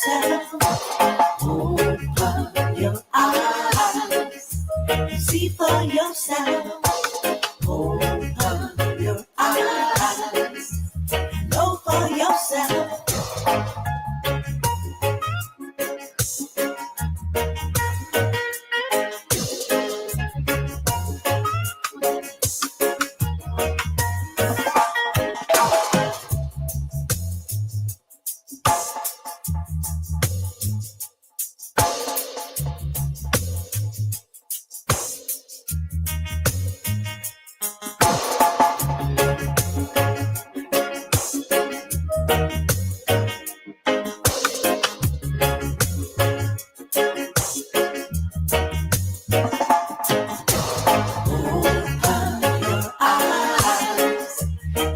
yourself. Open your eyes. See for yourself. Open your eyes. Know for yourself.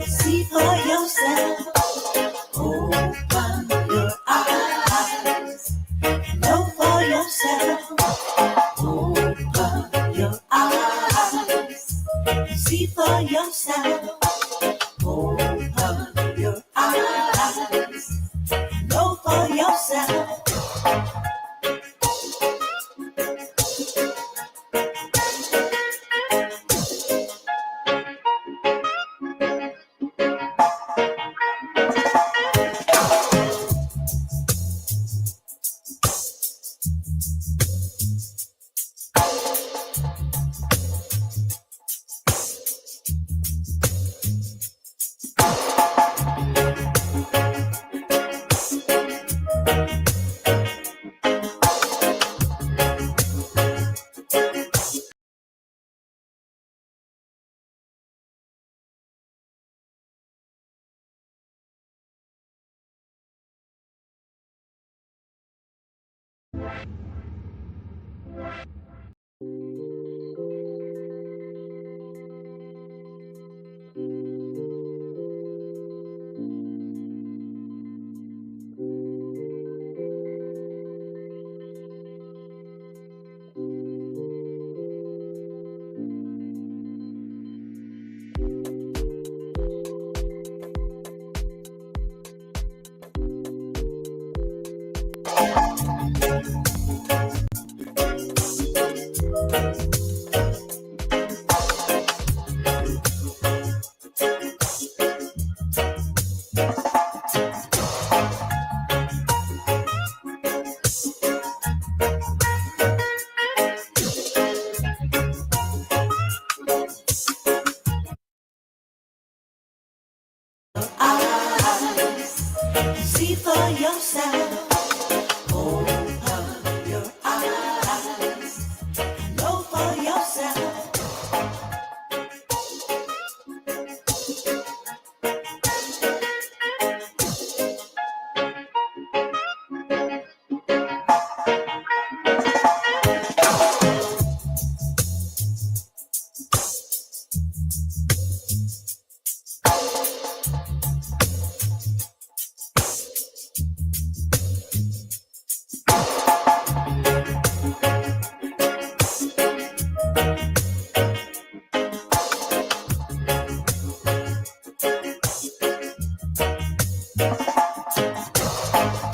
See for yourself. Open your eyes. Know for yourself. Open your eyes. See for yourself. Open your eyes. Know for yourself. Eyes. See for yourself. Open your eyes. Know for yourself.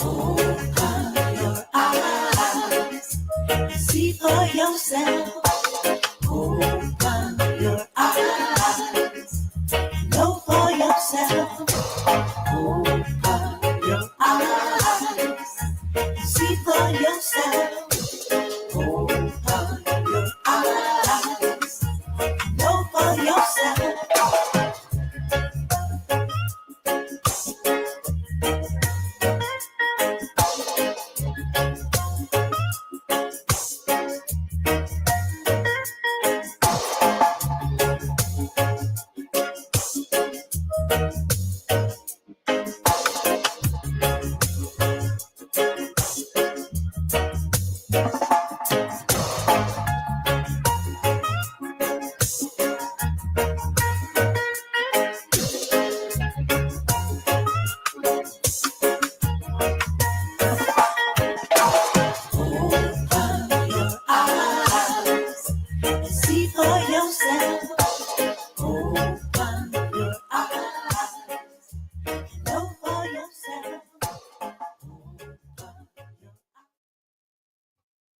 Open your eyes. See for yourself. Open your eyes. Know for yourself. Open your eyes. See for yourself. Open your eyes. Know for yourself.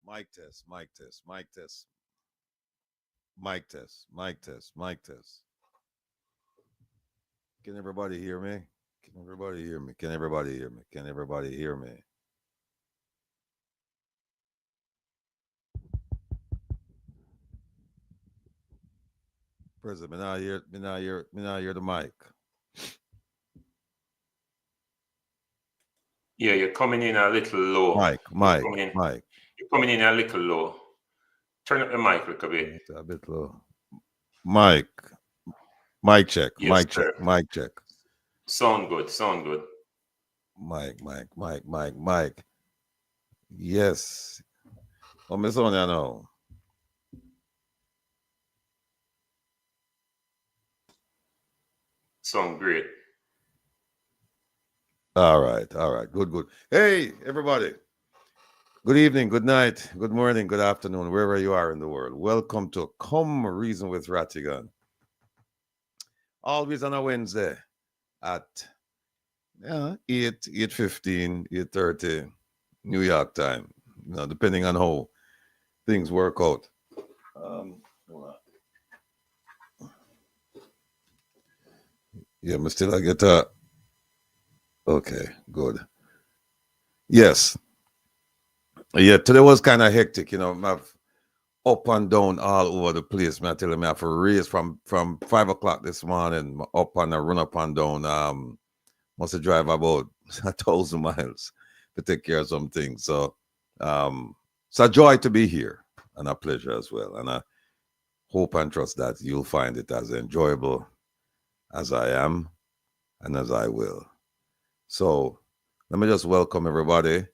Mic test, mic test, mic test, mic test, mic test, mic test. Can everybody hear me? Can everybody hear me? Can everybody hear me? Can everybody hear me? President, me not hear the mic. Yeah, you're coming in a little low. Mic, mic, mic. You're coming in a little low. Turn up the mic a little bit. A bit low. Mic, mic check, Yes, mic check, sir. mic check. Sound good. Sound good. Mic. Yes. Oh, Miss Sonia, no. Sound great. All right. Good. Hey, everybody. Good evening, good night, good morning, good afternoon, wherever you are in the world. Welcome to Come Reason with Rattigan. Always on a Wednesday at 8:15, 8:30 New York time. Depending on how things work out. Hold on. Yeah, but still I get okay, good. Yes. Yeah, today was kind of hectic, I've up and down all over the place. Man, I tell you, I have to race from 5 o'clock this morning, up and run up and down. Must have drive about 1,000 miles to take care of some things. So, it's a joy to be here and a pleasure as well. And I hope and trust that you'll find it as enjoyable as I am and as I will. So, let me just welcome everybody.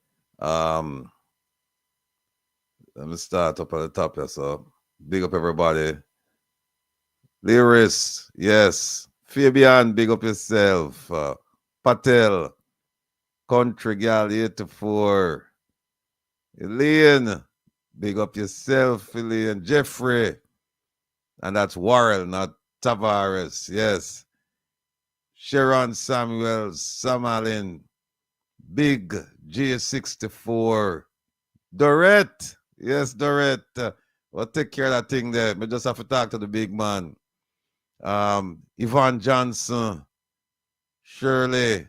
Let me start up at the top here. So, big up everybody. Lyris, yes. Fabian, big up yourself. Patel, Country Gal 84. Elaine, big up yourself, Elaine. Jeffrey, and that's Warrell, not Tavares. Yes. Sharon Samuels, Sam Allen, Big J64. Dorette, yes, Dorette. Well, take care of that thing there. We just have to talk to the big man. Yvonne Johnson, Shirley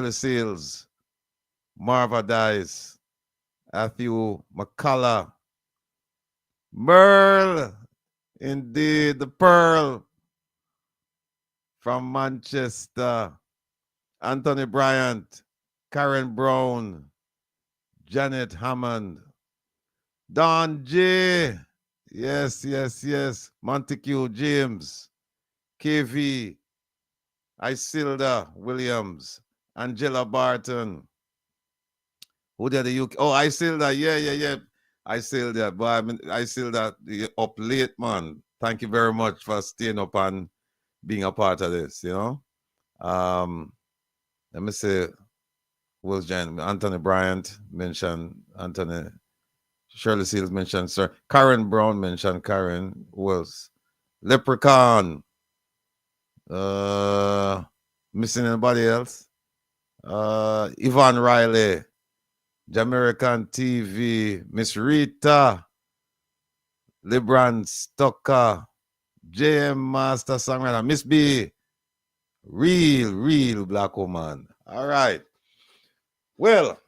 Seals, Marva Dice, Matthew McCullough, Merle, indeed, the Pearl from Manchester, Anthony Bryant, Karen Brown, Janet Hammond, Don J. Yes. Montague James, KV, Isilda Williams, Angela Barton. Who did the UK? Oh, Isilda, yeah. Isilda, boy, Isilda, you up late, man. Thank you very much for staying up and being a part of this, Let me say, Will Jan, Anthony Bryant mentioned Anthony. Shirley Seals mentioned Sir. Karen Brown mentioned Karen. Who else? Leprechaun. Missing anybody else? Yvonne Riley. Jamaican TV. Miss Rita. LeBron Stocker. JM Master Songwriter. Miss B. Real black woman. All right. Well,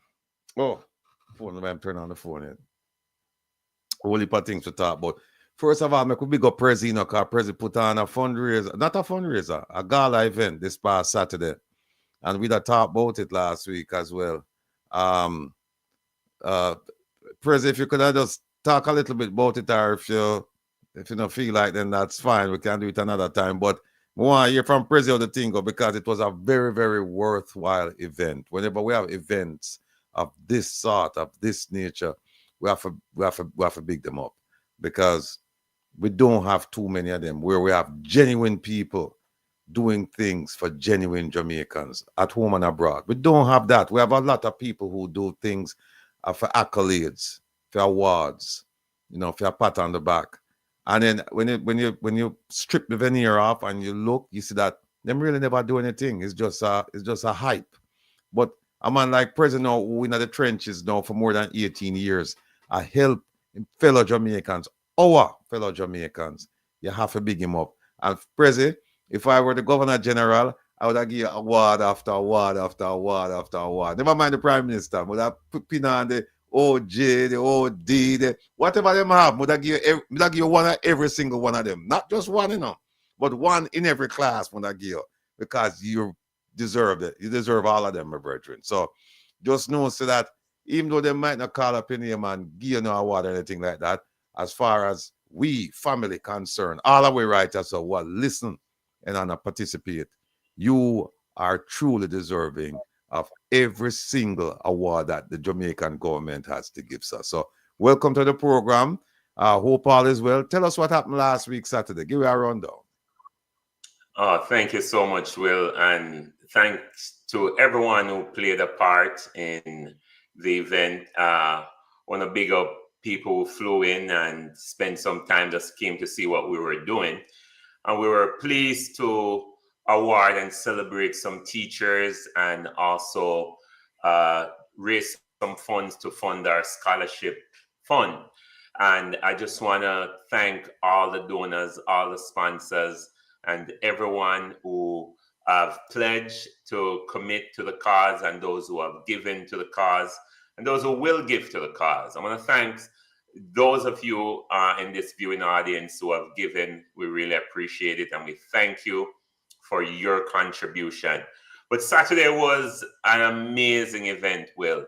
phone. I'm turning on the phone yet. Whole heap of things to talk about. First of all, I could big up Prezi, because Prezi put on a fundraiser, not a fundraiser, a gala event this past Saturday. And we had talked about it last week as well. Prezi, if you could just talk a little bit about it, or if you don't feel like, then that's fine. We can do it another time. But we want to hear from Prezi how the thing go, because it was a very, very worthwhile event. Whenever we have events of this sort, of this nature, we have to big them up, because we don't have too many of them, where we have genuine people doing things for genuine Jamaicans at home and abroad. We don't have that. We have a lot of people who do things for accolades, for awards, for a pat on the back. And then when you strip the veneer off and you look, you see that them really never do anything. It's just a hype. But a man like President, who in the trenches now for more than 18 years, I help fellow Jamaicans, our fellow Jamaicans. You have to big him up. And Prezi, if I were the Governor General, I would have give you award after award after award after award. Never mind the Prime Minister. I would have put pin on the OJ, the OD, the whatever them have. Would have give you one of every single one of them. Not just one, but one in every class would have give you, because you deserve it. You deserve all of them, my brethren. So just know so that even though they might not call up your name and give you no award or anything like that, as far as we family concerned, all our writers who will listen and participate, you are truly deserving of every single award that the Jamaican government has to give us. So welcome to the program. Hope all is well. Tell us what happened last week, Saturday. Give me a rundown. Thank you so much, Will, and thanks to everyone who played a part in the event. I want to big up people who flew in and spent some time, just came to see what we were doing. And we were pleased to award and celebrate some teachers and also raise some funds to fund our scholarship fund. And I just want to thank all the donors, all the sponsors, and everyone who have pledged to commit to the cause, and those who have given to the cause, and those who will give to the cause. I want to thank those of you in this viewing audience who have given. We really appreciate it, and we thank you for your contribution. But Saturday was an amazing event, Will.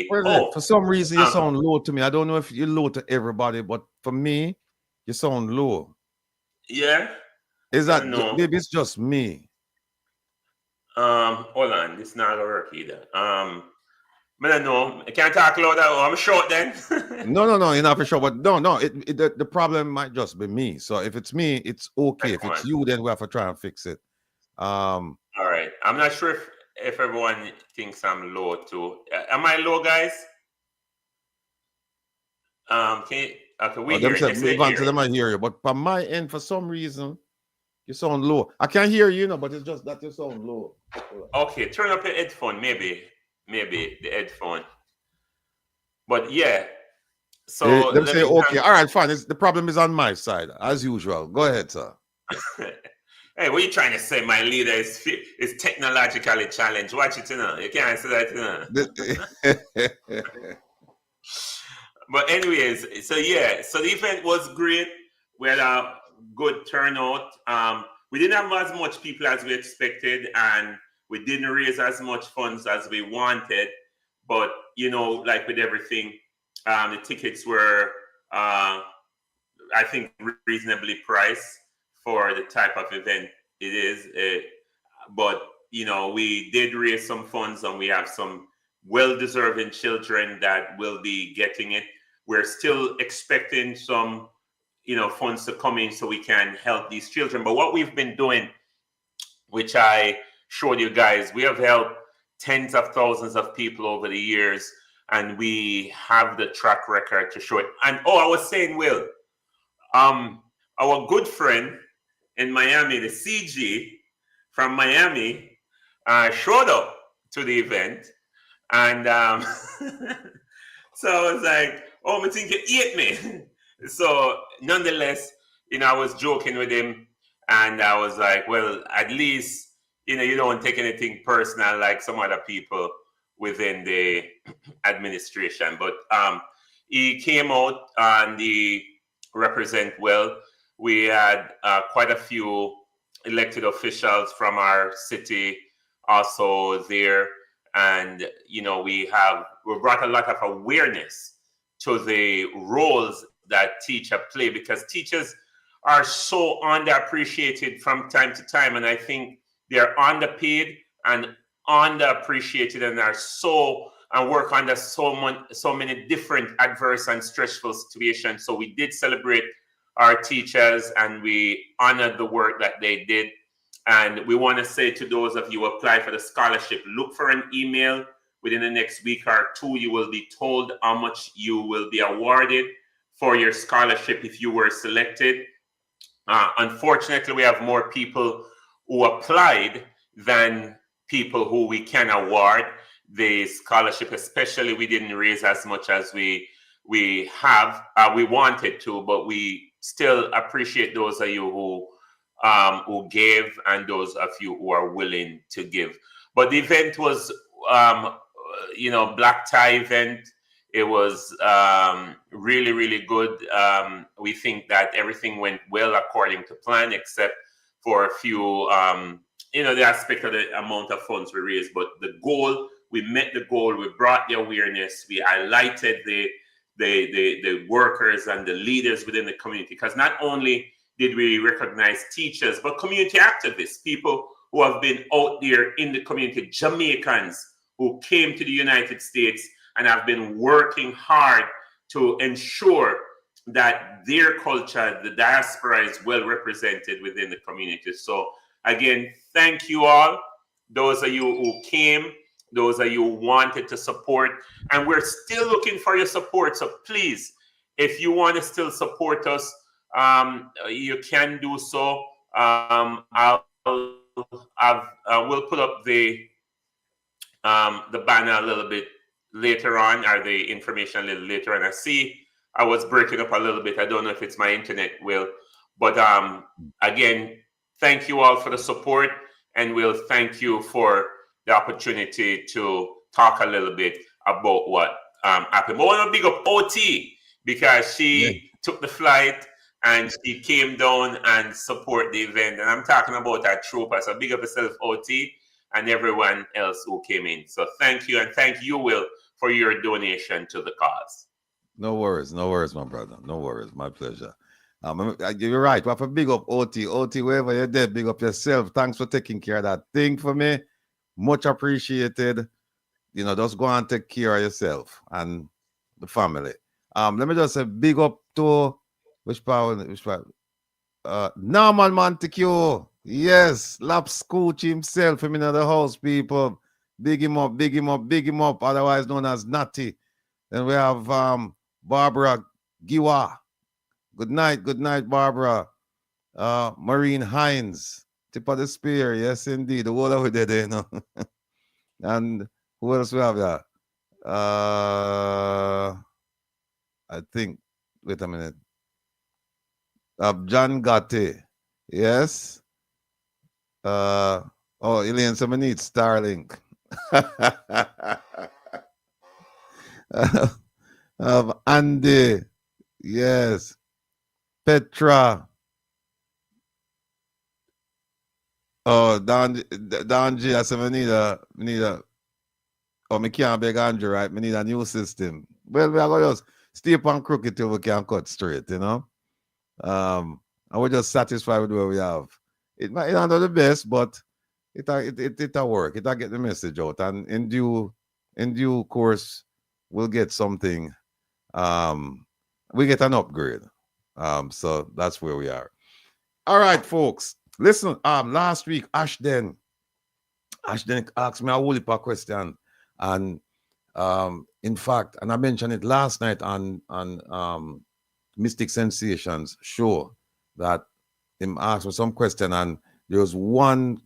For some reason you sound low to me. I don't know if you're low to everybody, but for me, you sound low. Yeah. Is that maybe it's just me? Hold on, this not gonna work either. I don't know. I can't talk louder. I'm short then. No, you're not for sure. But no, the problem might just be me. So if it's me, it's okay. If it's you, then we have to try and fix it. All right. I'm not sure if everyone thinks I'm low too. Am I low, guys? Okay, we hear you. Move on to them, I hear you. But from my end, for some reason, you sound low. I can't hear you, but it's just that you sound low. Okay, turn up your headphone, maybe the headphone. But yeah, so them say okay. All right, fine. The problem is on my side, as usual. Go ahead, sir. Hey, what are you trying to say? My leader is technologically challenged. Watch it, you can't say that, But anyways, so the event was great. We had a good turnout. We didn't have as much people as we expected, and we didn't raise as much funds as we wanted. But like with everything, the tickets were, I think, reasonably priced for the type of event it is. But we did raise some funds, and we have some well-deserving children that will be getting it. We're still expecting some funds to come in so we can help these children. But what we've been doing, which I showed you guys, we have helped tens of thousands of people over the years, and we have the track record to show it. And I was saying, Will, our good friend in Miami, the CG from Miami, showed up to the event, and so I was like, I think you ate me. So nonetheless, I was joking with him, and I was like, well, at least, you don't take anything personal like some other people within the administration. But he came out and he represent well. We had quite a few elected officials from our city also there. And, we brought a lot of awareness to the roles that teachers play, because teachers are so underappreciated from time to time. And I think they're underpaid and underappreciated, and work under so many different adverse and stressful situations. So we did celebrate our teachers, and we honored the work that they did. And we want to say to those of you who apply for the scholarship, look for an email within the next week or two. You will be told how much you will be awarded for your scholarship if you were selected. Unfortunately, we have more people who applied than people who we can award the scholarship. Especially, we didn't raise as much as we we have. We wanted to, but we still appreciate those of you who gave and those of you who are willing to give. But the event was, black tie event. It was really, really good. We think that everything went well according to plan, except for a few, the aspect of the amount of funds we raised. But the goal, we met the goal. We brought the awareness. We highlighted the workers and the leaders within the community, because not only did we recognize teachers, but community activists, people who have been out there in the community, Jamaicans who came to the United States and have been working hard to ensure that their culture, the diaspora, is well represented within the community. So again, thank you all. Those of you who came, those of you who wanted to support, and we're still looking for your support. So please, if you want to still support us, you can do so. We'll put up the banner a little bit later on, or the information a little later on. I see I was breaking up a little bit. I don't know if it's my internet, Will, but again, thank you all for the support, and we'll thank you for the opportunity to talk a little bit about what happened. But I want to big up OT, because she took the flight and she came down and support the event. And I'm talking about our trooper. So big up yourself, OT, and everyone else who came in. So thank you, and thank you, Will, for your donation to the cause. No worries, my brother. No worries, my pleasure. You're right. We have to big up OT. OT, wherever you're there, big up yourself. Thanks for taking care of that thing for me. Much appreciated. Just go and take care of yourself and the family. Let me just say big up to which part? Norman Montague. Yes, Lap Scooch himself, him in the house, people. Big him up, big him up, big him up, otherwise known as Natty. Then we have Barbara Giwa. Good night, Barbara. Maureen Hines. Tip of the spear, yes indeed. The whole of it there, And who else we have there? I think, wait a minute. John Gotti. Yes. Elaine, someone needs Starlink. Andy. Yes. Petra. Don G, I said we need a me can't beg Andrew, right? We need a new system. Well, we are going to just stay on crooked till we can cut straight, And we're just satisfied with what we have. It might not be the best, but it'll work. It'll get the message out. And in due course, we'll get something. We get an upgrade. So that's where we are. All right, folks. Listen, last week, Ashden asked me a whole heap of question. And in fact, and I mentioned it last night on Mystic Sensations show, that him asked for some question, and there was one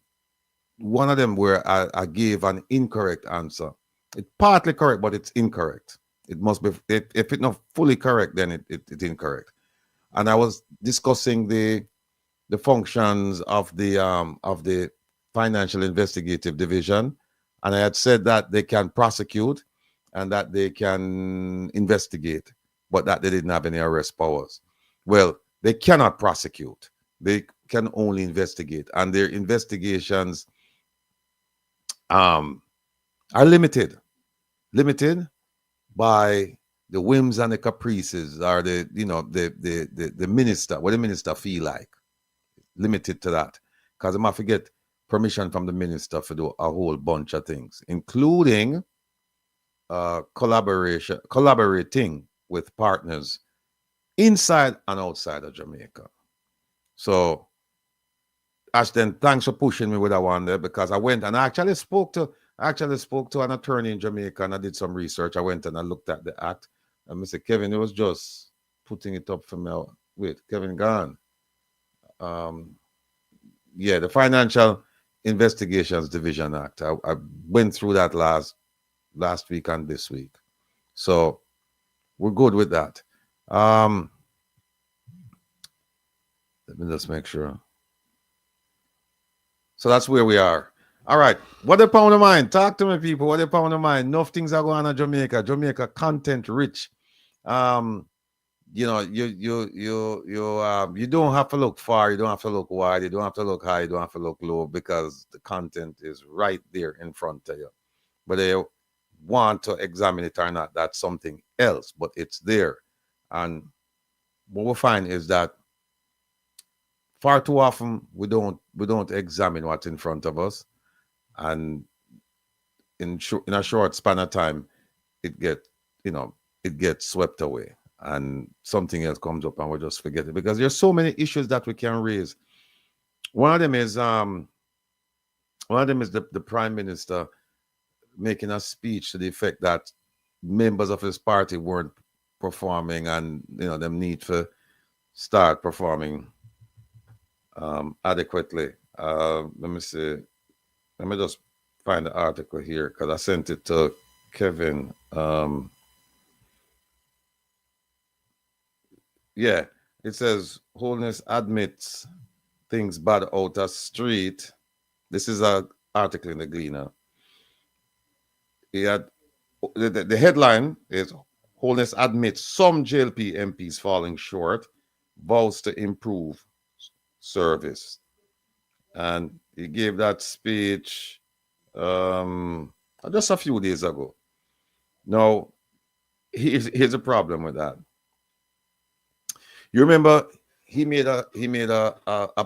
of them where I gave an incorrect answer. It's partly correct, but it's incorrect. It must be, if it's not fully correct, then it's incorrect. And I was discussing the functions of the Financial Investigative Division, and I had said that they can prosecute and that they can investigate, but that they didn't have any arrest powers. Well, they cannot prosecute. They can only investigate, and their investigations are limited by the whims and the caprices, or the minister, what the minister feel like. Limited to that, because I might forget permission from the minister to do a whole bunch of things, including collaborating with partners inside and outside of Jamaica. So, Ashton, thanks for pushing me with that one there, because I went and I actually spoke to an attorney in Jamaica, and I did some research. I went and I looked at the act, and Mr. Kevin, it was just putting it up for me. Wait, Kevin gone. The Financial Investigations Division Act. I went through that last week and this week. So we're good with that. Let me just make sure. So that's where we are. All right. What the pound of mind? Talk to me, people. What the pound of mind? Enough things are going on in Jamaica. Jamaica content rich. Um, you know, you don't have to look far, you don't have to look wide, you don't have to look high, you don't have to look low, because the content is right there in front of you. But they want to examine it or not, that's something else, but it's there. And what we find is that far too often we don't examine what's in front of us, and in a short span of time it get you know it gets swept away, and something else comes up and we just forget it, because there's so many issues that we can raise. One of them is the prime minister making a speech to the effect that members of his party weren't performing, and them need to start performing adequately. Let me see. Let me just find the article here, because I sent it to Kevin. Yeah, it says Holiness admits things bad out of street. This is a article in the Gleaner. He had the headline is Holiness admits some JLP MPs falling short, vows to improve service, and he gave that speech just a few days ago. Now, here's a problem with that. You remember he made a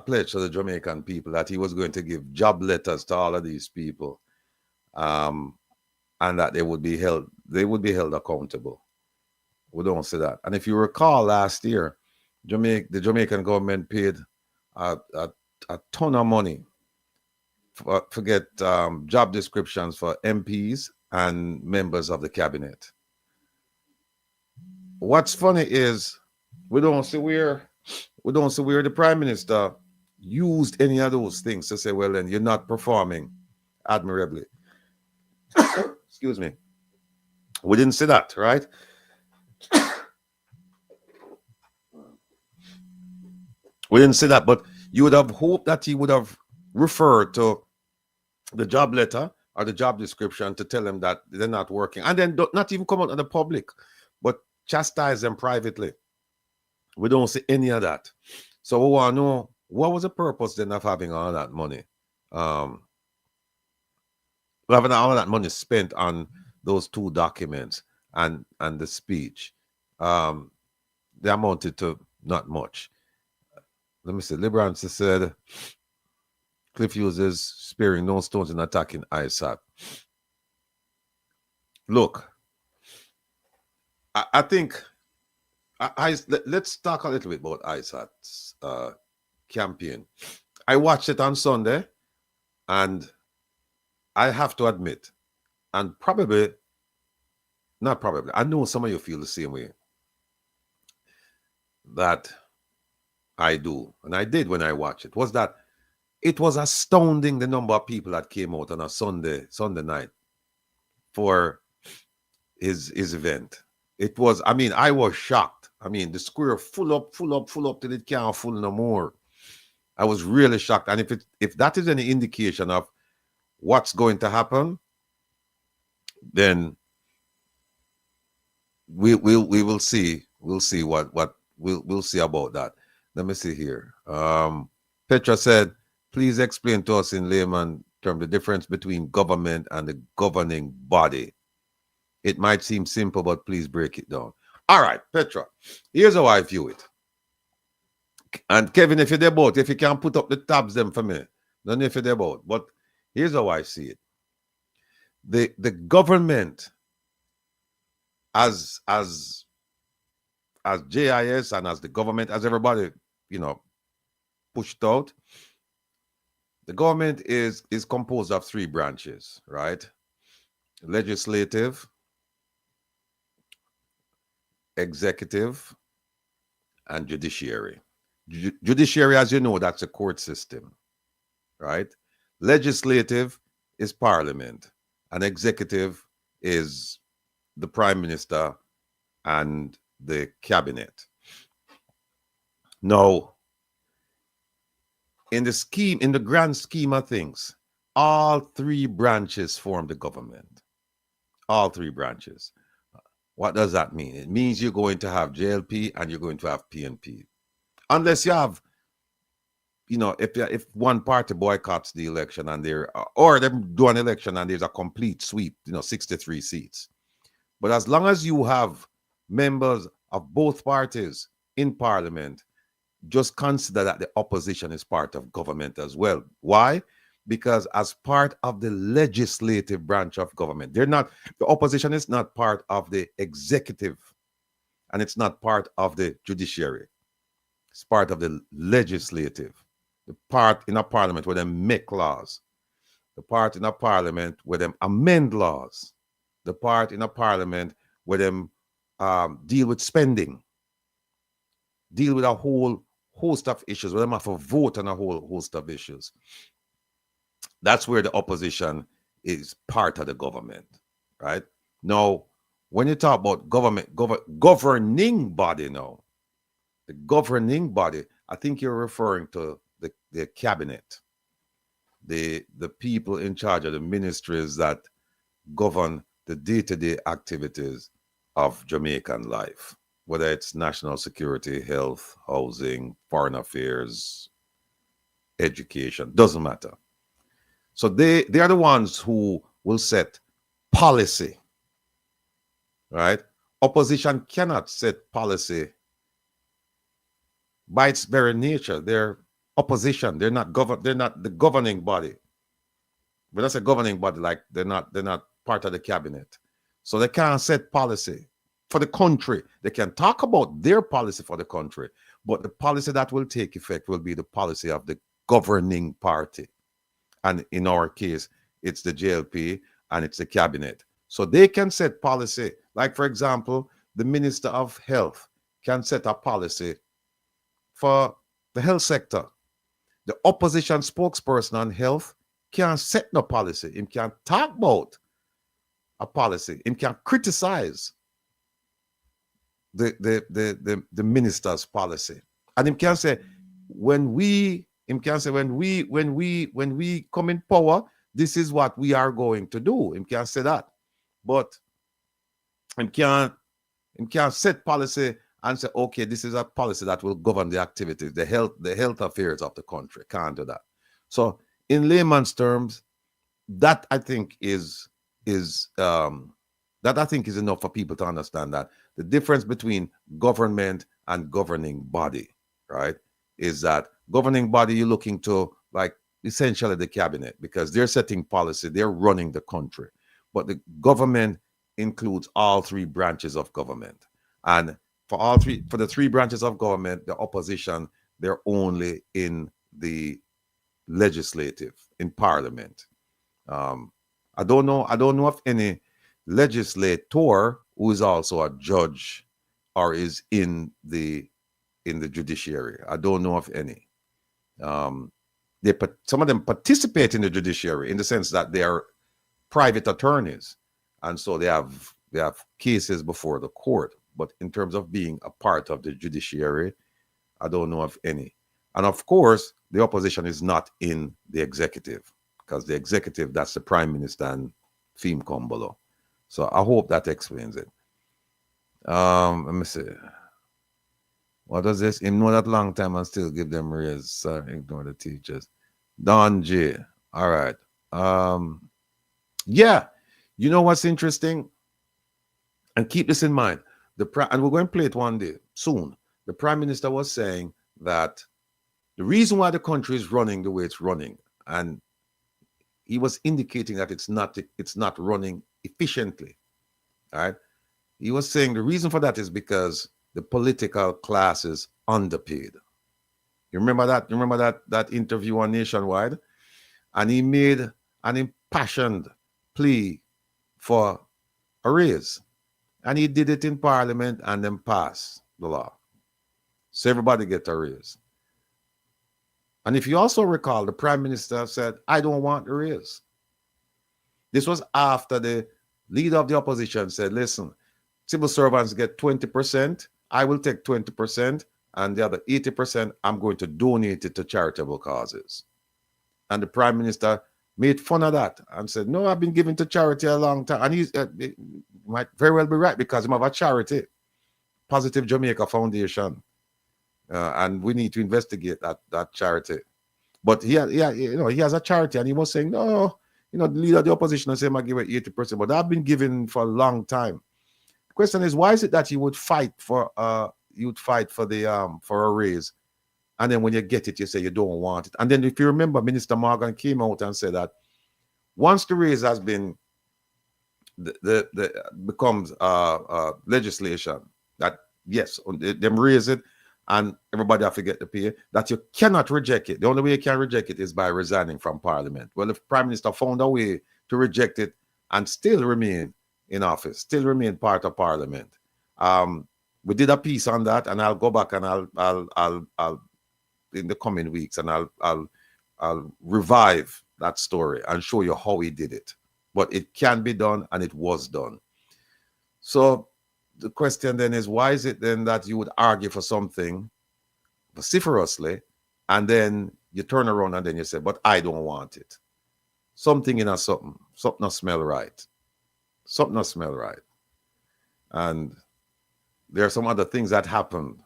pledge to the Jamaican people that he was going to give job letters to all of these people, and that they would be held accountable. We don't see that. And if you recall, last year, the Jamaican government paid a ton of money to get job descriptions for MPs and members of the cabinet. What's funny is we don't see where the prime minister used any of those things to say, well, then you're not performing admirably. Excuse me. We didn't see that, right? We didn't see that, but you would have hoped that he would have referred to the job letter or the job description to tell them that they're not working, and then not even come out to the public, but chastise them privately. We don't see any of that. So we want to know, what was the purpose then of having all that money? Having all that money spent on those two documents and the speech. They amounted to not much. Let me see. LeBron said Cliff uses sparing no stones in attacking ISAT. Look, I think let's talk a little bit about ISAT's campaign. I watched it on Sunday, and I have to admit, and not probably, I know some of you feel the same way that I do, and I did when I watched it, was that it was astounding the number of people that came out on a Sunday night for his event. It was, I was shocked. The square full up till it can't full no more. I was really shocked. And if that is any indication of what's going to happen, then we will see. We'll see what we'll see about that. Let me see here. Petra said, please explain to us in layman terms the difference between government and the governing body. It might seem simple, but please break it down. All right, Petra, here's how I view it. And Kevin, if you're there both, if you can put up the tabs them for me, don't know if you're there both, but here's how I see it. The government as JIS and as the government, as everybody, pushed out, the government is composed of three branches, right? Legislative, executive, and judiciary. Judiciary, as you know, that's a court system, right? Legislative is parliament, and executive is the prime minister and the cabinet. Now, in the grand scheme of things, all three branches form the government. All three branches. What does that mean? It means you're going to have JLP and you're going to have PNP. Unless you have, if one party boycotts the election and or they do an election and there's a complete sweep, 63 seats. But as long as you have members of both parties in parliament, just consider that the opposition is part of government as well. Why? Because as part of the legislative branch of government, the opposition is not part of the executive and it's not part of the judiciary. It's part of the legislative, the part in a parliament where they make laws, the part in a parliament where they amend laws, the part in a parliament where they deal with spending, deal with a whole host of issues, where they have to vote on a whole host of issues. That's where the opposition is part of the government, right? Now, when you talk about governing body now, the governing body, I think you're referring to the cabinet, the people in charge of the ministries that govern the day-to-day activities of Jamaican life, whether it's national security, health, housing, foreign affairs, education, doesn't matter. So they are the ones who will set policy, right? Opposition cannot set policy by its very nature. They're opposition. They're not the governing body. But that's a governing body, like they're not part of the cabinet. So they can't set policy for the country. They can talk about their policy for the country, but the policy that will take effect will be the policy of the governing party. And in our case, it's the JLP and it's the cabinet. So they can set policy. Like, for example, the Minister of Health can set a policy for the health sector. The opposition spokesperson on health can't set no policy. He can't talk about a policy. He can criticize the minister's policy. And he can say, when we come in power, this is what we are going to do. He can say that. But he can't set policy and say, okay, this is a policy that will govern the activities, the health affairs of the country. Can't do that. So in layman's terms, that I think is enough for people to understand that the difference between government and governing body, right, is that governing body, you're looking to, like, essentially the cabinet, because they're setting policy, they're running the country. But the government includes all three branches of government. And for the three branches of government, the opposition, they're only in the legislative, in parliament. I don't know of any legislator who is also a judge or is in the judiciary. I don't know of any. Some of them participate in the judiciary in the sense that they are private attorneys, and so they have cases before the court. But in terms of being a part of the judiciary, I don't know of any. And of course, the opposition is not in the executive, because the executive, that's the prime minister and Fim Kombolo. So I hope that explains it. Let me see. What does this? Him know that long time and still give them raise. Sorry, ignore the teachers. Don J. All right. Yeah. You know what's interesting? And keep this in mind. And we're going to play it one day soon. The prime minister was saying that the reason why the country is running the way it's running, and he was indicating that it's not running efficiently. All right. He was saying the reason for that is because the political class is underpaid. You remember that? You remember that interview on Nationwide? And he made an impassioned plea for a raise. And he did it in Parliament and then passed the law. So everybody get a raise. And if you also recall, the Prime Minister said, I don't want a raise. This was after the leader of the opposition said, listen, civil servants get 20%. I will take 20%, and the other 80%, I'm going to donate it to charitable causes. And the prime minister made fun of that and said, no, I've been giving to charity a long time. And he might very well be right, because he have a charity, Positive Jamaica Foundation. And we need to investigate that charity. But he has a charity, and he was saying, no, the leader of the opposition said, I give it 80%, but I've been giving for a long time. The question is, why is it that you would fight for for a raise, and then when you get it, you say you don't want it? And then, if you remember, Minister Morgan came out and said that once the raise has been becomes legislation, that yes, them raise it, and everybody have to get the pay, that you cannot reject it. The only way you can reject it is by resigning from Parliament. Well, if Prime Minister found a way to reject it and still remain in office, still remain part of Parliament. We did a piece on that, and I'll go back and I'll in the coming weeks, and I'll revive that story and show you how he did it. But it can be done, and it was done. So the question then is, why is it then that you would argue for something vociferously, and then you turn around and then you say, but I don't want it? Something in a something not smell right. Something not smell right. And there are some other things that happened,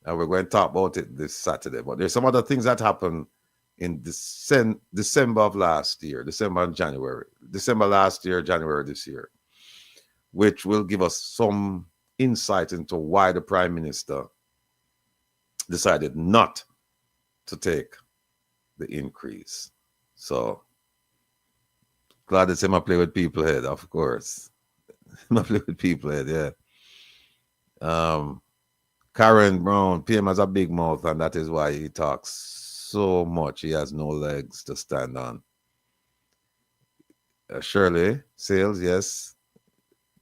and we're going to talk about it this Saturday, but there's some other things that happened in December of last year, December and January. December last year, January this year, which will give us some insight into why the Prime Minister decided not to take the increase. So, glad to see him play with people head, of course. Him play with people head, yeah. Karen Brown, PM has a big mouth, and that is why he talks so much. He has no legs to stand on. Shirley Sales, yes,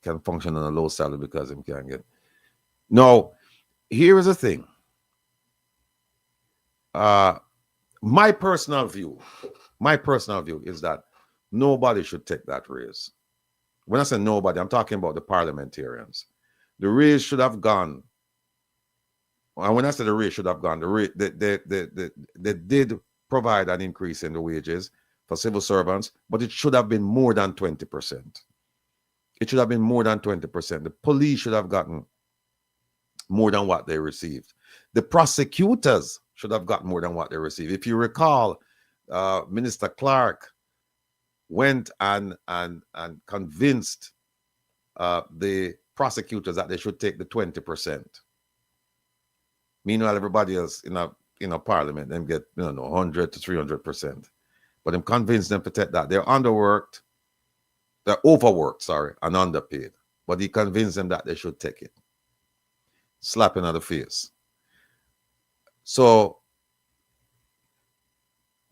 can function on a low salary because him can't get. No, here is the thing. My personal view is that nobody should take that raise. When I say nobody, I'm talking about the parliamentarians. The raise should have gone. And when I say the raise should have gone, they did provide an increase in the wages for civil servants, but it should have been more than 20%. It should have been more than 20%. The police should have gotten more than what they received. The prosecutors should have gotten more than what they received. If you recall, Minister Clark went and convinced the prosecutors that they should take the 20%. Meanwhile, everybody else in a parliament then get 100 to 300%. But I'm convinced them to take that. They're overworked, and underpaid. But he convinced them that they should take it. Slapping at the face. So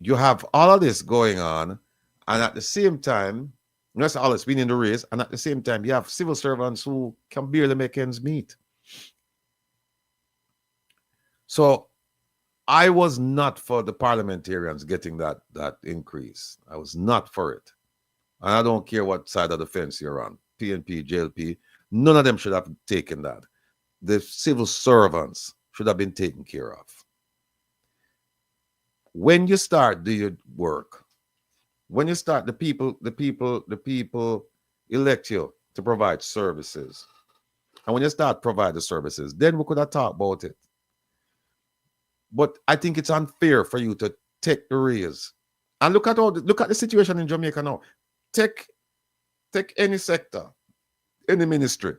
you have all of this going on, and at the same time, that's all it's been in the race, and at the same time, you have civil servants who can barely make ends meet. So I was not for the parliamentarians getting that increase. I was not for it. And I don't care what side of the fence you're on, PNP, JLP, none of them should have taken that. The civil servants should have been taken care of. When you start, do your work. When you start, the people elect you to provide services. And when you start providing the services, then we could have talked about it. But I think it's unfair for you to take the raise. And look at the situation in Jamaica now. Take any sector, any ministry.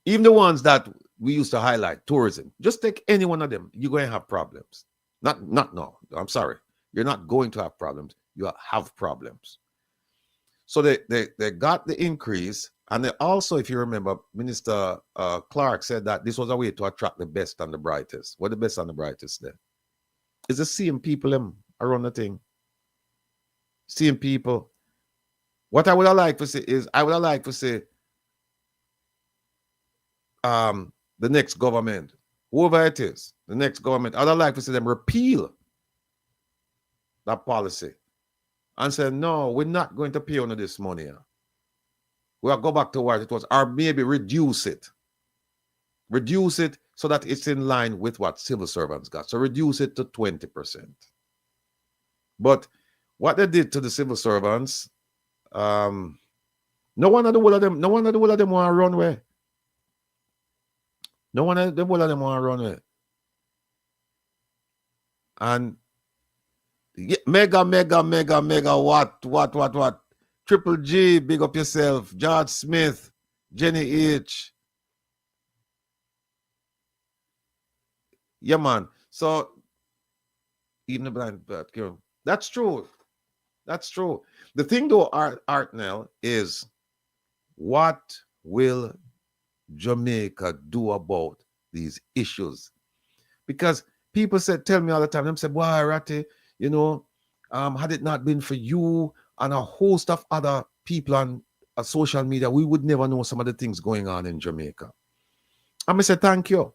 Even the ones that we used to highlight, tourism. Just take any one of them. You're going to have problems. No, I'm sorry. You're not going to have problems. You have problems. So they got the increase. And they also, if you remember, Minister Clark said that this was a way to attract the best and the brightest. What the best and the brightest then? It's the same people around the thing. Same people. What I would have liked to say is, the next government, whoever it is, the next government, I'd like to see them repeal that policy and say, no, we're not going to pay under this money. We'll go back to what it was, or maybe reduce it. Reduce it so that it's in line with what civil servants got. So reduce it to 20%. But what they did to the civil servants, no one of the whole of them want to run away. No one of the whole of them want to run away. And mega, what? Triple G, big up yourself. George Smith, Jenny H. Yeah, man. So, even the blind, that's true. That's true. The thing though, Art Nell, is what will Jamaica do about these issues? Because people tell me all the time, them say, boy, Ratty, had it not been for you and a host of other people on social media, we would never know some of the things going on in Jamaica. I say, thank you.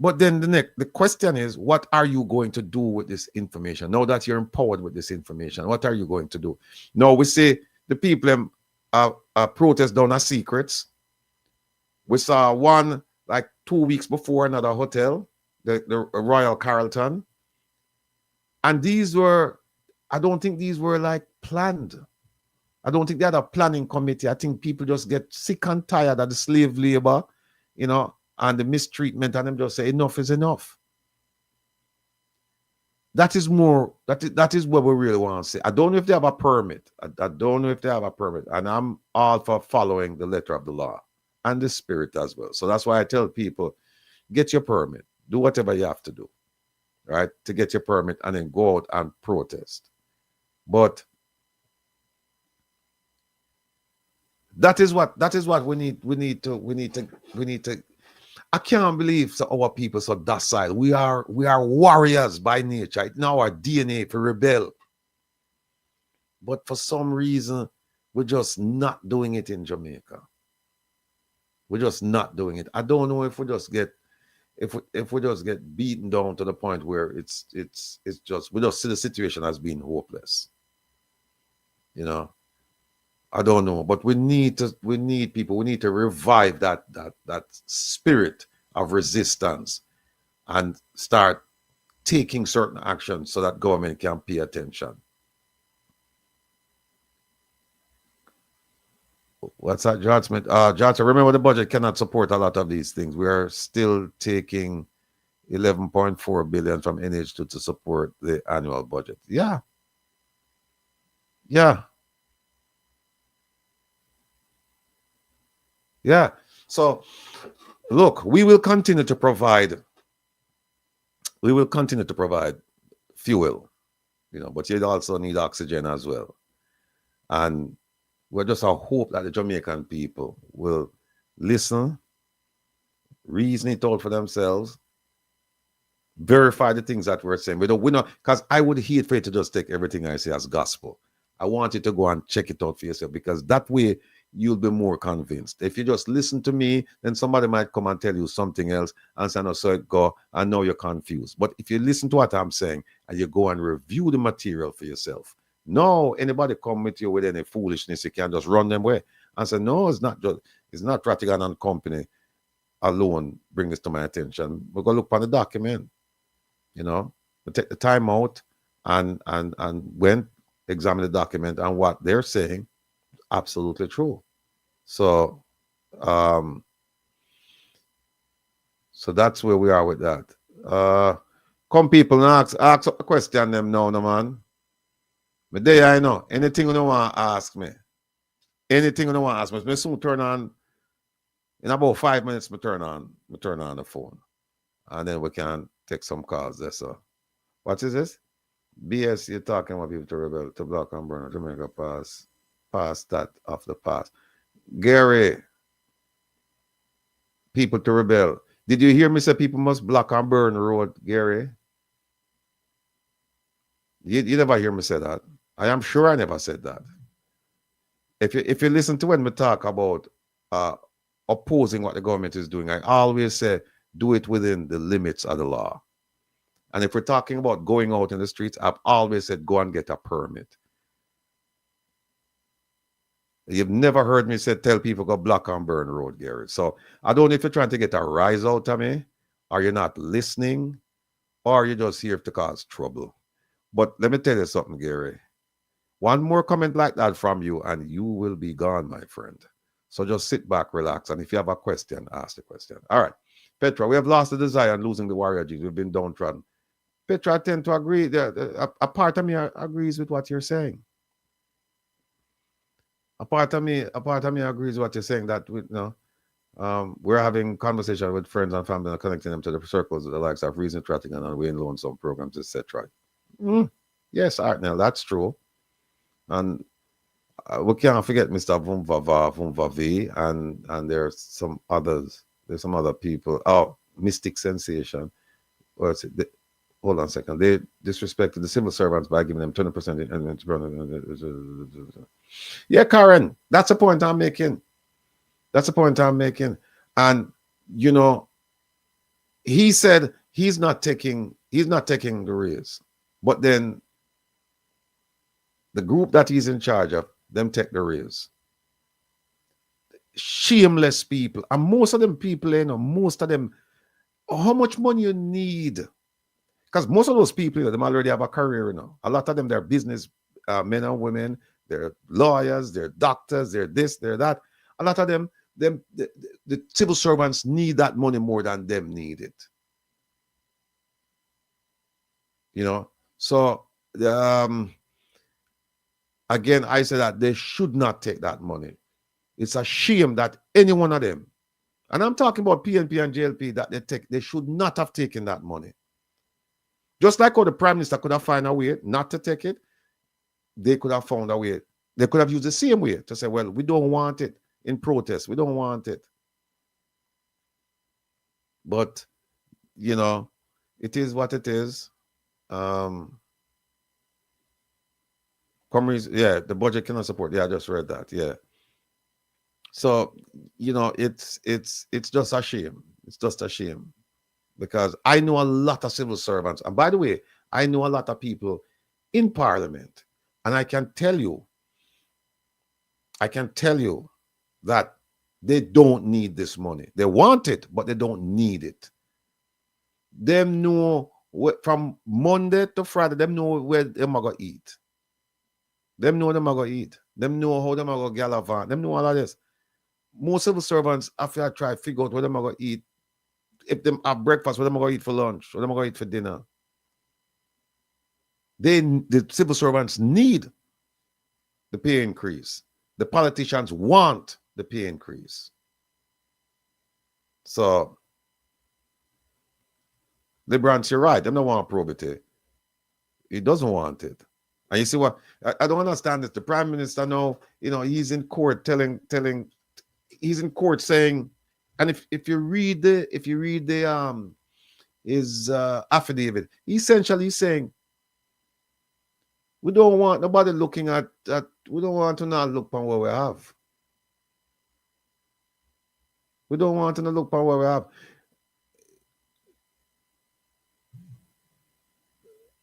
But then the question is, what are you going to do with this information? Now that you're empowered with this information, what are you going to do? Now we see the people protest down as secrets. We saw one like 2 weeks before another hotel, the Royal Carlton. And I don't think these were like planned. I don't think they had a planning committee. I think people just get sick and tired of the slave labor, and the mistreatment, and them just say enough is enough. That is what we really want to say. I don't know if they have a permit. I don't know if they have a permit. And I'm all for following the letter of the law and the spirit as well. So that's why I tell people, get your permit. Do whatever you have to do, right, to get your permit, and then go out and protest. But that is what we need to. I can't believe our people so docile. We are warriors by nature. It's now our DNA for rebel. But for some reason, we're just not doing it in Jamaica. We're just not doing it. I don't know if we just get beaten down to the point where it's just we just see the situation as being hopeless. I don't know, but we need people. We need to revive that spirit of resistance and start taking certain actions so that government can pay attention. What's that, John Smith? Johnson, remember the budget cannot support a lot of these things. We are still taking 11.4 billion from NH2 to support the annual budget. Yeah. So, look, we will continue to provide fuel, but you also need oxygen as well. And we're just a hope that the Jamaican people will listen, reason it out for themselves, verify the things that we're saying. We know, because I would hate for you to just take everything I say as gospel. I want you to go and check it out for yourself, because that way you'll be more convinced. If you just listen to me, then somebody might come and tell you something else and say, no, so it go, and now you're confused. But if you listen to what I'm saying and you go and review the material for yourself, no, anybody come with you with any foolishness, you can just run them away and say, no, it's not Rattigan and Company alone bring this to my attention. We're going to look on the document, we take the time out and went, examine the document, and what they're saying, absolutely true. So that's where we are with that. Come people and ask a question them now, no man. But there I know. Anything you want to ask me. Anything you want to ask me. I soon turn on. In about 5 minutes, I turn on the phone. And then we can take some calls there. So what is this? BS, you're talking about people to rebel, to block and burn, Jamaica pass that off the pass. Gary, people to rebel. Did you hear me say people must block and burn the road, Gary? You never hear me say that. I am sure I never said that. If you listen to when we talk about opposing what the government is doing, I always say do it within the limits of the law. And if we're talking about going out in the streets, I've always said go and get a permit. You've never heard me say tell people go block and burn road, Gary. So I don't know if you're trying to get a rise out of me, or you're not listening, or you're just here to cause trouble. But let me tell you something, Gary. One more comment like that from you, and you will be gone, my friend. So just sit back, relax, and if you have a question, ask the question. All right. Petra, we have lost the desire and losing the warrior genes. We've been downtrodden. Petra, I tend to agree. A part of me agrees with what you're saying. A part of me agrees with what you're saying. That we're having conversation with friends and family and connecting them to the circles of the likes of Reason, Rattigan, and Wayne Lonesome programs, etc. Yes, Art, now that's true. And we can't forget Mr. Vumva V, and there's some others. There's some other people. Oh, Mystic Sensation. What's it? Hold on a second. They disrespected the civil servants by giving them 20%. Yeah, Karen, that's a point I'm making. That's a point I'm making. And he said he's not taking the raise, but then the group that he's in charge of, them take the raise. Shameless people. And most of them people, most of them, how much money you need? Because most of those people, them already have a career, A lot of them, they're business men and women, they're lawyers, they're doctors, they're this, they're that. A lot of them, the civil servants need that money more than them need it. So again, I say that they should not take that money. It's a shame that any one of them, and I'm talking about PNP and JLP, that they should not have taken that money. Just like how the Prime Minister could have found a way not to take it, they could have found a way. They could have used the same way to say, well, we don't want it in protest. We don't want it. But, it is what it is. Yeah, the budget cannot support. Yeah, I just read that. Yeah. So, it's just a shame. It's just a shame. Because I know a lot of civil servants. And by the way, I know a lot of people in Parliament. And I can tell you that they don't need this money. They want it, but they don't need it. Them know from Monday to Friday, them know where them are going to eat. Them know them are going to eat. Them know how them are going to gallivant. Them know all of this. Most civil servants, after I try to figure out what them are going to eat, if them have breakfast, what them are going to eat for lunch, what them are going to eat for dinner. The civil servants need the pay increase. The politicians want the pay increase. So, Liberance, you're right. Them don't want probity. He doesn't want it. And you see what? I don't understand this. The Prime Minister now, he's in court he's in court saying, and if you read his affidavit, essentially saying, we don't want nobody looking at that. We don't want to not look upon what we have. We don't want to not look upon what we have.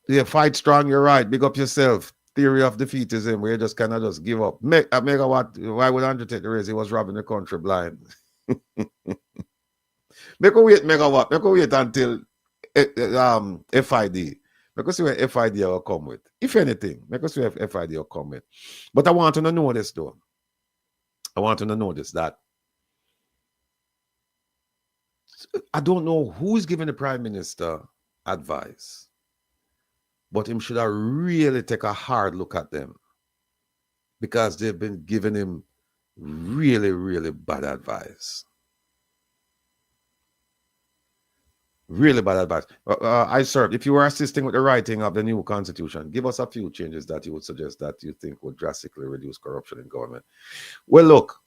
Yeah, fight strong, you're right. Big up yourself. Theory of defeatism, where you just cannot just give up. Megawatt, why would Andrew take the raise? He was robbing the country blind. Make a wait, Megawatt. Make a wait until FID. Make us see where FID will come with. If anything, make us see where FID will come with. But I want to know this, though. I want to know this, that I don't know who is giving the Prime Minister advice, but him should have really take a hard look at them, because they've been giving him really, really bad advice. Really bad advice. I served. If you were assisting with the writing of the new constitution, give us a few changes that you would suggest that you think would drastically reduce corruption in government. Well, look,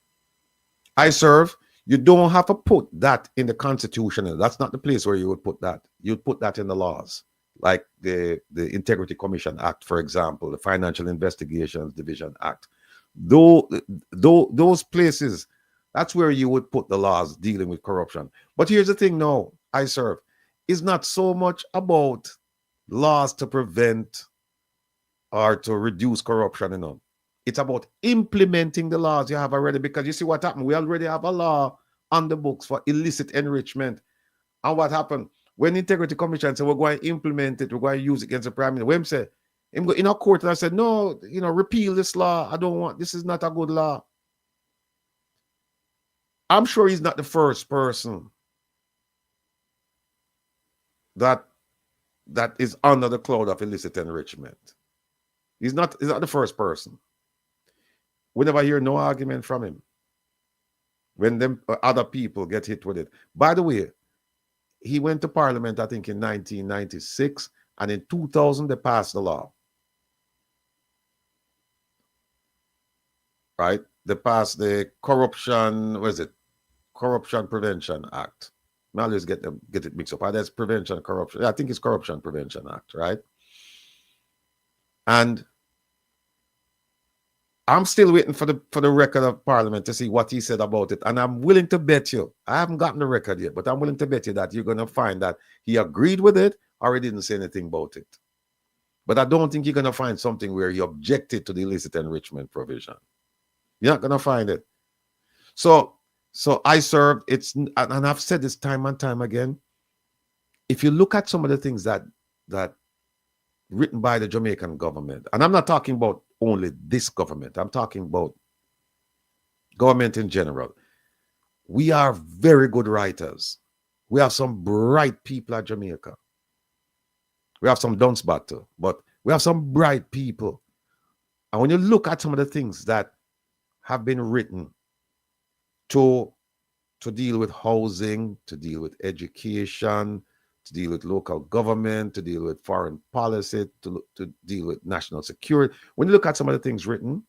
I serve. You don't have to put that in the constitution. That's not the place where you would put that. You'd put that in the laws, like the Integrity Commission Act, for example, the Financial Investigations Division Act. Those places, that's where you would put the laws dealing with corruption. But here's the thing now, I serve. It's not so much about laws to prevent or to reduce corruption, It's about implementing the laws you have already, because you see what happened. We already have a law on the books for illicit enrichment. And what happened? When Integrity Commission said we're going to implement it, we're going to use it against the Prime Minister, when said, him go in a court and I said, no, repeal this law. I don't want, this is not a good law. I'm sure he's not the first person that is under the cloud of illicit enrichment. He's not the first person. We never hear no argument from him when them other people get hit with it. By the way, he went to Parliament, I think, in 1996, and in 2000 they passed the law. Right? They passed the Corruption Prevention Act. I always get it mixed up. That's Prevention Corruption. I think it's Corruption Prevention Act, right? And I'm still waiting for the record of Parliament to see what he said about it. And I'm willing to bet you, I haven't gotten the record yet, but I'm willing to bet you that you're going to find that he agreed with it or he didn't say anything about it. But I don't think you're going to find something where he objected to the illicit enrichment provision. You're not going to find it. So I served, and I've said this time and time again, if you look at some of the things that written by the Jamaican government, and I'm not talking about only this government, I'm talking about government in general. We are very good writers. We have some bright people at Jamaica. We have some dunce too, but we have some bright people. And when you look at some of the things that have been written to deal with housing, to deal with education, to deal with local government, to deal with foreign policy, to deal with national security. When you look at some of the things written,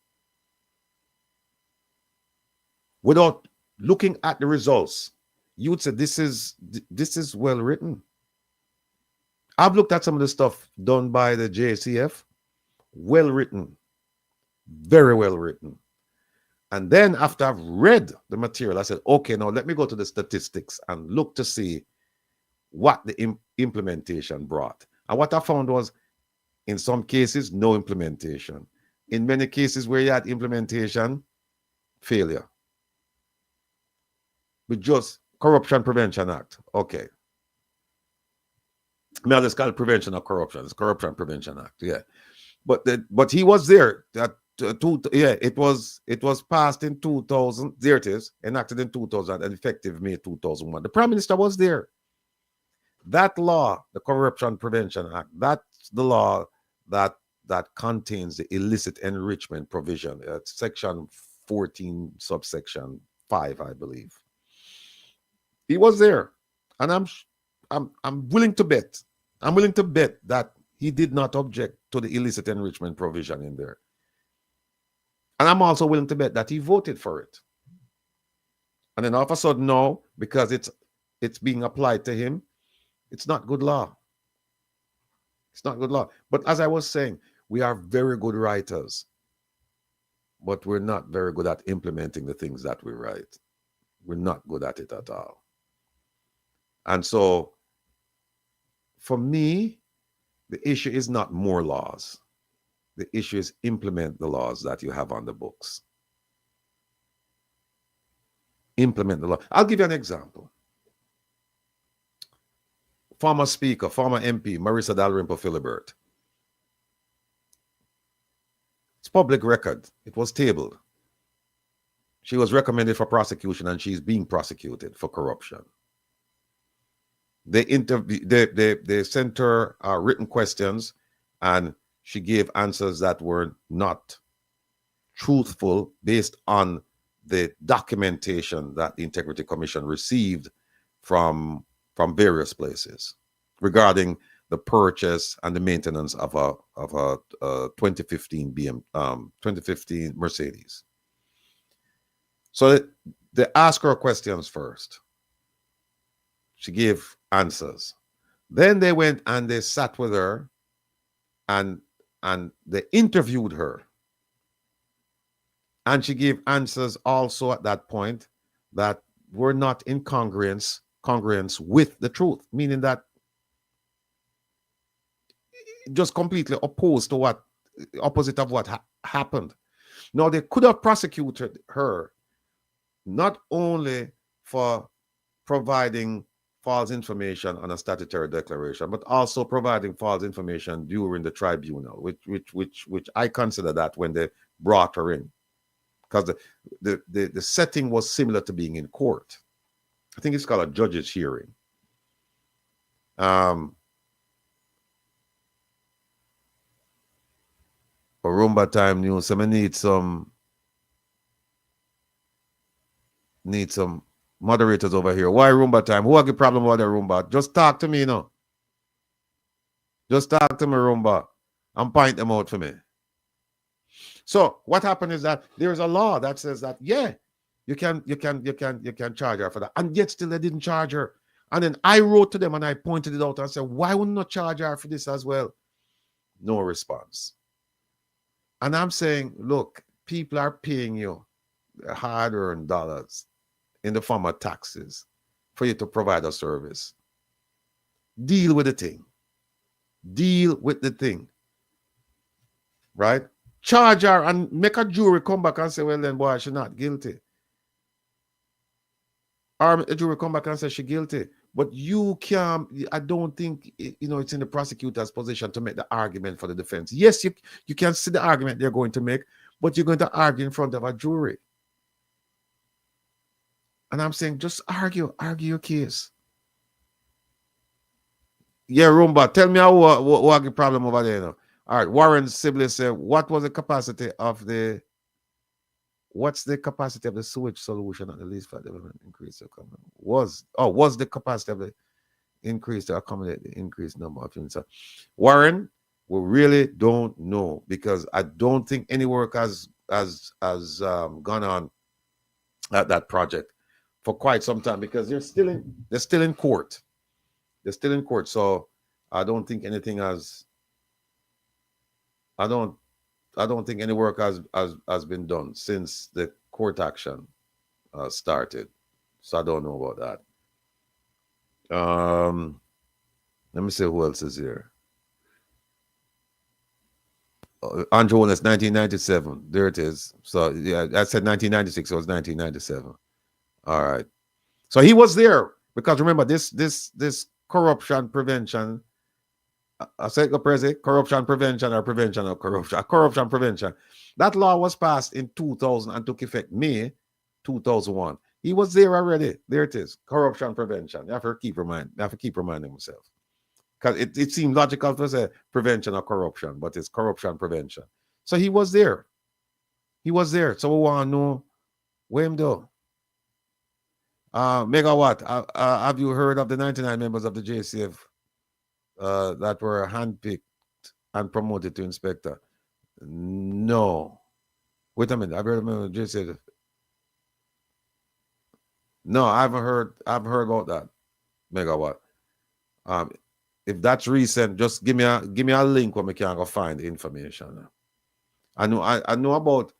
without looking at the results, you would say this is well written. I've looked at some of the stuff done by the JCF, well written, very well written. And then after I've read the material, I said, okay, now let me go to the statistics and look to see what the implementation brought. And what I found was, in some cases, no implementation. In many cases where you had implementation, failure. With just Corruption Prevention Act. Okay. Now let's call it Prevention of Corruption. It's Corruption Prevention Act. Yeah. But he was there. It was passed in 2000. There it is, enacted in 2000 and effective May 2001. The Prime Minister was there. That law, the Corruption Prevention Act, that's the law that contains the illicit enrichment provision. Section 14, subsection 5, I believe. He was there, and I'm willing to bet. I'm willing to bet that he did not object to the illicit enrichment provision in there. And I'm also willing to bet that he voted for it. And then all of a sudden, no, because it's being applied to him, it's not good law. It's not good law. But as I was saying, we are very good writers, but we're not very good at implementing the things that we write. We're not good at it at all. And so, for me, the issue is not more laws. The issue is implement the laws that you have on the books. Implement the law. I'll give you an example. Former Speaker, former MP, Marissa Dalrymple Philibert. It's public record. It was tabled. She was recommended for prosecution and she's being prosecuted for corruption. They sent her written questions and she gave answers that were not truthful based on the documentation that the Integrity Commission received from various places regarding the purchase and the maintenance of a 2015 2015 Mercedes. So they asked her questions first. She gave answers. Then they went and they sat with her and they interviewed her. And she gave answers also at that point that were not in congruence with the truth, meaning that just completely opposite of what happened. Now, they could have prosecuted her not only for providing false information on a statutory declaration, but also providing false information during the tribunal, which I consider that when they brought her in, because the setting was similar to being in court. I think it's called a judge's hearing. For Rumba Time News, so I need some moderators over here. Why Rumba Time? Who have the problem with the Rumba? Just talk to me, you know. Just talk to me, Rumba, and point them out for me. So what happened is that there's a law that says that, yeah, you can charge her for that, and yet still they didn't charge her. And then I wrote to them and I pointed it out and said, why wouldn't not charge her for this as well? No response. And I'm saying, look, people are paying you hard-earned dollars in the form of taxes for you to provide a service. Deal with the thing. Deal with the thing. Right? Charge her and make a jury come back and say, well, then, boy, she's not guilty. Or a jury come back and say she's guilty. But you can't, I don't think, it's in the prosecutor's position to make the argument for the defense. Yes, you can see the argument they're going to make, but you're going to argue in front of a jury. And I'm saying, just argue your case. Yeah, Rumba, tell me what the problem over there now. All right, Warren Sibley said, what's the capacity of the sewage solution at the least for development increase? Was the capacity of the increase to accommodate the increased number of units? Warren, we really don't know, because I don't think any work has gone on at that project for quite some time, because they're still in court. They're still in court. So I don't think anything has. I don't think any work has been done since the court action started. So I don't know about that. Let me see who else is here. Andrew Wallace, 1997. There it is. So yeah, I said 1996. So it was 1997. All right. So he was there, because remember this corruption prevention. I said corruption prevention or prevention of corruption. Corruption prevention. That law was passed in 2000 and took effect May 2001. He was there already. There it is. Corruption prevention. You have to keep reminding myself, because it seemed logical to say prevention of corruption, but it's corruption prevention. So he was there. So we want to know where him do. Megawatt. Have you heard of the 99 members of the JCF that were handpicked and promoted to inspector? No. Wait a minute. I've heard of JCF. No, I haven't heard. I've heard about that. Megawatt. If that's recent, just give me a link where we can go find the information. I know about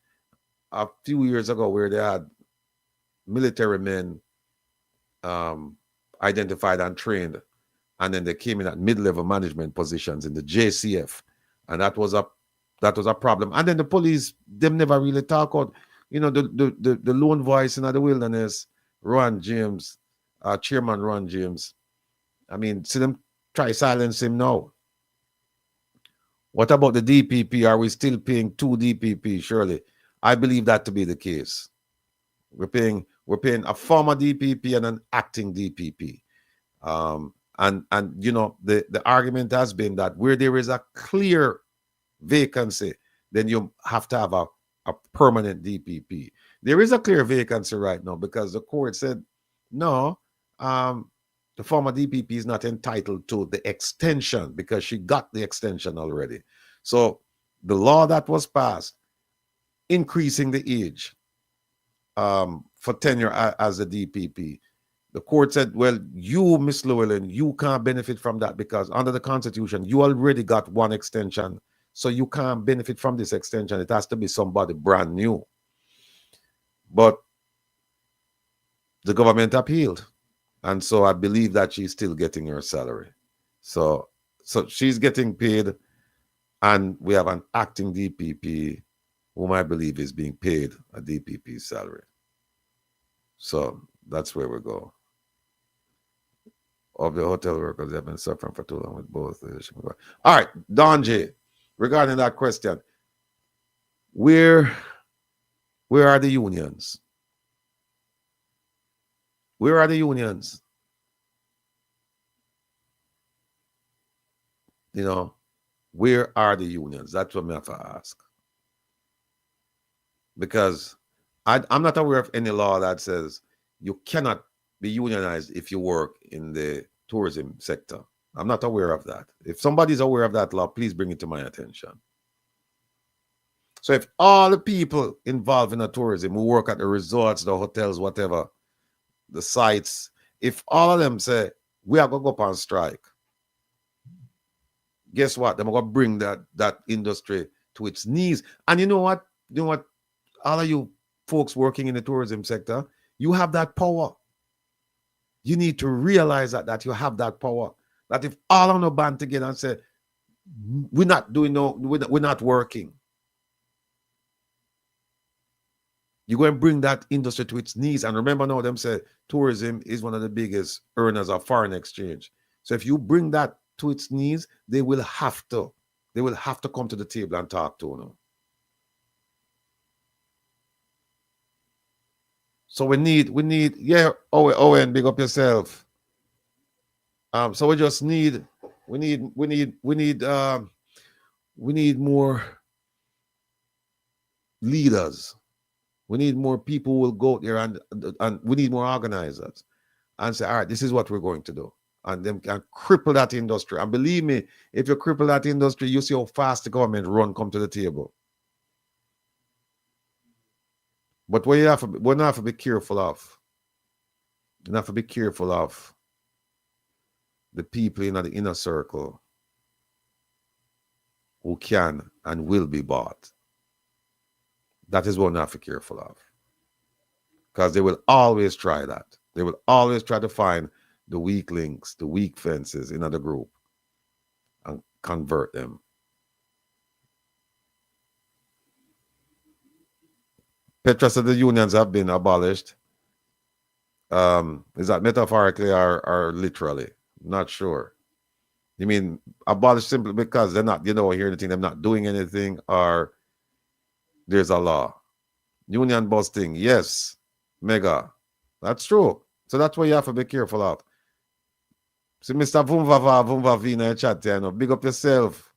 a few years ago where they had military men identified and trained, and then they came in at mid-level management positions in the JCF, and that was a problem. And then the police, them never really talk out. The lone voice in the wilderness, Ron James, Chairman Ron James. I mean, see them try silence him now. What about the DPP? Are we still paying 2 DPP? Surely, I believe that to be the case. We're paying a former DPP and an acting DPP. And the argument has been that where there is a clear vacancy, then you have to have a permanent DPP. There is a clear vacancy right now, because the court said, no, the former DPP is not entitled to the extension because she got the extension already. So the law that was passed, increasing the age for tenure as a DPP, the court said, well, you, Miss Llewellyn, you can't benefit from that because under the Constitution, you already got one extension. So you can't benefit from this extension. It has to be somebody brand new. But the government appealed. And so I believe that she's still getting her salary. So she's getting paid, and we have an acting DPP whom I believe is being paid a DPP salary. So that's where we go. Of the hotel workers have been suffering for too long with both. All right, Don J, regarding that question, where are the unions? Where are the unions? You know, where are the unions? That's what I have to ask. Because I'm not aware of any law that says you cannot be unionized if you work in the tourism sector. I'm not aware of that. If somebody's aware of that law, please bring it to my attention. So if all the people involved in the tourism who work at the resorts, the hotels, whatever, the sites, if all of them say, we are going to go up on strike, guess what? They're going to bring that industry to its knees. And you know what? You know what? All of you folks working in the tourism sector, you have that power. You need to realize that you have that power. That if all on a band together and say, we're not doing we're not working, you're going to bring that industry to its knees. And remember now, them say tourism is one of the biggest earners of foreign exchange. So if you bring that to its knees, they will have to come to the table and talk to you. So we need, yeah, Owen, big up yourself. So we just need, we need more leaders. We need more people who will go there, and we need more organizers and say, all right, this is what we're going to do. And them can cripple that industry. And believe me, if you cripple that industry, you see how fast the government come to the table. But what you have to be careful of, you have to be careful of the people in the inner circle who can and will be bought. That is what we have to be careful of. Because they will always try that. They will always try to find the weak links, the weak fences in the group and convert them. Petra said the unions have been abolished. Is that metaphorically or literally? Not sure. You mean abolished simply because they're not, hear anything, they're not doing anything, or there's a law? Union busting, yes. Mega. That's true. So that's what you have to be careful of. See, Mr. Vumvavina in chat there, big up yourself.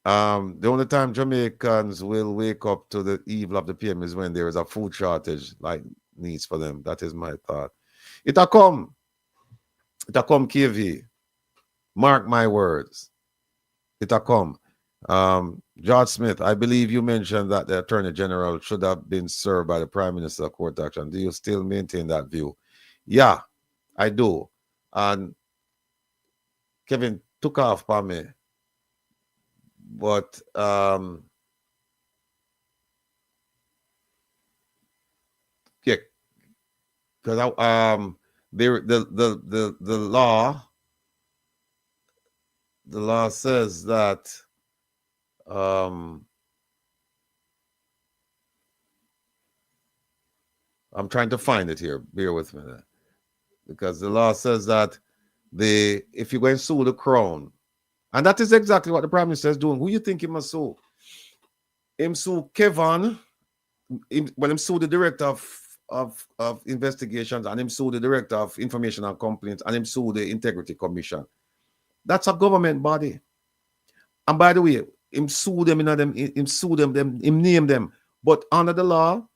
The only time Jamaicans will wake up to the evil of the PM is when there is a food shortage, like needs for them. That is my thought. It'll come, KV. Mark my words. It'll come. George Smith, I believe you mentioned that the Attorney General should have been served by the Prime Minister court action. Do you still maintain that view? Yeah, I do. And Kevin took off for me. But yeah, because the law says that I'm trying to find it here. Bear with me, because the law says that if you go and sue the crown, and that is exactly what the Prime Minister is doing. Who you think he must sue? Him sue Kevin. Him sue the Director of Investigations, and him sue the Director of Information and Complaints, and him sue the Integrity Commission. That's a government body. And by the way, him sue them, him name them. But under the law,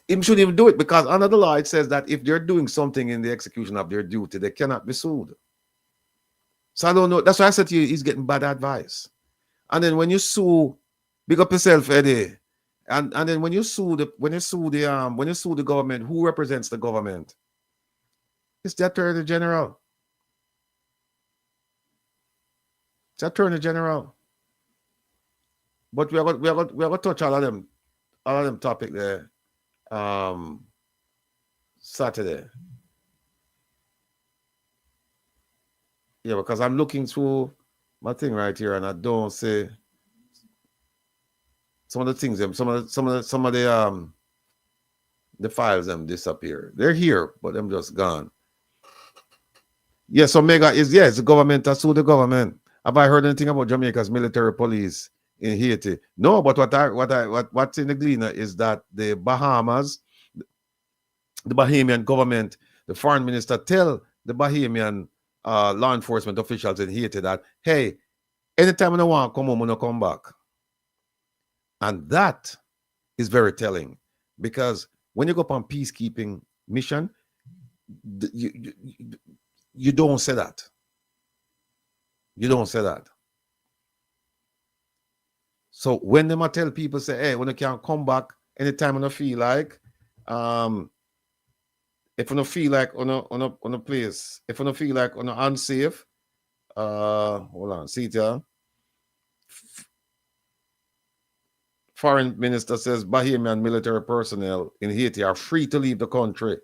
him shouldn't even do it, because under the law it says that if they're doing something in the execution of their duty, they cannot be sued. So I don't know. That's why I said to you, he's getting bad advice. And then when you sue, big up yourself, Eddie. And then when you sue the government, who represents the government? It's the Attorney General. It's the Attorney General. But we are going to touch all of them topic there. Saturday. Yeah, because I'm looking through my thing right here, and I don't say some of the things them, some of the files them disappear. They're here, but them just gone. Yes, Omega is yes, the government has sued the government. Have I heard anything about Jamaica's military police in Haiti? No, but what's in the gleaner is that the Bahamas, the Bahamian government, the foreign minister tell the Bahamian law enforcement officials in Haiti that, hey, anytime I want to come home, I come back. And that is very telling, because when you go upon peacekeeping mission, you don't say that. You don't say that. So when them tell people, say, hey, when you can come back anytime when you feel like, if you don't feel like on a place, if you don't feel like on unsafe, hold on, see it here. Foreign minister says Bahamian military personnel in Haiti are free to leave the country.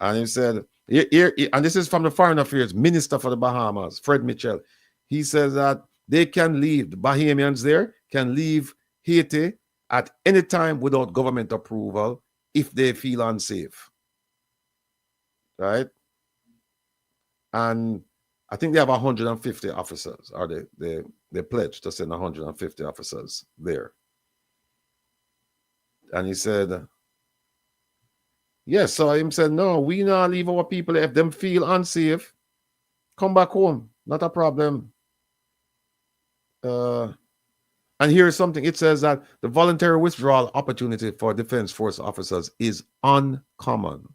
And he said, and this is from the Foreign Affairs Minister for the Bahamas, Fred Mitchell. He says that they can leave, the Bahamians there can leave Haiti at any time without government approval if they feel unsafe. Right? And I think they have 150 officers, or they pledged to send 150 officers there. And he said, yes, so him said, no, we not leave our people. If them feel unsafe, come back home. Not a problem. And here's something. It says that the voluntary withdrawal opportunity for Defense Force officers is uncommon,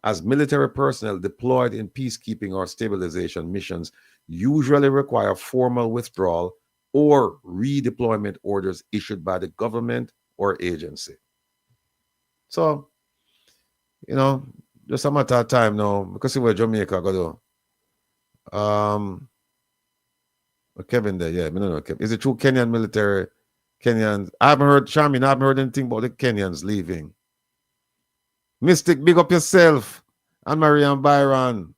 as military personnel deployed in peacekeeping or stabilization missions usually require formal withdrawal or redeployment orders issued by the government or agency. So, you know, just a matter of time now, because see where Jamaica go to. Kevin there, yeah, I don't know. Is it true Kenyan military? Kenyans? I haven't heard, Shamin, I haven't heard anything about the Kenyans leaving. Mystic, big up yourself. And Marian Byron.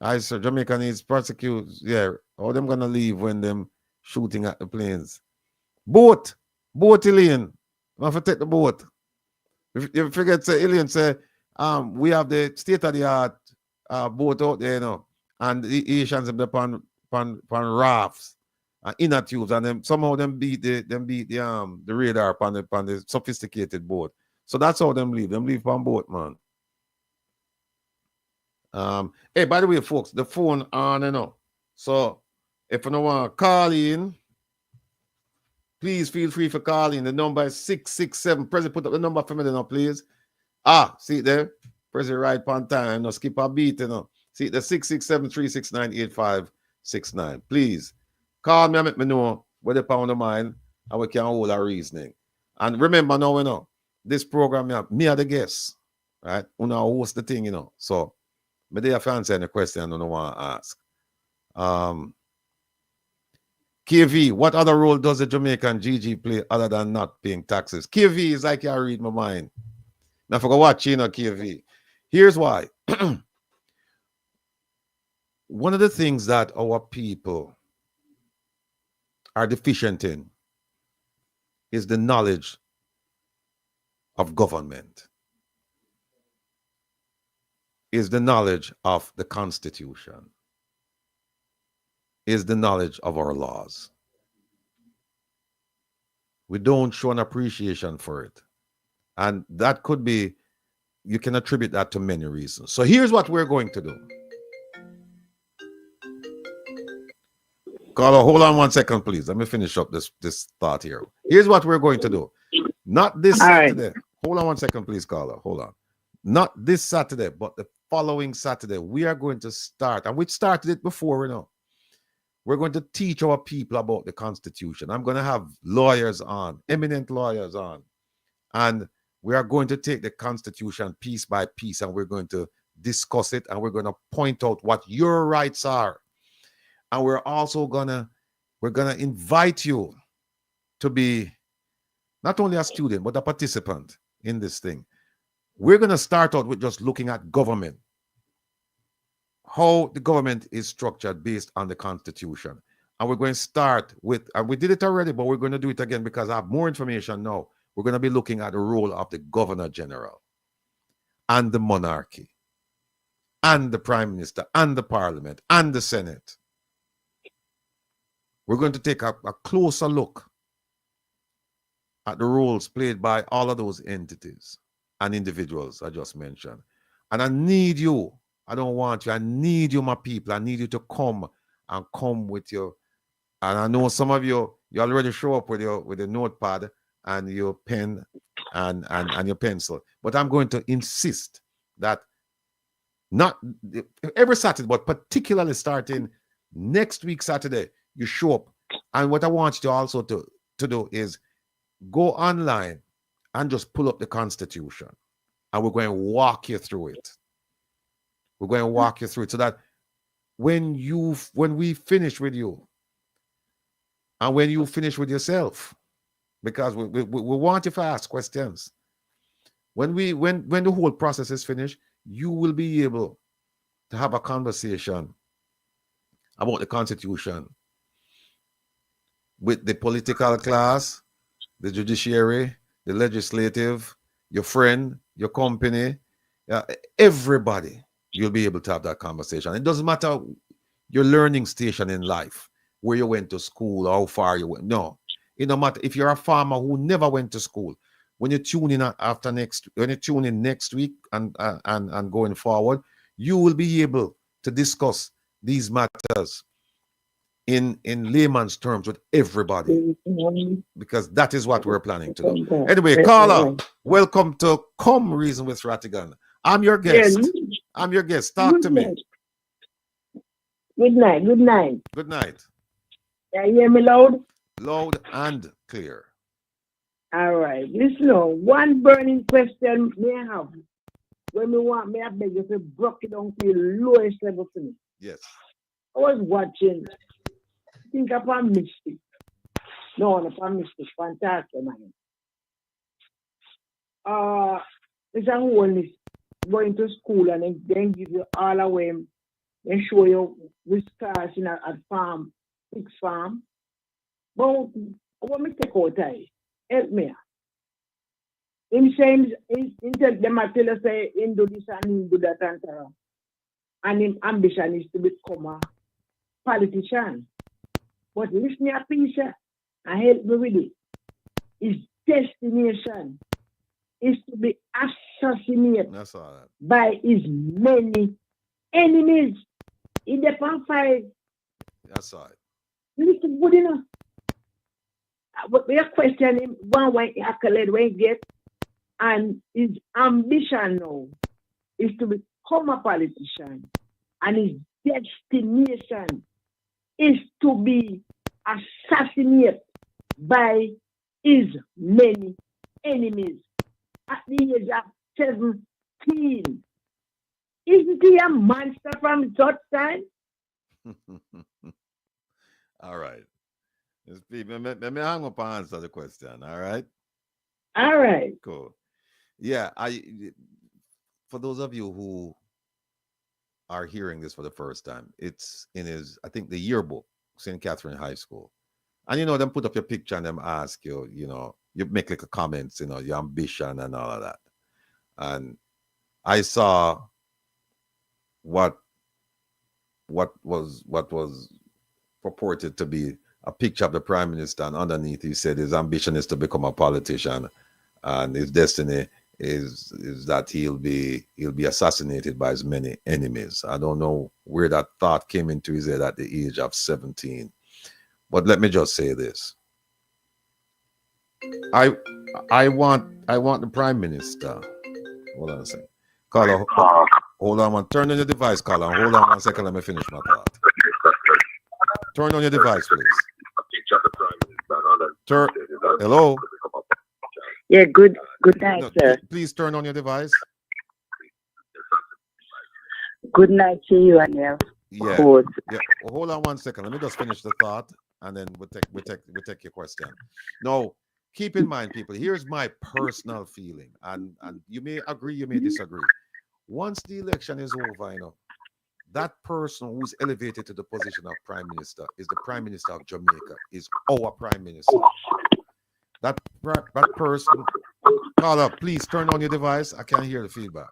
I sir, Jamaica needs prosecute. Yeah, how them gonna leave when them shooting at the planes? Boat, Elaine. I have to take the boat. If you forget, say Elaine say, we have the state-of-the-art boat out there, you know, and the Asians have upon rafts and inner tubes, and them somehow them beat the radar upon the sophisticated boat. So that's how them leave. Them leave on boat, man. Hey, by the way, folks, the phone on and on. So if you don't want to call in, please feel free for calling. The number is 667. President, put up the number for me now, please. See it there? President, right on time. No skip a beat, you know. See the 667-369-8569. Please call me and let me know what they on the mind and we can hold our reasoning. And remember now, you know, this program, me are the guests, right? We now host the thing, you know. So, me there if you answer any question I don't want to ask. KV, what other role does the Jamaican GG play other than not paying taxes? KV is like I read my mind. Now, forget what you know, KV. Here's why. One of the things that our people are deficient in is the knowledge of government, is the knowledge of the Constitution, is the knowledge of our laws. We don't show an appreciation for it. And that could be, you can attribute that to many reasons. So here's what we're going to do. Carla, hold on 1 second, please. Let me finish up this thought here. Here's what we're going to do. Not this Saturday. Hold on 1 second, please, Carla. Hold on. Not this Saturday, but the following Saturday, we are going to start, and we started it before, you know. We're going to teach our people about the Constitution. I'm going to have lawyers on, eminent lawyers on, and we are going to take the Constitution piece by piece, and we're going to discuss it, and we're going to point out what your rights are. And we're also gonna invite you to be not only a student, but a participant in this thing. We're gonna start out with just looking at government. how the government is structured based on the Constitution. And we're going to start with, and we did it already, but we're going to do it again because I have more information now. We're going to be looking at the role of the Governor General and the monarchy and the Prime Minister and the Parliament and the Senate. We're going to take a closer look at the roles played by all of those entities and individuals I just mentioned. And I need you. I don't want you. I need you, my people. I need you to come with your. And I know some of you already show up with your notepad and your pen and your pencil. But I'm going to insist that not every Saturday, but particularly starting next week Saturday, you show up. And what I want you to also to do is go online and just pull up the Constitution. And we're going to walk you through it. We're going to walk you through it so that when we finish with you, and when you finish with yourself, because we want you to ask questions. When the whole process is finished, you will be able to have a conversation about the Constitution with the political class, the judiciary, the legislative, your friend, your company, everybody. You'll be able to have that conversation. It doesn't matter your learning station in life, where you went to school, how far you went. No, it no matter if you're a farmer who never went to school. When you tune in next week and going forward, you will be able to discuss these matters in layman's terms with everybody, because that is what we're planning to do. Anyway, Carla, welcome to Come Reason with Rattigan. I'm your guest. I'm your guest. Talk to me. Good night. Good night. Good night. Can you hear me loud? Loud and clear. All right. Listen, one burning question may I have. When me I beg you to break it down to the lowest level for me. Yes. I was watching. Think upon Mystic. No, upon Mystic. Fantastic, man. It's a whole going to school and then give you all away and show you which cars in a farm, pig farm. But what me take out time? Help me. Him saying, tell them I tell us say, him do this and him do that and so on. And his ambition is to become a politician. But listen to piece and help me with it. His destination is to be assassinated by his many enemies. In the fight. That's all right. Listen good enough. But we are questioning one way accolade when he get, and his ambition now is to become a politician, and his destination is to be assassinated by his many enemies at the age of 17. Isn't he a monster from such time? All right. Let me hang up and answer the question. All right. All right. Cool. Yeah. For those of you who are hearing this for the first time, it's in I think the yearbook, St. Catherine High School. And them put up your picture and them ask you, you make like a comments, your ambition and all of that. And I saw what was purported to be a picture of the Prime Minister, and underneath he said his ambition is to become a politician, and his destiny is that he'll be assassinated by his many enemies. I don't know where that thought came into his head at the age of 17. But let me just say this. I want the Prime Minister. Hold on a second. Carla, hold on. Turn on your device, Carla. Hold on 1 second. Let me finish my thought. Turn on your device, please. Hello? Yeah, good night, sir. Please turn on your device. Good night to you and your Yeah. host. Yeah. Well, hold on 1 second. Let me just finish the thought, and then we take your question. Now, keep in mind, people. Here's my personal feeling, and you may agree, you may disagree. Once the election is over, that person who's elevated to the position of prime minister is the prime minister of Jamaica, is our prime minister. That person, caller, please turn on your device. I can't hear the feedback.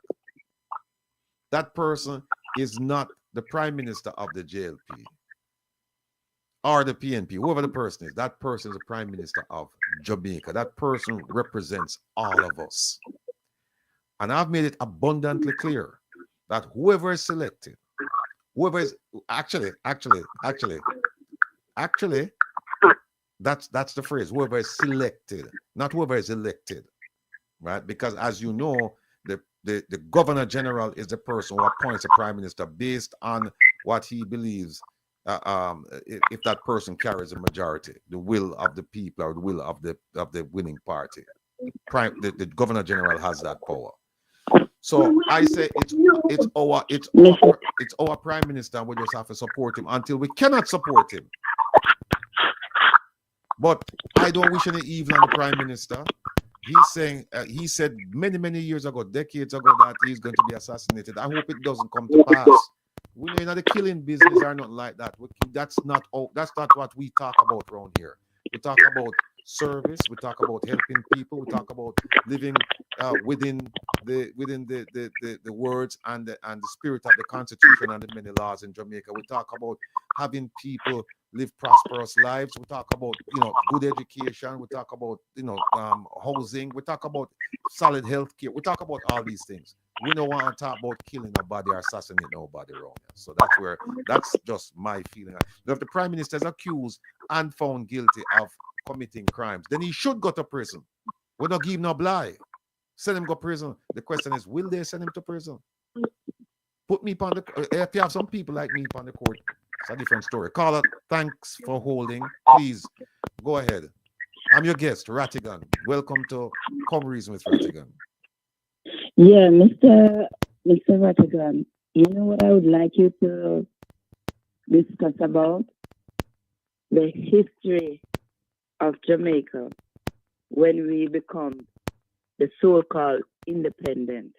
That person is not the prime minister of the JLP or the PNP, whoever the person is. That person is the prime minister of Jamaica. That person represents all of us. And I've made it abundantly clear that whoever is selected, whoever is actually, that's the phrase, whoever is selected, not whoever is elected, right? Because as you know, the governor general is the person who appoints the prime minister based on what he believes, if that person carries a majority, the will of the people or the will of the winning party. The governor general has that power. So I say it's our prime minister, and we just have to support him until we cannot support him. But I don't wish any evil on the prime minister. He's saying he said many years ago, decades ago, that he's going to be assassinated. I hope it doesn't come to pass. We know not the killing business or nothing like that. That's not what we talk about around here. We talk about service. We talk about helping people. We talk about living within the words and the spirit of the Constitution and the many laws in Jamaica. We talk about having people live prosperous lives. We talk about good education. We talk about housing. We talk about solid health care. We talk about all these things. We don't want to talk about killing nobody or assassinating nobody around here. So that's just my feeling. If the prime minister is accused and found guilty of committing crimes, then he should go to prison. We don't give him no lie. Send him go to prison. The question is, will they send him to prison? Put me on the. If you have some people like me on the court, it's a different story. Caller, thanks for holding. Please go ahead. I'm your guest, Rattigan. Welcome to Come Reason with Rattigan. Yeah, Mr. Rattigan, you know what I would like you to discuss about? The history of Jamaica when we become the so-called independent.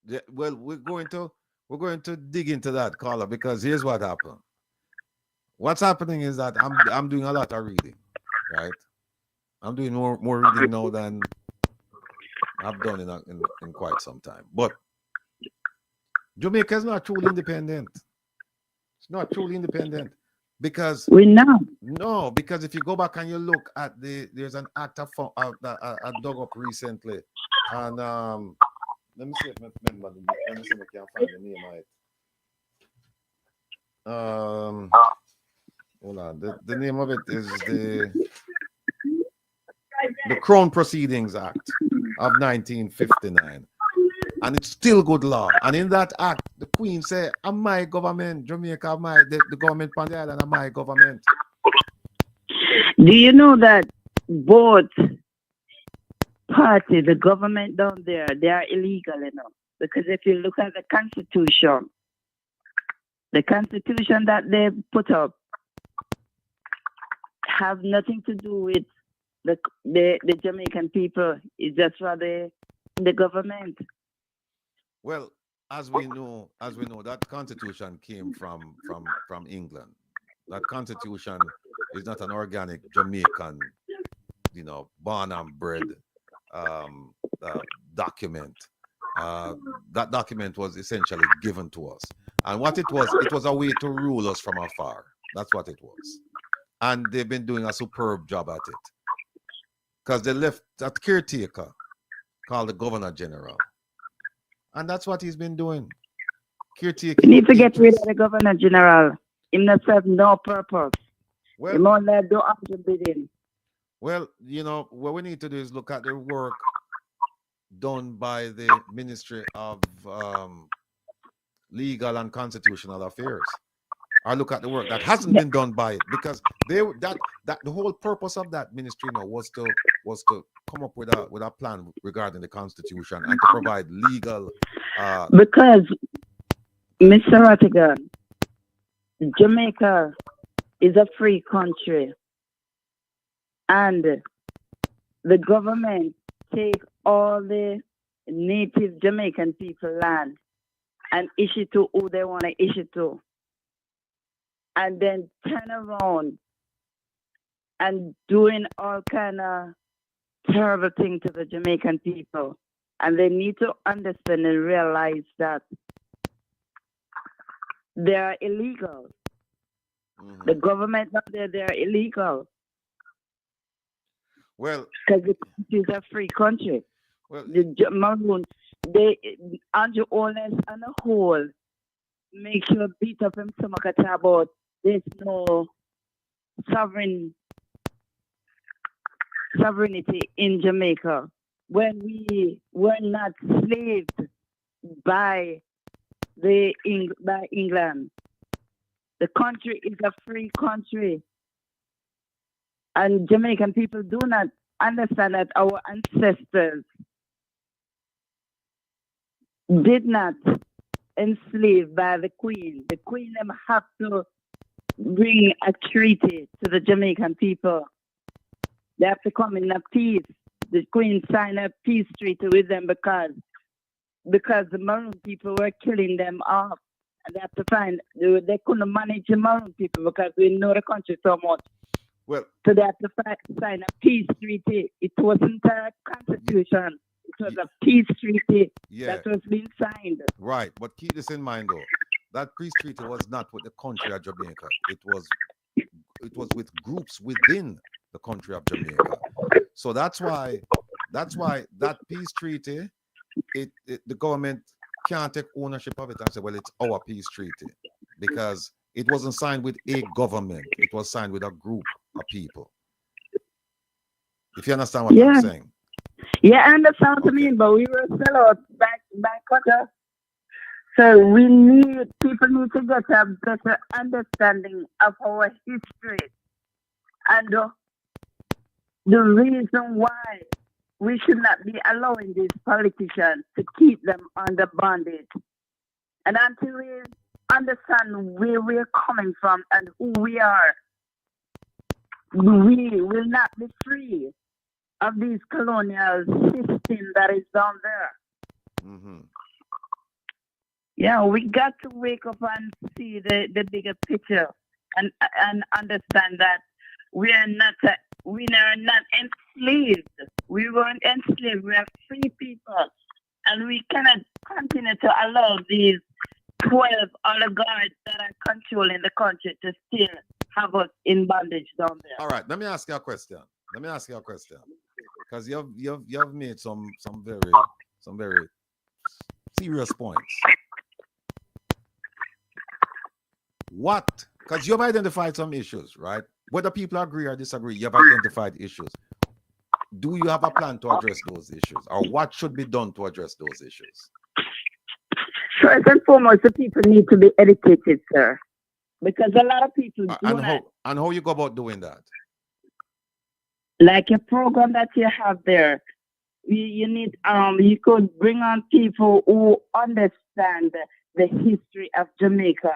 Yeah, well, we're going to dig into that, caller, because here's what happened. What's happening is that I'm doing a lot of reading, right? I'm doing more reading now than I've done in quite some time. But Jamaica is not truly independent. It's not truly independent because we know. No, because if you go back and you look at there's an act I dug up recently, and let me see if I can find the name of it. Hold on. The name of it is the Crown Proceedings Act of 1959. And it's still good law. And in that act, the Queen said, "I'm my government, Jamaica, the government on the island, my government." Do you know that both parties, the government down there, they are illegal enough? Because if you look at the Constitution that they put up have nothing to do with the Jamaican people. It's just for the government. Well, as we know, that constitution came from England. That constitution is not an organic Jamaican, born and bred document. That document was essentially given to us, and what it was a way to rule us from afar. That's what it was, and they've been doing a superb job at it, because they left that caretaker called the Governor General. And that's what he's been doing. Caretaking. We need to get rid of the Governor General. He must have no purpose. Well, he must let do after bidding. Well, what we need to do is look at the work done by the Ministry of Legal and Constitutional Affairs. Or look at the work that hasn't been done by it, because the whole purpose of that ministry was to come up with a plan regarding the Constitution and to provide legal. Because, Mr. Rattigan, Jamaica is a free country, and the government take all the native Jamaican people land and issue to who they want to issue to, and then turn around and doing all kind of terrible things to the Jamaican people. And they need to understand and realize that they are illegal. The government up there, they are illegal. Well, because the country is a free country. well, The Maroon, they, Andrew Holness on the whole, make sure beat up him stomach at about there's no sovereignty in Jamaica. When we were not slaved by by England. The country is a free country. And Jamaican people do not understand that our ancestors did not enslave by the Queen. The Queen them have to bring a treaty to the Jamaican people. They have to come in a peace. The Queen signed a peace treaty with them because the Maroon people were killing them off. And they have to they couldn't manage the Maroon people because we know the country so much. well, So they have to sign a peace treaty. It wasn't a constitution. It was a peace treaty yeah, that was being signed. right. But keep this in mind, though. That peace treaty was not with the country of Jamaica. It was with groups within the country of Jamaica. So that's why that peace treaty, the government can't take ownership of it and say, well, it's our peace treaty, because it wasn't signed with a government. It was signed with a group of people. If you understand what I'm saying. Yeah, I understand what you mean, but we were sellouts back quarter. So people need to get a better understanding of our history and the reason why we should not be allowing these politicians to keep them under bondage. And until we understand where we're coming from and who we are, we will not be free of these colonial system that is down there. Mm-hmm. Yeah, we got to wake up and see the bigger picture and understand that we are not enslaved. We weren't enslaved. We are free people, and we cannot continue to allow these 12 oligarchs that are controlling the country to still have us in bondage down there. All right, let me ask you a question. Because you've made some very serious points. What? Because you've identified some issues, right? Whether people agree or disagree, you've identified issues. Do you have a plan to address those issues, or what should be done to address those issues? First and foremost, the people need to be educated, sir, because a lot of people and how you go about doing that? Like a program that you have there, you need you could bring on people who understand the history of Jamaica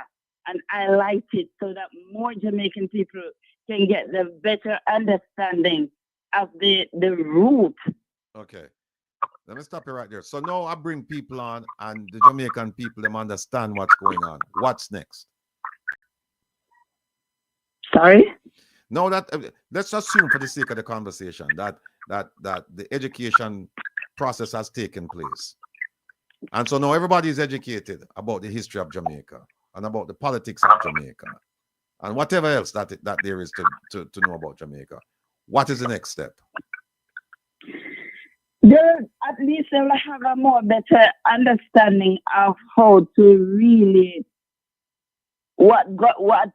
and highlight it so that more Jamaican people can get the better understanding of the root. Okay. Let me stop you right there. So now I bring people on and the Jamaican people, them understand what's going on. What's next? Sorry? No, let's assume for the sake of the conversation that the education process has taken place. And so now everybody is educated about the history of Jamaica and about the politics of Jamaica and whatever else that there is to know about Jamaica. What is the next step? At least they'll have a more better understanding of how to really what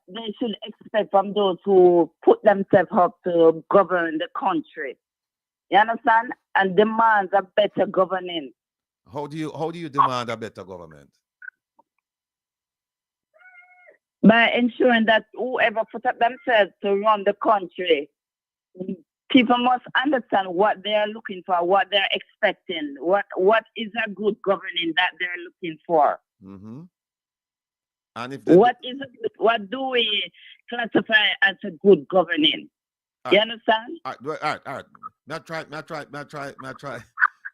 they should expect from those who put themselves up to govern the country. You understand? And demand a better governing. How do you demand a better government? By ensuring that whoever put up themselves to run the country, people must understand what they are looking for, what they're expecting, what is a good governing that they're looking for. Mm-hmm. And if what do we classify as a good governing? You understand? All right. Not try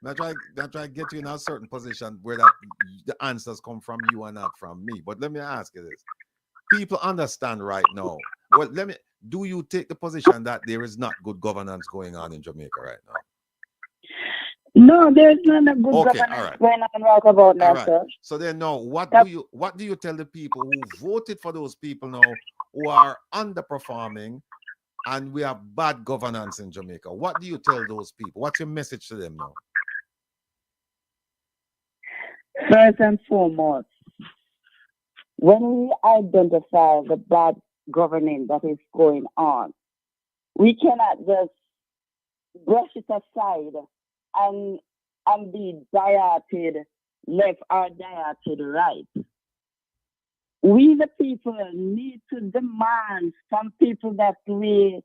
I try to get you in a certain position where that the answers come from you and not from me. But let me ask you this: people understand right now. Well, let me. Do you take the position that there is not good governance going on in Jamaica right now? No, there's not a good Okay, all governance right. going on right about All now, right. sir. So then now That, what do you tell the people who voted for those people now who are underperforming and we have bad governance in Jamaica? What do you tell those people? What's your message to them now? first and foremost, when we identify the bad governing that is going on, we cannot just brush it aside and be dieted left or dieted right. We the people need to demand from people that we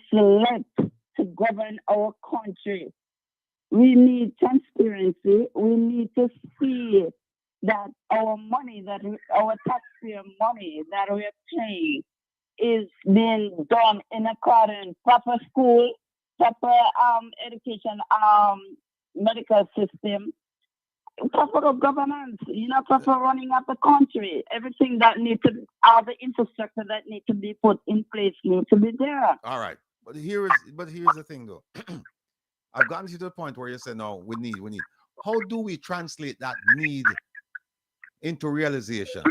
select to govern our country. We need transparency. We need to see that our money, our taxpayer money that we're paying is being done in accordance proper school, proper education, medical system, proper governance, proper running of the country. Everything that needs to, all the infrastructure that needs to be put in place needs to be there. All right. But here's the thing though. I've gotten to the point where you say, no, we need. How do we translate that need into realization?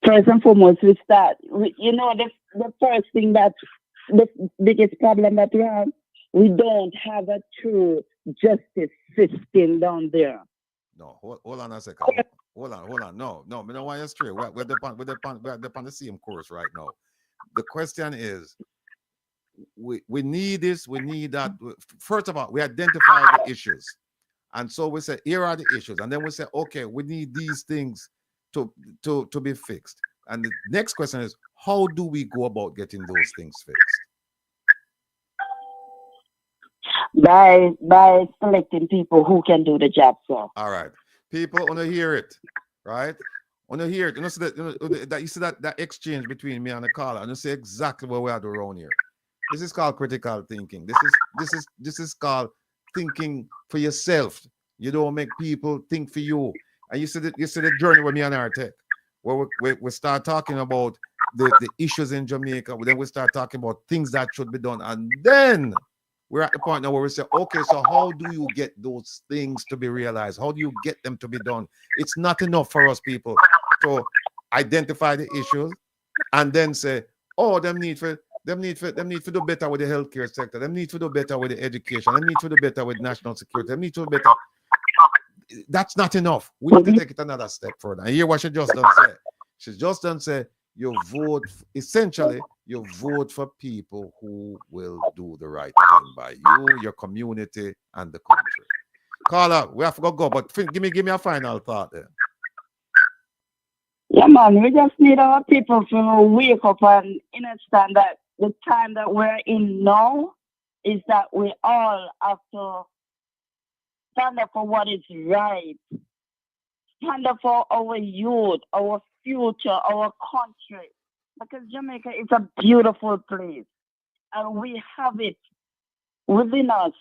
First and foremost, we start. The first thing that the biggest problem that we have, we don't have a true justice system down there. No, hold on a second. Hold on. No, we don't want you straight. We're on the same course right now. The question is, we need this, we need that. First of all, we identify the issues. And so we say, here are the issues. And then we say, okay, we need these things to be fixed. And the next question is, how do we go about getting those things fixed? By selecting people who can do the job, sir. All right. People want to hear it, right? Want to hear it. You know, so you see that exchange between me and the caller, and you see exactly what we are doing around here. This is called critical thinking. This is called thinking for yourself. You don't make people think for you. And you see the journey with me and our tech, where we start talking about the issues in Jamaica. Then we start talking about things that should be done. And then we're at the point now where we say, okay, so how do you get those things to be realized? How do you get them to be done? It's not enough for us people to identify the issues and then say, oh, them need to do better with the healthcare sector. Them need to do better with the education. Them need to do better with national security. Them need to do better. That's not enough. We need to take it another step further. And hear what she just done say. She just done say, you vote for people who will do the right thing by you, your community, and the country. Carla, we have to go, but give me a final thought there. Yeah, man, we just need our people to wake up and understand that the time that we're in now is that we all have to stand up for what is right. Stand up for our youth, our future, our country. Because Jamaica is a beautiful place. And we have it within us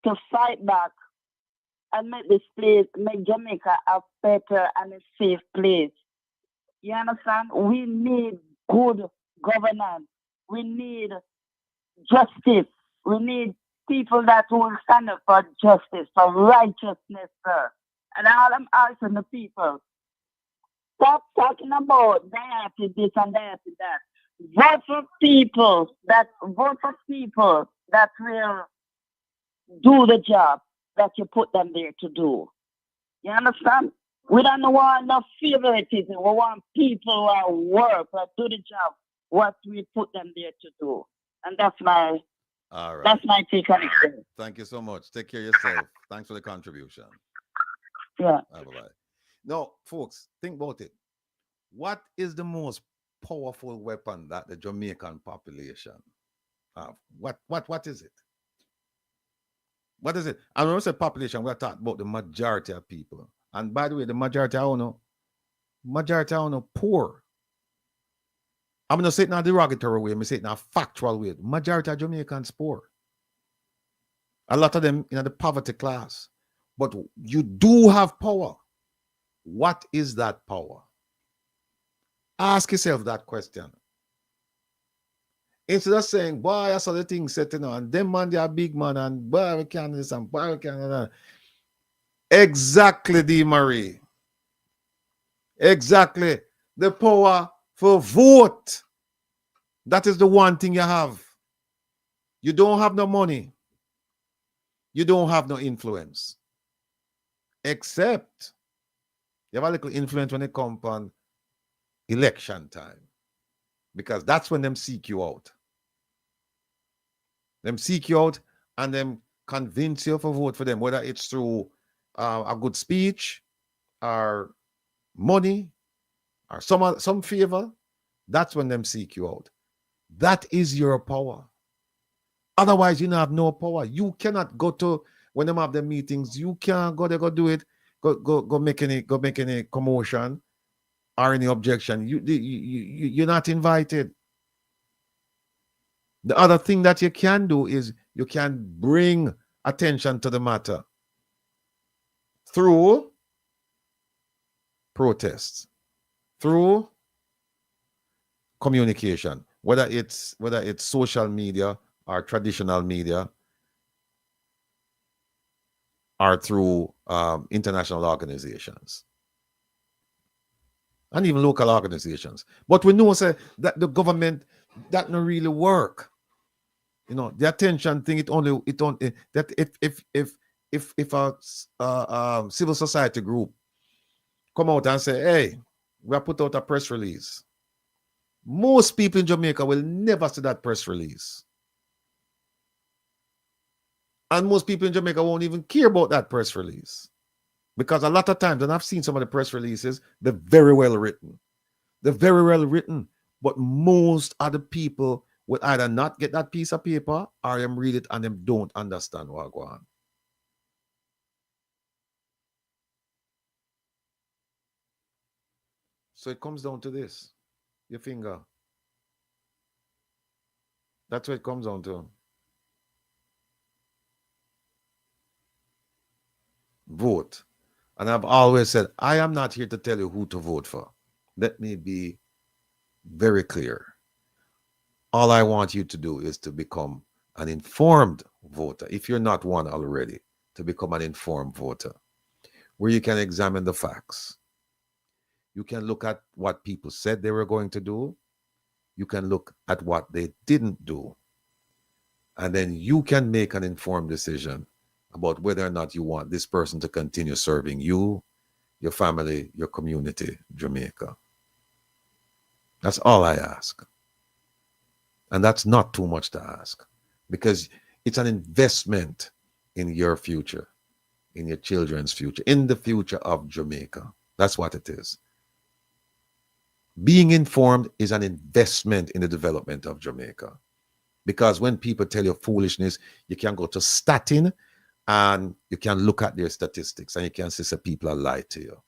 to fight back and make Jamaica a better and a safe place. You understand? We need good governance. We need justice. We need people that will stand up for justice, for righteousness, sir. And all I'm asking the people, stop talking about that, this and that and that. Vote for people that will do the job that you put them there to do. You understand? We don't want no favoritism. We want people who work, who do the job, what we put them there to do. And that's my take on it. Thank you so much. Take care of yourself. Thanks for the contribution. Yeah. Bye-bye. Now, folks, think about it. What is the most powerful weapon that the Jamaican population have? What is it? What is it? And when we say population, we're talking about the majority of people. And by the way, the majority are poor. I'm not saying it in a derogatory way, I'm saying it in a factual way. Majority of Jamaicans poor. A lot of them in the poverty class. But you do have power. What is that power? Ask yourself that question. Instead of saying, boy, I saw the thing setting on, and them man, they are big man, and boy, we can't do this, and boy, we can't do that. Exactly, D. Marie. Exactly. The power for vote. That is the one thing you have. You don't have no money. You don't have no influence. Except you have a little influence when it comes on election time. Because that's when them seek you out. Them seek you out and them convince you to vote for them, whether it's through a good speech or money or some favor. That's when them seek you out. That is your power. Otherwise, you have no power. You cannot go to when them have the meetings. You can't go there, go do it, go make any commotion or any objection. You're not invited. The other thing that you can do is you can bring attention to the matter through protests, through communication, whether it's social media or traditional media, or through international organizations and even local organizations. But we know say that the government that not really work. You know, the attention thing. It only that if a civil society group come out and say, hey, we have put out a press release, most people in Jamaica will never see that press release. And most people in Jamaica won't even care about that press release. Because a lot of times, and I've seen some of the press releases, they're very well written. They're very well written. But most of the people will either not get that piece of paper or them read it and them don't understand what's going on. So it comes down to this. Your finger. That's what it comes down to. Vote. And I've always said, I am not here to tell you who to vote for. Let me be very clear. All I want you to do is to become an informed voter. If you're not one already, to become an informed voter, where you can examine the facts. You can look at what people said they were going to do. You can look at what they didn't do. And then you can make an informed decision about whether or not you want this person to continue serving you, your family, your community, Jamaica. That's all I ask. And that's not too much to ask, because it's an investment in your future, in your children's future, in the future of Jamaica. That's what it is. Being informed is an investment in the development of Jamaica. Because when people tell you foolishness, you can go to Statin and you can look at their statistics and you can see that people are lied to you.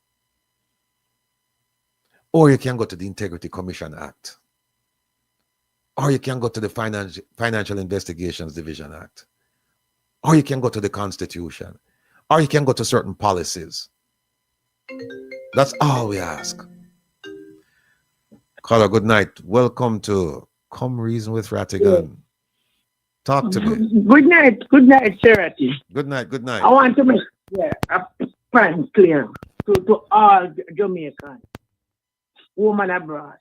Or you can go to the Integrity Commission Act. Or you can go to the Financial Investigations Division Act. Or you can go to the Constitution. Or you can go to certain policies. That's all we ask. Caller, good night. Welcome to Come Reason with Rattigan. Yeah. Talk to me. Good night, Sir Ratty. Good night. I want to make a point clear to all Jamaicans, women abroad.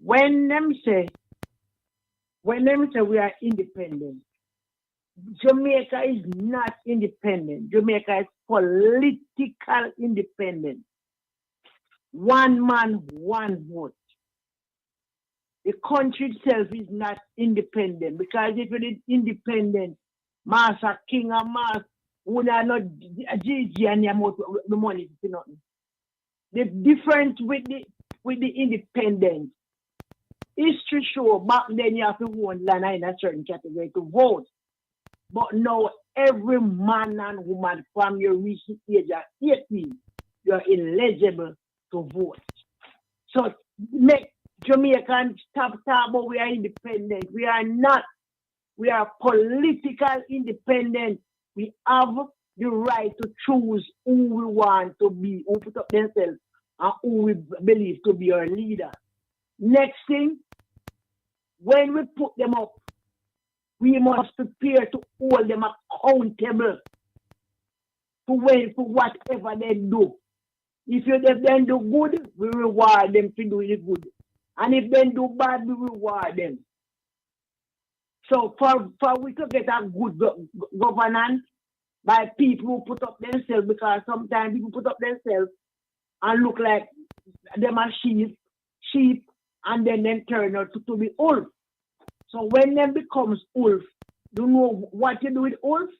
When them say we are independent, Jamaica is not independent. Jamaica is political independent. One man, one vote. The country itself is not independent, because if it is independent, Master King and Master would not GG and the money to nothing. The difference with the independence, history show back then you have to own land in a certain category to vote. But now every man and woman from your recent age of 18, you are eligible to vote. So make Jamaicans stop talking about we are independent. We are not. We are political independent. We have the right to choose who we want to be, who put up themselves, and who we believe to be our leader. Next thing, when we put them up, we must prepare to hold them accountable for whatever they do. If they do good, we reward them for doing it good. And if they do bad, we reward them. So for we to get a good governance by people who put up themselves, because sometimes people put up themselves and look like them are sheep, and then turn out to be wolf. So when them becomes wolf, you know what you do with wolf?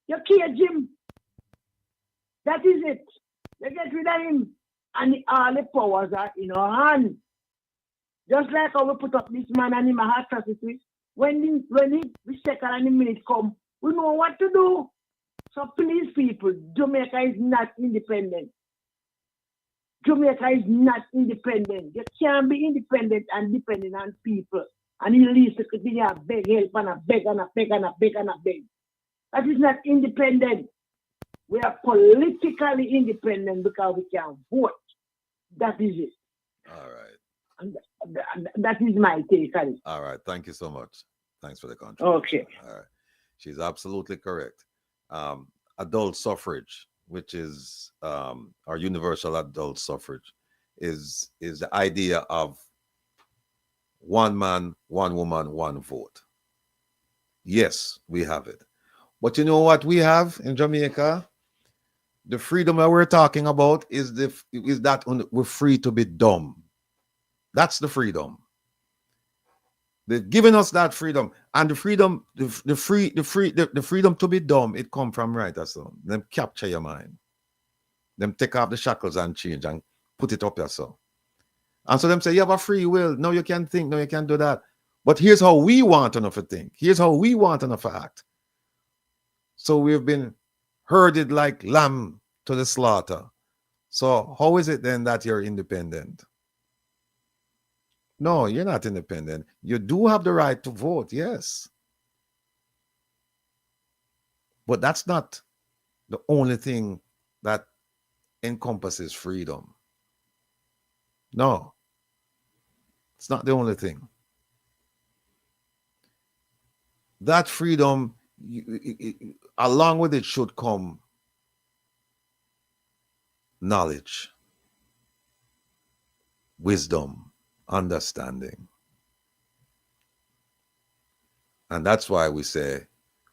You cage him. That is it. You get rid of him. And all the powers are in our hand. Just like how we put up this man and him a atrocity. When the second and the minute come, we know what to do. So please, people, Jamaica is not independent. Jamaica is not independent. You can't be independent and dependent on people. And you least to continue to beg help and a beg and a beg and a beg and a beg. That is not independent. We are politically independent because we can vote. That is it. All right. And that is my take on it. All right. Thank you so much. Thanks for the contribution. Okay. All right. She's absolutely correct. Adult suffrage, which is our universal adult suffrage, is the idea of one man, one woman, one vote. Yes, we have it. But you know what we have in Jamaica? The freedom that we're talking about is that we're free to be dumb. That's the freedom. They're giving us that freedom, and the freedom, the freedom to be dumb. It come from right as well. Them capture your mind. Them take off the shackles and change and put it up yourself. And so them say you have a free will. No, you can't think. No, you can't do that. But here's how we want enough to think. Here's how we want enough to act. So we've been herded like lamb to the slaughter. So how is it then that you're independent? No, you're not independent. You do have the right to vote, yes. But that's not the only thing that encompasses freedom. No, it's not the only thing. That freedom, along with it should come knowledge, wisdom, understanding. And that's why we say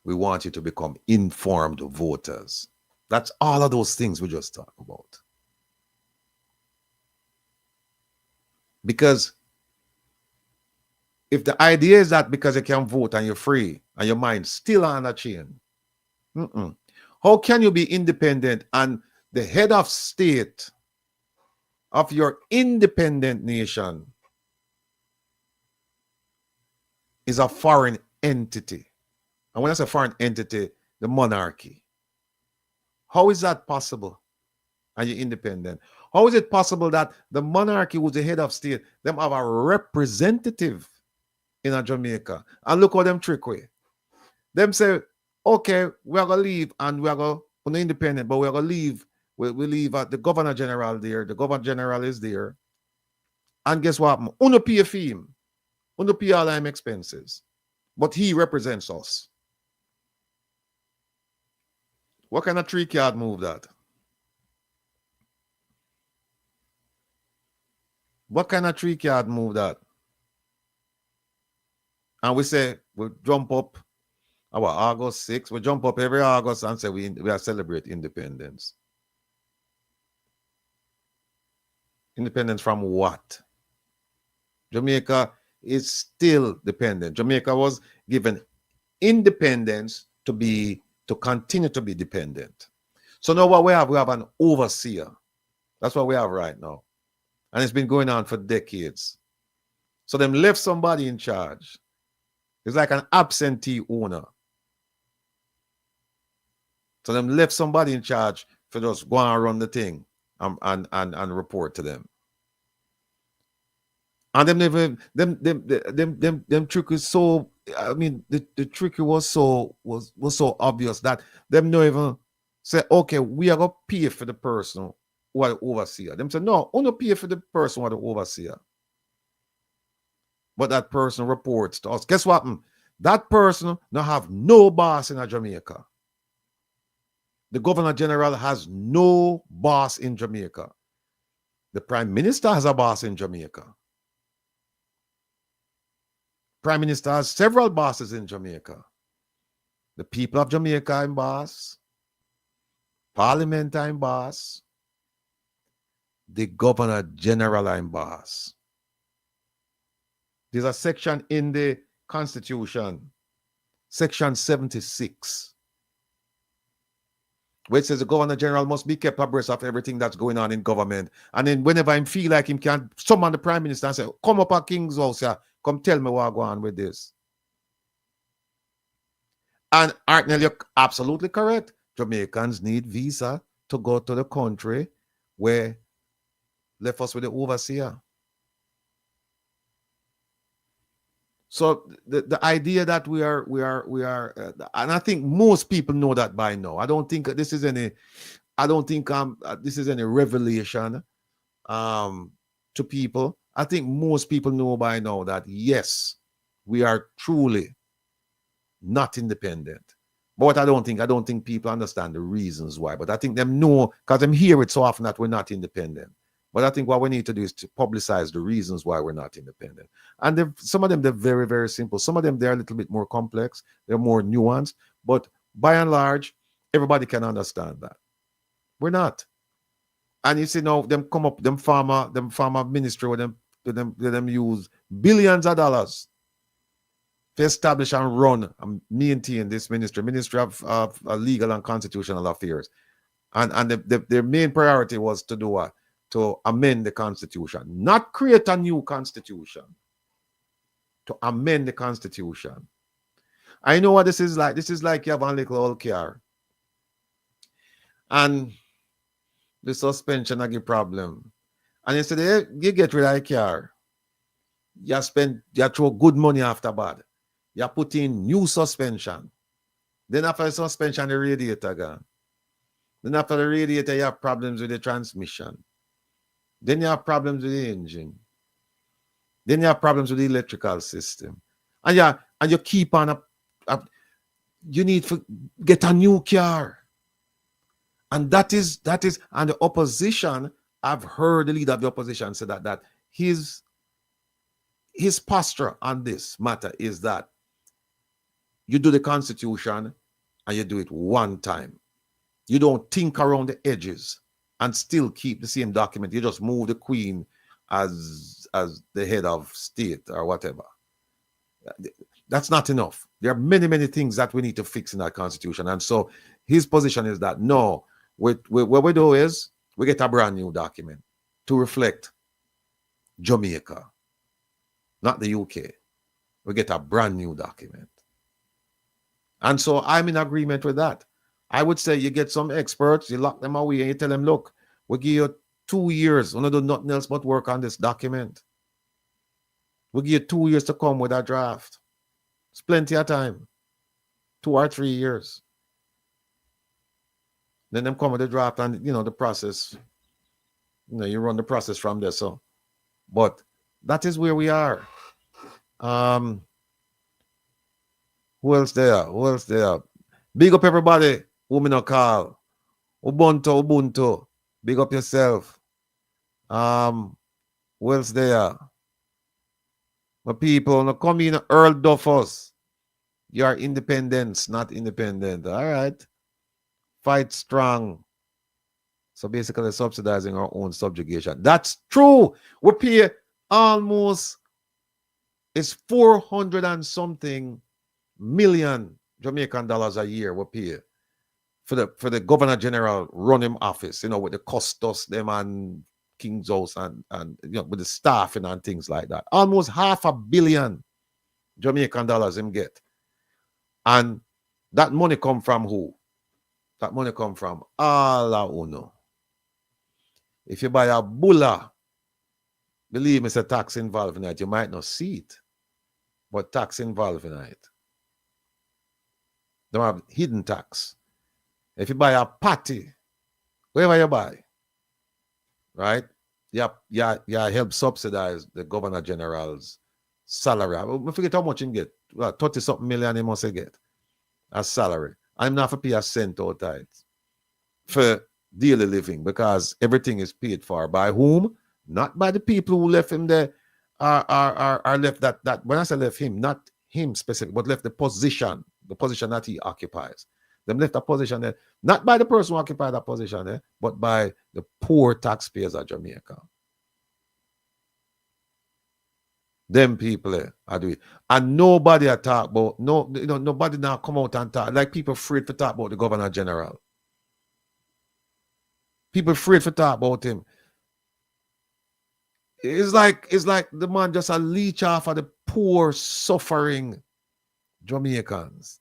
we want you to become informed voters. That's all of those things we just talked about. Because if the idea is that because you can vote and you're free and your mind's still on a chain, how can you be independent and the head of state of your independent nation is a foreign entity? And when I say foreign entity, the monarchy. How is that possible? And you're independent. How is it possible that the monarchy, who's the head of state, them have a representative in a Jamaica? And look how them trick way. Them say, okay, we're going to leave and we're going to be independent, but we're going to leave. We leave at the governor general there. The governor general is there. And guess what? Uno pay a fee. Uno pay all them expenses. But he represents us. What kind of trick card move that? What kind of trick card move that? And we say, we jump up our August 6th. We jump up every August and say we are celebrate independence. Independence from what? Jamaica is still dependent. Jamaica was given independence to continue to be dependent. So now what we have an overseer. That's what we have right now. And it's been going on for decades. So them left somebody in charge. It's like an absentee owner. So them left somebody in charge for just go and run the thing and report to them. And them trick is so I mean, the trick was so obvious that them not even say, okay, we are gonna pay for the person who are the overseer. Them say, no, only pay for the person who are the overseer. But that person reports to us. Guess what? That person now have no boss in Jamaica. The Governor General has no boss in Jamaica. The Prime Minister has a boss in Jamaica. Prime Minister has several bosses in Jamaica. The people of Jamaica are in boss. Parliament are in boss. The Governor General are in boss. There's a section in the Constitution, Section 76, where it says the Governor General must be kept abreast of everything that's going on in government. And then whenever I feel like him can summon the Prime Minister and say, come up at King's House here, come tell me what's going on with this. And Artnell, you're absolutely correct. Jamaicans need visa to go to the country where left us with the overseer. So the idea that we are, and I think most people know that by now. I don't think this is any revelation to people. I think most people know by now that yes, we are truly not independent. But what I don't think people understand the reasons why. But I think them know, because them hear it so often that we're not independent. But I think what we need to do is to publicize the reasons why we're not independent. And some of them, they're very, very simple. Some of them, they're a little bit more complex. They're more nuanced. But by and large, everybody can understand that. We're not. And you see now, them come up, them farmer ministry, with them use billions of dollars to establish and run and maintain this Ministry of Legal and Constitutional Affairs. And their main priority was to do what? To amend the Constitution, not create a new Constitution, to amend the Constitution. I know what this is like. This is like you have a little old car and the suspension have a problem. And instead of you get rid of the car, you throw good money after bad. You put in new suspension. Then after the suspension, the radiator gone. Then after the radiator, you have problems with the transmission. Then you have problems with the engine. Then you have problems with the electrical system. And you keep on you need to get a new car. And that is, and the opposition, I've heard the leader of the opposition say that his posture on this matter is that you do the Constitution and you do it one time. You don't think around the edges and still keep the same document. You just move the Queen as the head of state or whatever. That's not enough. There are many, many things that we need to fix in that Constitution. And so his position is that, no, what we do is we get a brand new document to reflect Jamaica, not the UK. We get a brand new document. And so I'm in agreement with that. I would say you get some experts, you lock them away and you tell them, look, we'll give you 2 years. We're not do nothing else but work on this document. We'll give you 2 years to come with a draft. It's plenty of time. 2 or 3 years. Then them come with the draft and, the process, you run the process from there. So, but that is where we are. Who else there? Big up everybody. Women are call. Ubuntu. Big up yourself. Who else there? My people, no come in Earl Duffus. You are independents, not independent. All right. Fight strong. So basically subsidizing our own subjugation. That's true. We pay almost, it's 400 and something million Jamaican dollars a year we pay for the Governor General running office, with the custos them and King's House and with the staff and things like that. Almost $500 million Jamaican dollars him get. And that money come from who? That money come from all uno. If you buy a bulla, believe me, it's a tax involved in that. You might not see it. but tax involved in it. They have hidden tax. If you buy a patty, wherever you buy, right? You help subsidize the governor general's salary. We forget how much he get. Well, 30 something million he must get as salary. I'm not for pay a cent out of it for daily living because everything is paid for by whom? Not by the people who left him there. Are left that when I say left him, not him specific, but left the position that he occupies. Them left a position there, not by the person who occupied that position there, but by the poor taxpayers of Jamaica. Them people are doing it. And nobody talk about, nobody now come out and talk. Like people afraid to talk about the Governor General. People afraid to talk about him. It's like the man just a leech off of the poor, suffering Jamaicans.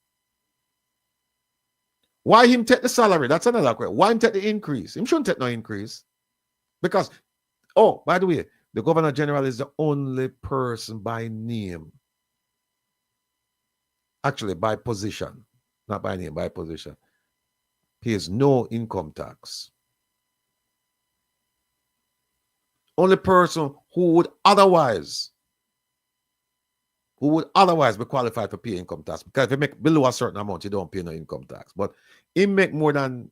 Why him take the salary? That's another question. Why him take the increase? Him shouldn't take no increase. Because, oh, by the way, the Governor General is the only person by name. Actually, by position. Not by name, by position. Pays no income tax. Only person who would otherwise be qualified to pay income tax. Because if you make below a certain amount, you don't pay no income tax. But he make more than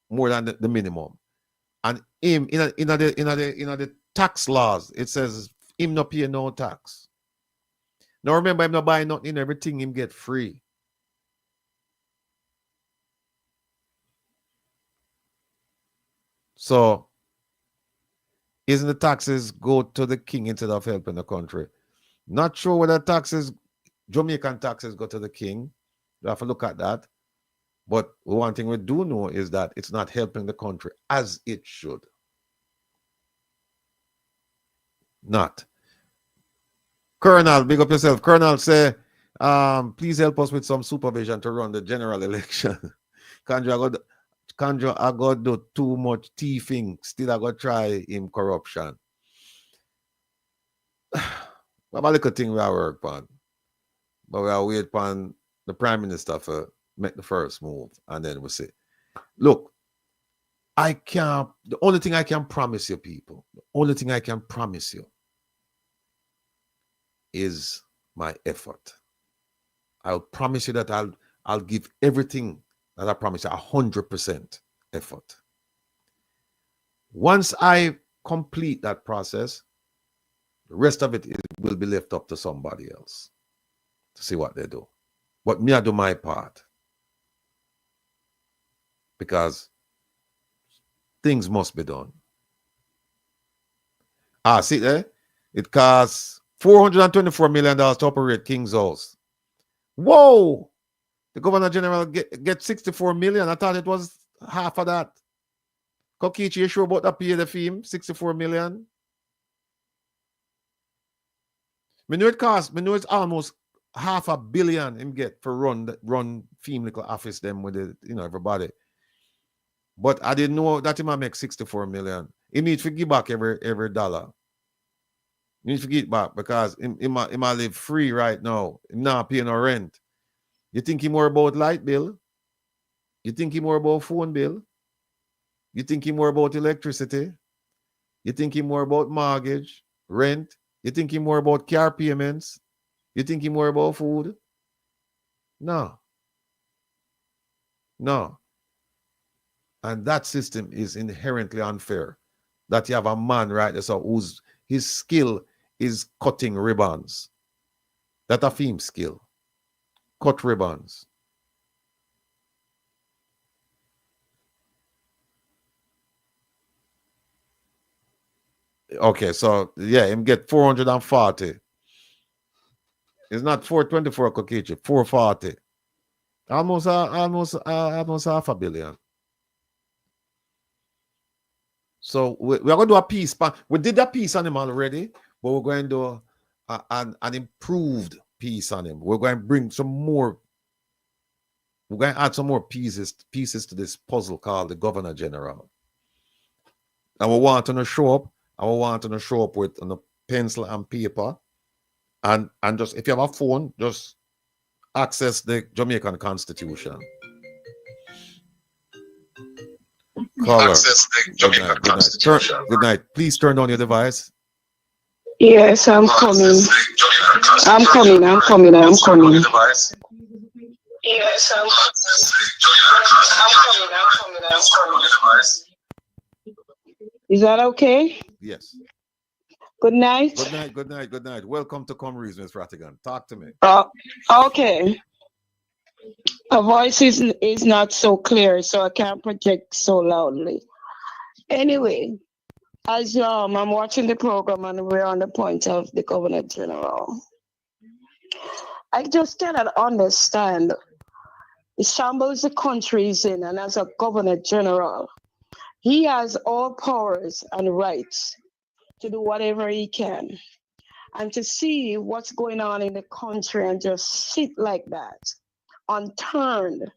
the minimum. And him in the tax laws, it says him not pay no tax. Now remember, him not buying nothing, everything him get free. So isn't the taxes go to the king instead of helping the country? Not sure whether Jamaican taxes go to the king. You have to look at that. But one thing we do know is that it's not helping the country as it should. Not. Colonel, big up yourself. Colonel say, please help us with some supervision to run the general election. Kanjo, I got do too much thieving. Still, I got try him corruption. What about the thing we are work on? But we are wait on the Prime Minister for make the first move, and then we'll see. Look, the only thing I can promise you, people, the only thing I can promise you is my effort. I'll promise you that I'll give everything that I promise you, 100% effort. Once I complete that process, the rest of it will be left up to somebody else to see what they do. But me, I do my part. Because things must be done. See there? It costs $424 million to operate King's House. Whoa! The Governor General get 64 million. I thought it was half of that. Kokichi, you sure about that pay the fee? 64 million? Me know it's almost $500 million him get for run theme little office them with everybody. But I didn't know that he might make 64 million. He needs to give back every dollar. He needs to give back because he might live free right now. He not paying no rent. You think he more about light bill? You think he more about phone bill? You think he more about electricity? You think he more about mortgage, rent? You think he more about car payments? You think he more about food? No. And that system is inherently unfair. That you have a man right there so whose his skill is cutting ribbons. That's a theme skill. Cut ribbons. Okay, so yeah, him get 440. It's not 424 Kokichi, 440. Almost $500 million. So we're going to do a piece. We did a piece on him already, but we're going to do an improved piece on him. We're going to bring some more. We're going to add some more pieces to this puzzle called the Governor General. And we want to show up. And we want to show up with a pencil and paper And just if you have a phone, just access the Jamaican Constitution. Caller. Access the Good Jamaican night. Good night. Constitution. Good night. Please turn on your device. Yes, I'm coming. I'm coming. I'm coming. I'm coming. Yes, I'm coming. I'm coming. Is that okay? Yes. Good night. Good night. Good night. Good night. Welcome to Comrades, Miss Rattigan. Talk to me. Okay. Her voice is not so clear, so I can't project so loudly. Anyway, as I'm watching the program and we're on the point of the Governor General, I just cannot understand the shambles the country is in, and as a Governor General, he has all powers and rights to do whatever he can. And to see what's going on in the country and just sit like that, unturned,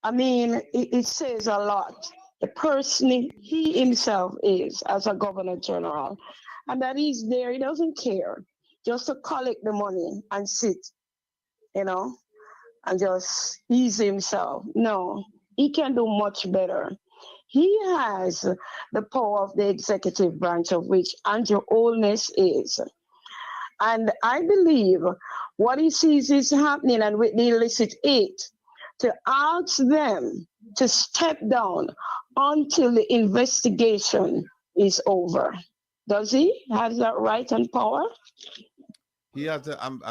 I mean, it says a lot. The person he himself is as a Governor General, and that he's there, he doesn't care, just to collect the money and sit, and just ease himself. No, he can do much better. He has the power of the executive branch, of which Andrew Holness is. And I believe what he sees is happening, and with the illicit aid, to ask them to step down until the investigation is over. Does he have that right and power? He has. I'm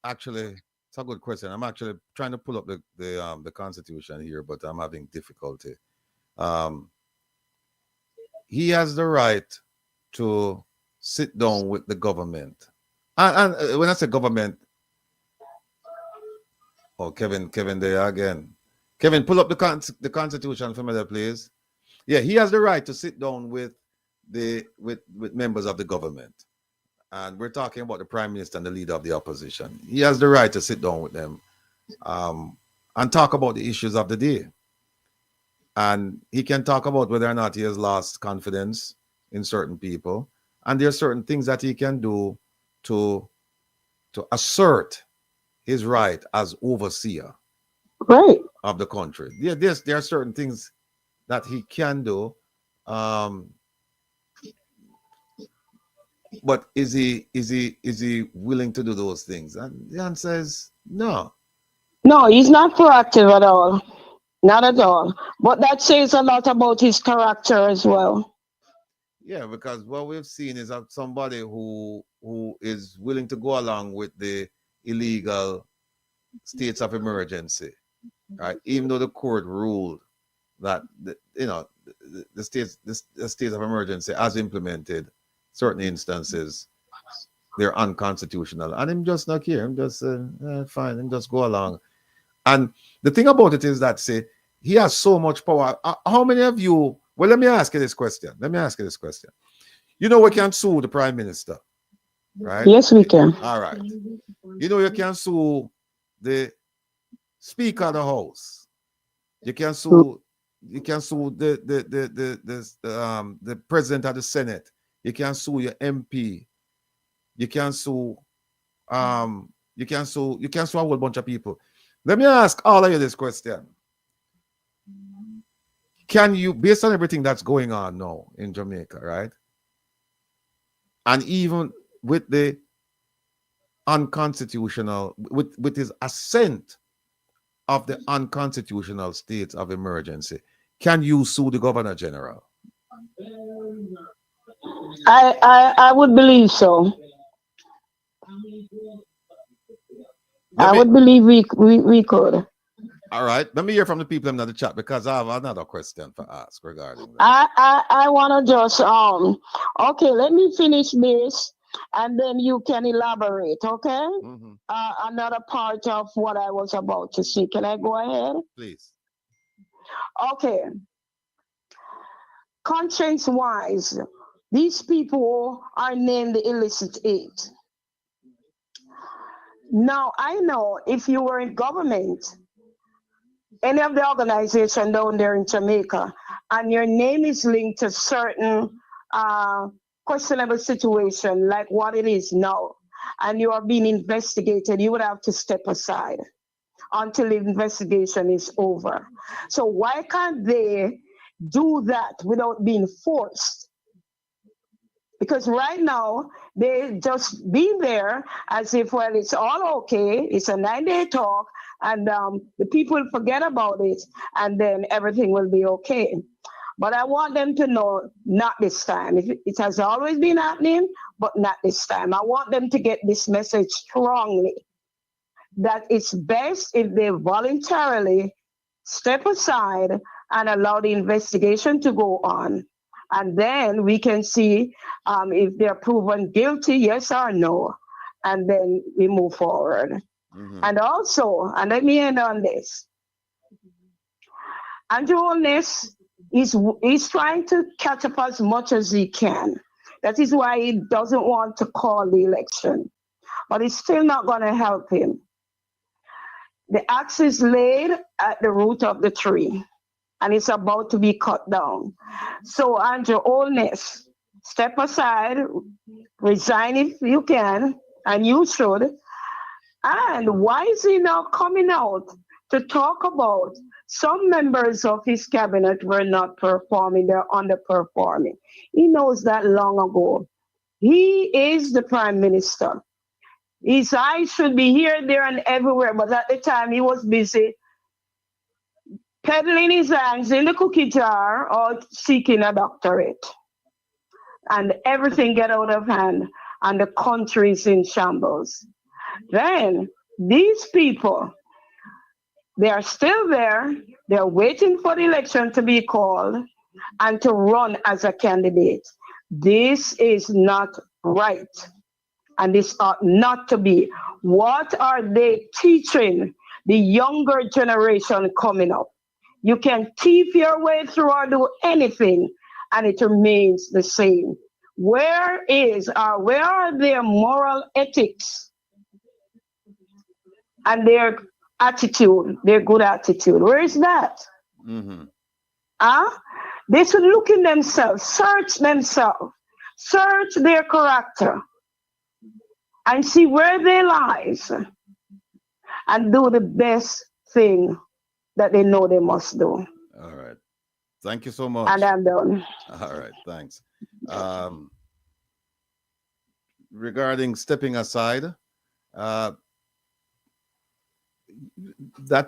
actually. It's a good question. I'm actually trying to pull up the Constitution here, but I'm having difficulty. He has the right to sit down with the government. And when I say government, oh, Kevin there again. Kevin, pull up the Constitution for me there, please. Yeah, he has the right to sit down with members of the government. And we're talking about the Prime Minister and the leader of the opposition. He has the right to sit down with them and talk about the issues of the day. And he can talk about whether or not he has lost confidence in certain people. And there are certain things that he can do to assert his right as overseer of the country. There are certain things that he can do. But is he willing to do those things? And the answer is no. No, he's not proactive at all. Not at all. But that says a lot about his character as well. Yeah, because what we've seen is somebody who is willing to go along with the illegal states of emergency, right? Even though the court ruled that the states of emergency as implemented, certain instances they're unconstitutional, and him just not here. Him just fine. Him just go along. And the thing about it is that, say, he has so much power. How many of you? Well, let me ask you this question. You know, we can sue the Prime Minister, right? Yes, we can. All right. You know, you can sue the Speaker of the House. You can sue. You can sue the President of the Senate. You can sue your MP. You can sue. You can sue a whole bunch of people. Let me ask all of you this question. Can you, based on everything that's going on now in Jamaica, right? And even with the unconstitutional, with his assent of the unconstitutional states of emergency, can you sue the Governor General? I would believe so. I would believe we could. All right. Let me hear from the people in the chat, because I have another question to ask regarding that. I want to just okay, let me finish this and then you can elaborate, okay? Mm-hmm. Another part of what I was about to say. Can I go ahead? Please. Okay. Conscience wise, these people are named the illicit aid. Now, I know if you were in government, any of the organization down there in Jamaica, and your name is linked to certain questionable situation like what it is now, and you are being investigated, you would have to step aside until the investigation is over. So why can't they do that without being forced? Because right now they just be there as if, well, it's all okay, it's a 9-day talk, and the people forget about it, and then everything will be okay. But I want them to know, not this time. It has always been happening, but not this time. I want them to get this message strongly, that it's best if they voluntarily step aside and allow the investigation to go on. And then we can see if they're proven guilty, yes or no. And then we move forward. Mhm. And also, and let me end on this, Andrew Holness is trying to catch up as much as he can. That is why he doesn't want to call the election. But it's still not going to help him. The axe is laid at the root of the tree, and it's about to be cut down. So, Andrew Holness, step aside, resign if you can, and you should. And why is he now coming out to talk about some members of his cabinet were not performing, they're underperforming? He knows that long ago. He is the prime minister. His eyes should be here, there, and everywhere, but at the time he was busy peddling his hands in the cookie jar or seeking a doctorate. And everything get out of hand, and the country is in shambles. Then these people, they are still there. They're waiting for the election to be called and to run as a candidate. This is not right. And this ought not to be. What are they teaching the younger generation coming up? You can thief your way through or do anything, and it remains the same. Where are their moral ethics and their attitude, their good attitude? Where is that? Mhm. They should look in themselves, search their character, and see where they lies, and do the best thing that they know they must do. All right. Thank you so much. And I'm done. All right. Thanks. Regarding stepping aside, that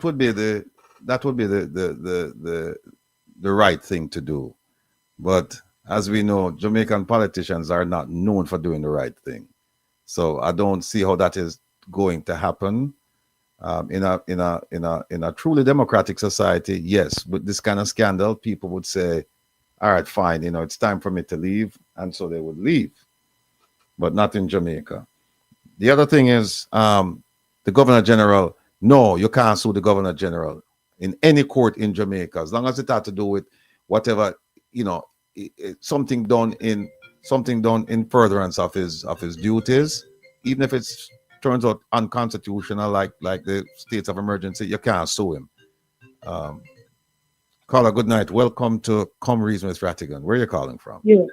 would be the right thing to do. But as we know, Jamaican politicians are not known for doing the right thing. So I don't see how that is going to happen. In a truly democratic society, yes, with this kind of scandal, people would say, all right, fine, it's time for me to leave. And so they would leave, but not in Jamaica. The other thing is the Governor General, no, you can't sue the Governor General in any court in Jamaica, as long as it had to do with whatever, something done in furtherance of his duties, even if it's turns out unconstitutional, like the states of emergency, you can't sue him. Caller, good night. Welcome to Come Reason with Rattigan. Where are you calling from? Yeah.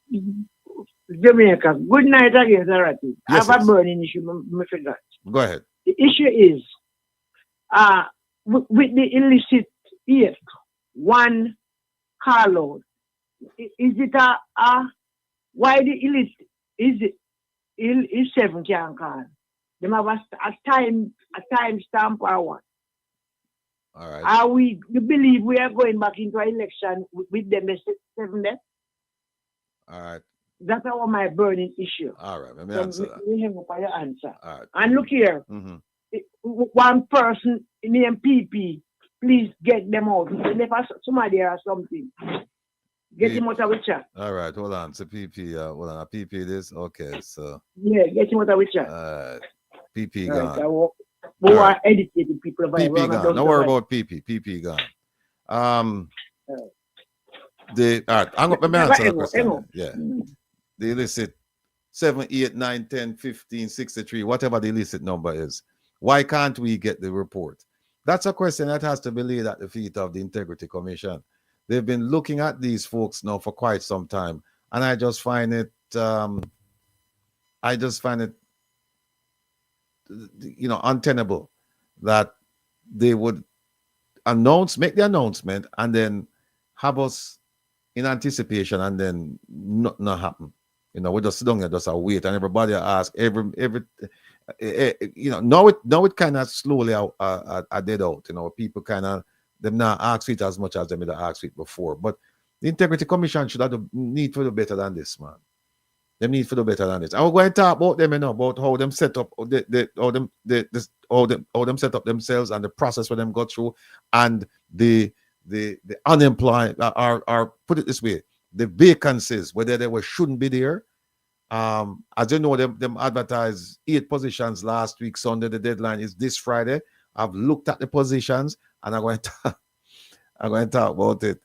Jamaica. Good night again, Rattigan. I Yes, have yes. a burning issue, I forgot. Go ahead. The issue is with the illicit one carload. Is it why the illicit is 7 can call? Them have a time stamp or what? All right. You believe we are going back into an election with them 7 days? All right. That's my burning issue. All right. Let me So answer that. we hang up on your answer. All right. And look here, Mm-hmm. one person named PP, please get them out. If somebody or something, get him out of the chat. All right. Hold on. So PP, hold on. PP this? Okay. So, Yeah, get him out of the chat. PP Right, gone. we All are right. educated people. PP gone. Don't worry about PP. PP gone. All right. Let me answer the question. Then. Yeah. The illicit 7, 8, 9, 10, 15, 63, whatever the illicit number is. Why can't we get the report? That's a question that has to be laid at the feet of the Integrity Commission. They've been looking at these folks now for quite some time, and I just find it I just find it, untenable that they would make the announcement and then have us in anticipation and then not happen. We just sit down here, just wait, and everybody ask now it kind of slowly dead out. People kind of them not ask it as much as they made ask it before. But the Integrity Commission should have need to do better than this, man. They need to do better than this. And we're going to talk about them, about how them set up, how them set up themselves and the process for them go through, and the unemployed, or put it this way, the vacancies, whether they shouldn't be there. As you know, them advertised 8 positions last week, Sunday. The deadline is this Friday. I've looked at the positions and I'm going to talk about it.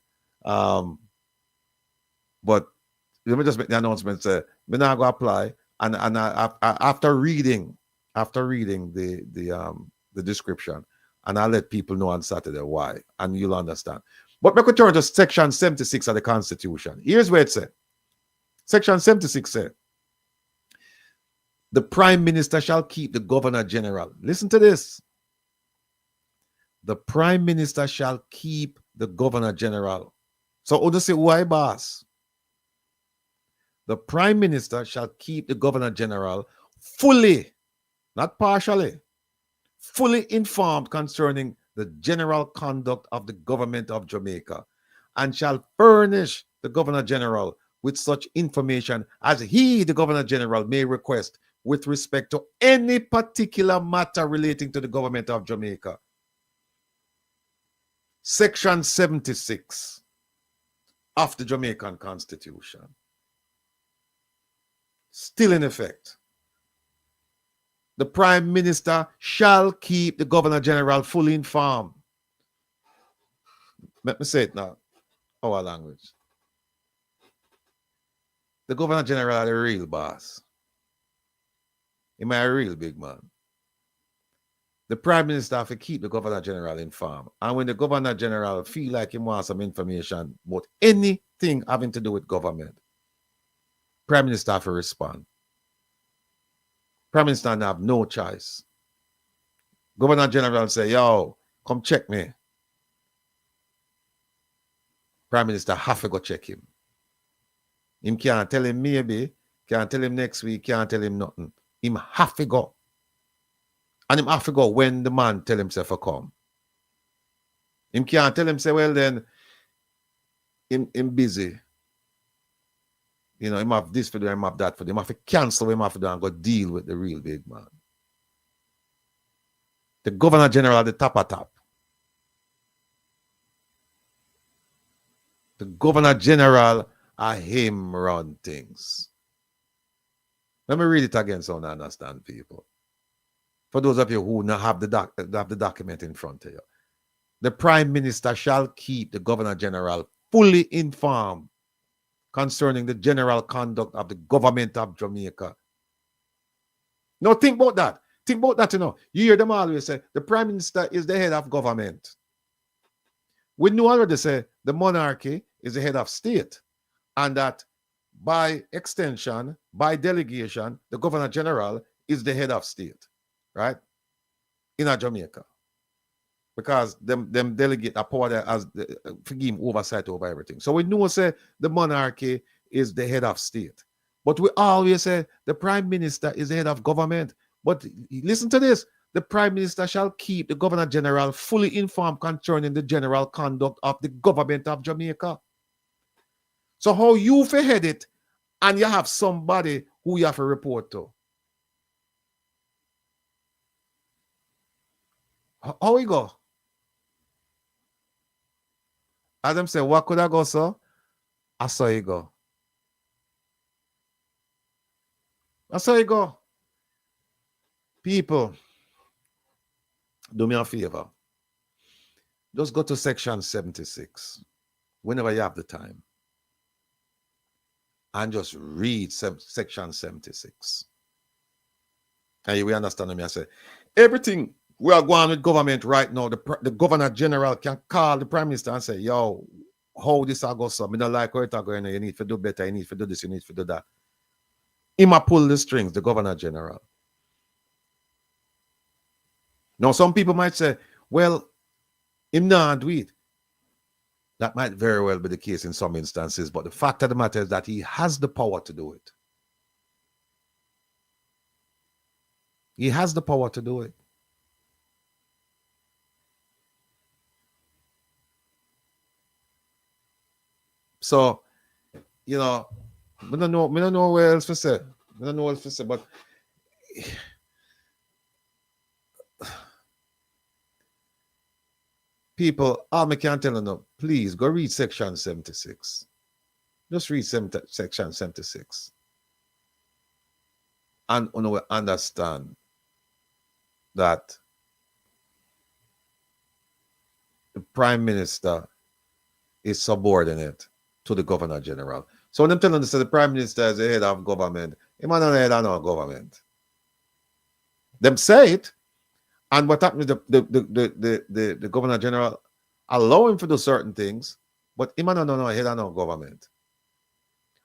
But let me just make the announcement. Say, me now go apply, and after reading the description, and I'll let people know on Saturday why, and you'll understand. But we could turn to Section 76 of the Constitution. Here's where it said. Section 76 said, the Prime Minister shall keep the Governor General. Listen to this. The Prime Minister shall keep the Governor General. So, who say why, boss? The Prime Minister shall keep the Governor General fully, not partially, fully informed concerning the general conduct of the government of Jamaica, and shall furnish the Governor General with such information as he, the Governor General, may request with respect to any particular matter relating to the government of Jamaica. Section 76 of the Jamaican Constitution. Still in effect. The Prime Minister shall keep the Governor General fully informed. Let me say it now, our language. The Governor General is the real boss. He might a real big man. The Prime Minister have to keep the Governor General informed. And when the Governor General feel like he wants some information about anything having to do with government, Prime Minister have to respond. Prime Minister have no choice. Governor General say, yo, come check me. Prime Minister have to go check him. Him can't tell him maybe, can't tell him next week, can't tell him nothing. Him have to go. And him have to go when the man tell himself to come. Him can't tell him, say, well then, him busy. Him have this for them, him have that for them. Him have to cancel, him have to do and go deal with the real big man. The Governor General at the top of top. The Governor General are him run things. Let me read it again so I understand, people. For those of you who not have the document in front of you. The Prime Minister shall keep the Governor General fully informed concerning the general conduct of the government of Jamaica. Now think about that. Think about that, You hear them always say, the Prime Minister is the head of government. We know already say the monarchy is the head of state. And that by extension, by delegation, the Governor General is the head of state. Right? In Jamaica. Because them delegate a power that as for give oversight over everything. So we know say the monarchy is the head of state. But we always say the Prime Minister is the head of government. But listen to this. The Prime Minister shall keep the Governor General fully informed concerning the general conduct of the government of Jamaica. So how you head it and you have somebody who you have to report to? How we go? Adam say, what could I go, sir? I saw you go. I saw you go. People, do me a favor. Just go to section 76 whenever you have the time. And just read section 76. And you will understand me. I say, everything we are going with government right now. The Governor General can call the Prime Minister and say, yo, how this I go, so? I don't like how it going. You need to do better. You need to do this. You need to do that. Him a pull the strings, the Governor General. Now, some people might say, well, him not do it. That might very well be the case in some instances, but the fact of the matter is that he has the power to do it. He has the power to do it. So, you know, we don't know where else to say. We don't know what else to say, but people, all I can tell you now, please go read section 76. Just read section 76. And you know, understand that the Prime Minister is subordinate to the Governor General. So when I'm telling you, the Prime Minister is the head of government, he might not the head of no government. Them say it, and what happened to the Governor General allow him to do certain things, but he might not know head of no government.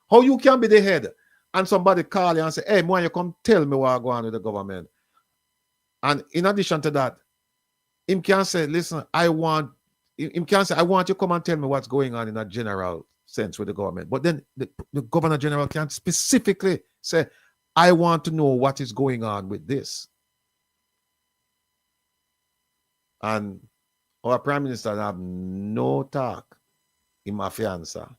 How you can be the head and somebody call you and say, hey, man, you come tell me what's going on with the government. And in addition to that, him can say, listen, I want you to come and tell me what's going on in a general sense with the government. But then the Governor General can specifically say, I want to know what is going on with this. And our Prime Minister have no talk in my fiancé.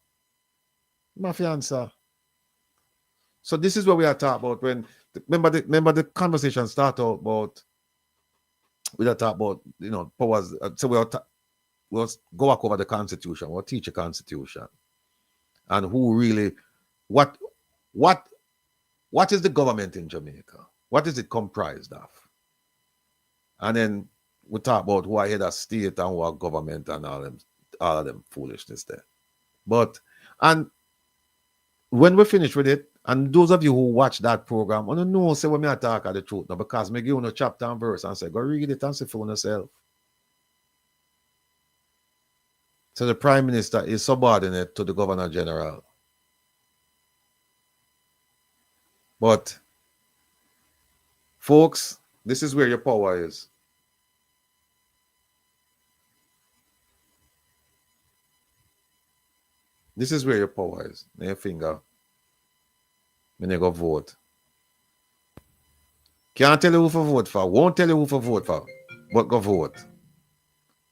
So this is what we are talking about when remember the conversation started about we are talking about, you know, powers. So we'll go back over the Constitution. We'll teach a Constitution, and who really what is the government in Jamaica? What is it comprised of? And then we talk about who are head of state and who are government and all of them foolishness there. But and when we finish with it, and those of you who watch that program, I don't know say when I talk the truth now, because me give you a chapter and verse and say, go read it and see for yourself. So the Prime Minister is subordinate to the Governor General. But folks, this is where your power is. This is where your power is. Your finger. When you go vote. Can't tell you who to vote for. Won't tell you who to vote for. But go vote.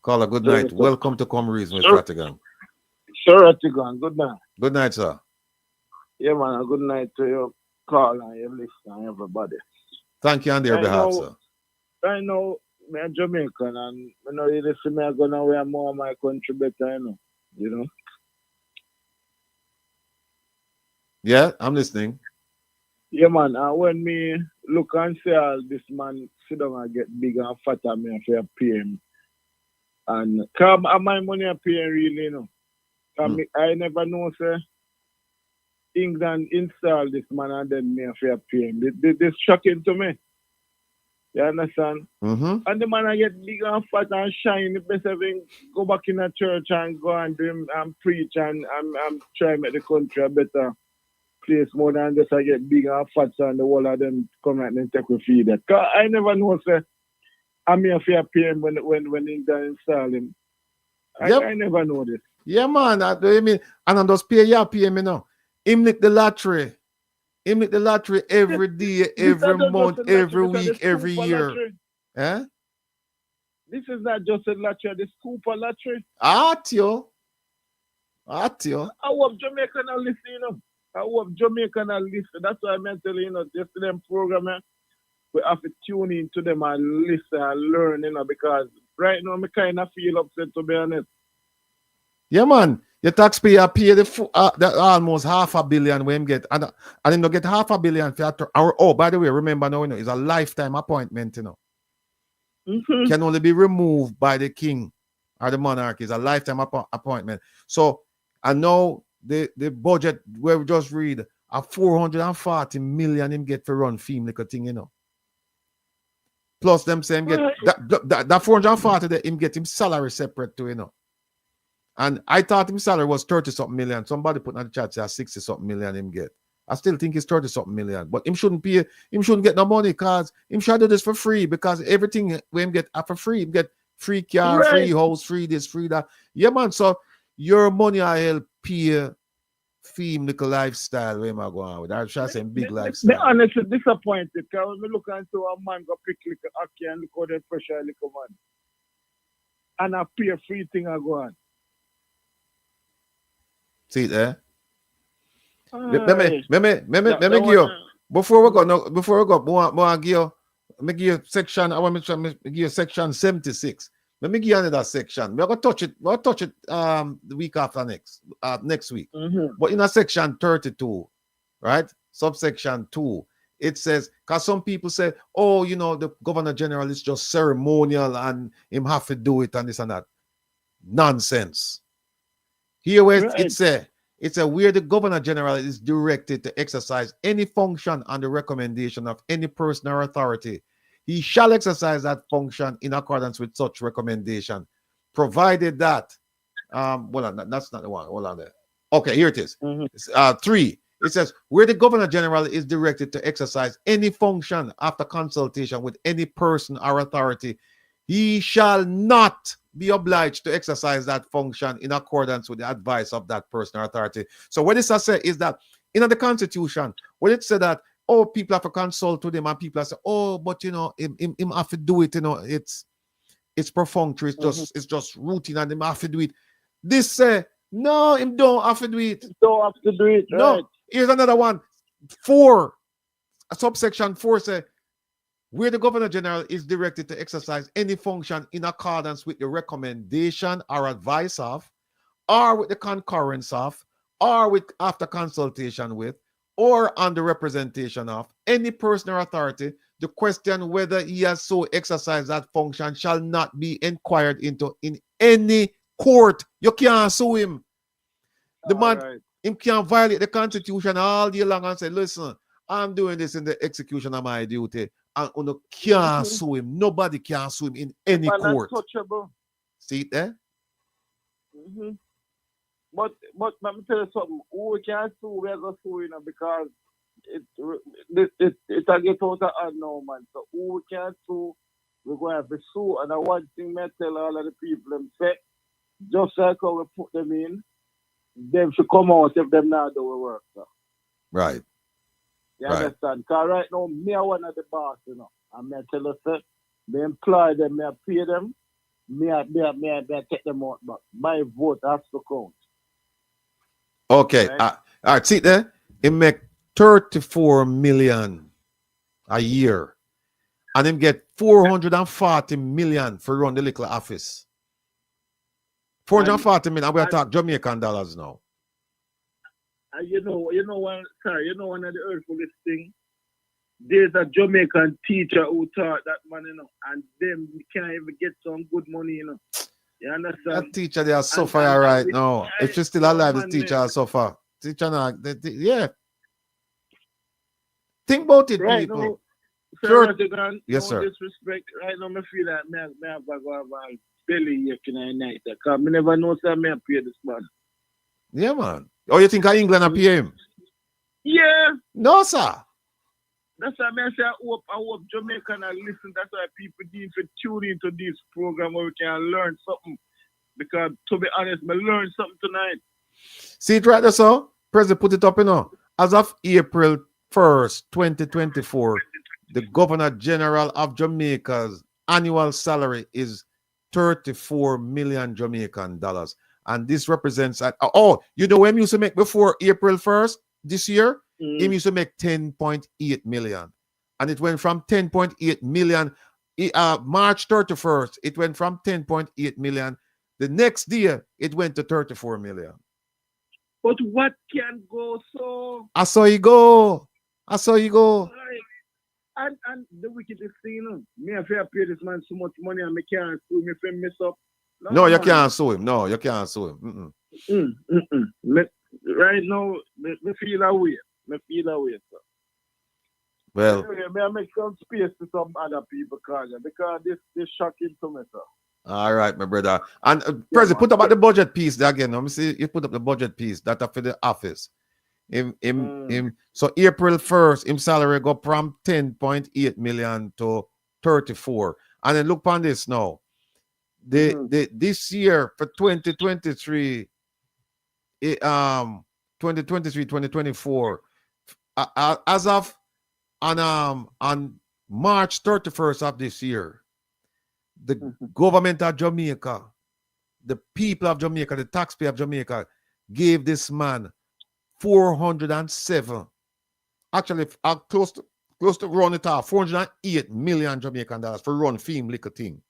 Caller, good night. Welcome to Come Reason with Rattigan. Sir Rattigan, good night. Good night, sir. Yeah, man, a good night to your call and your listener and everybody. Thank you on their behalf, sir. I know I'm Jamaican and I know you see me gonna wear more of my country better, you know. Yeah, I'm listening. Yeah, man, and when me look and see all this man sit down and get bigger and fatter, me and for pay him. And come my money I pay really, you know. I never know, sir. England install this man and then me and for pay him. This shocking to me. You understand? Mm-hmm. And the man I get bigger and fat and shine. The best of him go back in a church and go and do him and preach and try to make the country a better place more than just I get bigger and fat and the whole of them come out and take a feed that. Cause I never know, sir. I'm here for pay him when England install him. I never know this. Yeah, man. I mean, and I just pay him, you know. Him lick the lottery. Him lick the lottery every day, every month, every week, every year. Eh? This is not just a lottery, the Cooper lottery. Atio. I hope Jamaican are listening, you know. I hope Jamaican are listening. That's why I'm telling you know, just to them program, we have to tune in to them and listen and learn, you know, because right now I kind of feel upset, to be honest. Yeah, man. Your taxpayer pay the almost $500 million when him get, and him don't get $500 million for by the way, remember now, you know, it's a lifetime appointment, you know. Mm-hmm. Can only be removed by the king or the monarch. It's a lifetime appointment. So, I know the budget where we just read a 440 million him get for run film like a thing, you know. Plus them say him get that 440 that him get him salary separate too, you know. And I thought his salary was 30-something million. Somebody put in the chat say 60-something million him get. I still think it's 30-something million. But him shouldn't pay, him shouldn't get no money because him should do this for free because everything we him get for free. Him get free car, free house, free this, free that. Yeah, man. So your money I help pay theme little lifestyle where am I going with? I should say big lifestyle. Me honestly disappointed because when me look into a man go pick little hockey and look how they pressure little man. And I pay a free thing I go on. See it there? Let me give you before we give you section. I want to give you section 76. Let me give you another section. We're gonna touch it. We'll touch it the week after next week. But in a section 32, right? Subsection 2, it says, because some people say, oh, you know, the governor general is just ceremonial and him have to do it and this and that. Nonsense. Here where it's a where the governor general is directed to exercise any function on the recommendation of any person or authority. He shall exercise that function in accordance with such recommendation, provided that hold on, that's not the one. Hold on there. Okay, here it is. 3. It says where the governor general is directed to exercise any function after consultation with any person or authority, he shall not be obliged to exercise that function in accordance with the advice of that person or authority. So what this has said is that in the Constitution, when it said that, oh, people have to consult with him and people have to say, oh, but you know, him have to do it, you know, it's perfunctory, it's just routine and him have to do it. This say, no, him don't have to do it. Don't have to do it. No, right. Here's another one. 4, subsection 4 say, where the governor general is directed to exercise any function in accordance with the recommendation or advice of, or with the concurrence of, or with after consultation with, or under representation of any person or authority, the question whether he has so exercised that function shall not be inquired into in any court. You can't sue him. The man, him can't violate the Constitution all day long and say, listen, I'm doing this in the execution of my duty. And you can't sue him. Nobody can sue him in any court. See it there? But let me tell you something. Who we can sue, we're going to sue, you know, because it a get out of hand now, man. So who we can sue, we're going to have to sue. And the one thing I tell all of the people, them say, just like how we put them in, them should come out if them not do the work. So. Right. You understand? Because right now, me are one of the boss, you know. And I tell you, sir, me employ them, me pay them, me take them out. But my vote has to count. Okay. Right? All right, see there? It make 34 million a year. And him get 440 million for run the little office. 440 million. We're talking Jamaican dollars now. You know one of the earthfulest thing. There's a Jamaican teacher who taught that man, you know, and them can't even get some good money, you know. You understand? That teacher they are suffer right now. If she's still alive, the teacher will suffer. Teacher now, yeah. Think about it, right people. Now, sure. Rattigan, yes, sir. Disrespect. Right now, I feel like I have to go have a belly ache in the night. Because I never know that I pay this man. Yeah, man. Oh, you think England are pay him? Yeah. No, sir. That's why I say I hope Jamaica can listen. That's why people need to tune into this program where we can learn something. Because to be honest, I learned something tonight. See it right there, sir? President put it up, you know. As of April 1st, 2024, the Governor General of Jamaica's annual salary is 34 million Jamaican dollars. And this represents, you know when he used to make before April 1st this year? He used to make 10.8 million. And it went from 10.8 million, March 31st, it went from 10.8 million. The next day, it went to 34 million. But what can go so? I saw you go. And the wickedest thing, you know, me if I pay this man so much money and me can't sue me if I mess up. No, you can't sue him. No, you can't sue him. Right now, me feel away. Sir. Well, anyway, may I make some space to some other people, because this shocking to me, sir. All right, my brother. And President, put up the budget piece there again. Let me see. You put up the budget piece that for the office. So April 1st, him salary go from 10.8 million to 34. And then look on this now. This year for 2023, 2024, as of on March 31st of this year, the government of Jamaica, the people of Jamaica, the taxpayer of Jamaica gave this man 407, actually close to run it off, 408 million Jamaican dollars for run film liquor thing,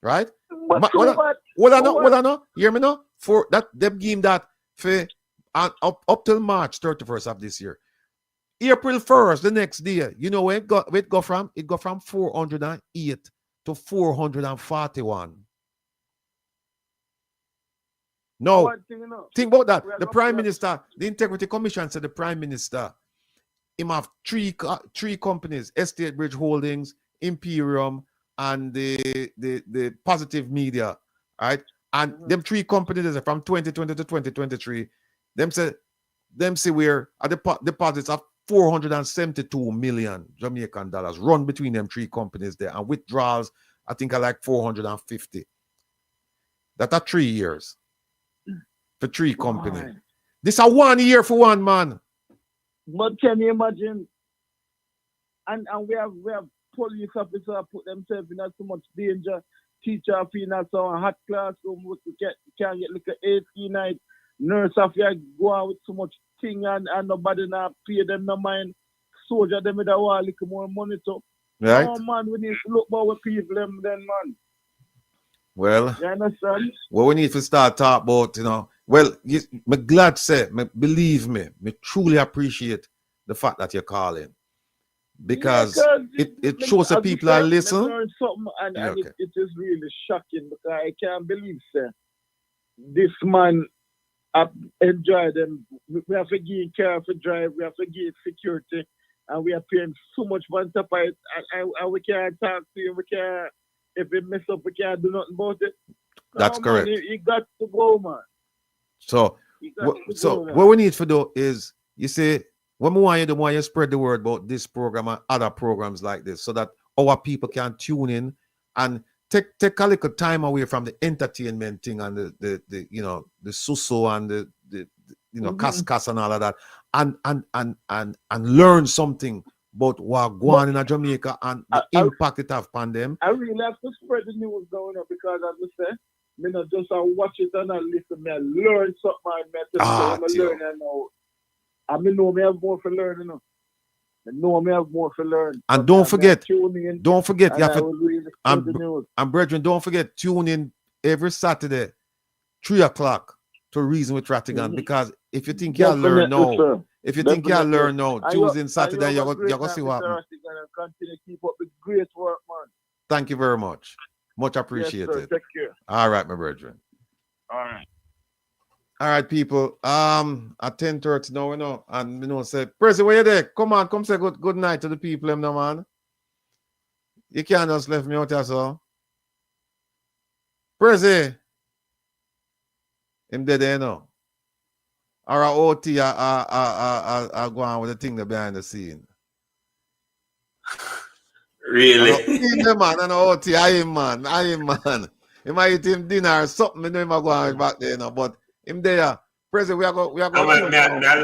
right? What I know, hear me now? For that, them give him that for up till March 31st of this year. April 1st, the next day, you know where it go from? It go from 408 to 441. No, think about that. The Prime Minister, the Integrity Commission said the Prime Minister, him have three companies: Estate Bridge Holdings, Imperium, and the Positive Media, right? And them three companies from 2020 to 2023, them say where are the deposits of 472 million Jamaican dollars run between them three companies there, and withdrawals I think are like 450. That are 3 years for three companies. This are 1 year for one man. But can you imagine? And we have police officers put themselves in so much danger. Teacher feeling at some hot classroom, can't get like an 18 night. Nurse officer go out with so much thing and nobody not pay them no mind. Soldier them with a wall little more money too. Right. Oh man, we need to look about people them then, man. Well, you understand? Well, we need to start talk about, well, me glad say, believe me, me truly appreciate the fact that you're calling. Because it shows that people are listening. And it is really shocking because I can't believe, sir, this man enjoy them. We have to give care for drive, we have to give security, and we are paying so much for on top of it, and we can't talk to him, we can't, if we mess up, we can't do nothing about it. That's correct. Man, he got to go, man. So what we need to do is, you say, when we want you, the more you spread the word about this program and other programs like this, so that our people can tune in and take a little time away from the entertainment thing and the suso and the cascas and all of that, and learn something about what going in Jamaica and the impact it have on them. I really have to spread the news going on because, as I say, me not just watch it and I listen, me I learn something. I learn and know. I know me have more to learn, I know me have more to learn. And don't forget, you have to, and brethren, don't forget, tune in every Saturday, 3 o'clock to Reason with Rattigan, because if you think you'll learn now, Tuesday and Saturday, you're going to see what happens. Continue to keep up with great work, man. Thank you very much. Much appreciated. Yes, sir. Take care. All right, my brethren. All right, people. At 10:30 now, and say, Prezi, where you there? Come say good night to the people, no man. You can't just leave me out here, so. Prezi, him dead there now. Or OT are go on with the thing behind the scene. Really? Man, and OT, I am man. He might eat him dinner or something, I know him go on back there, but him there. President, we are going. I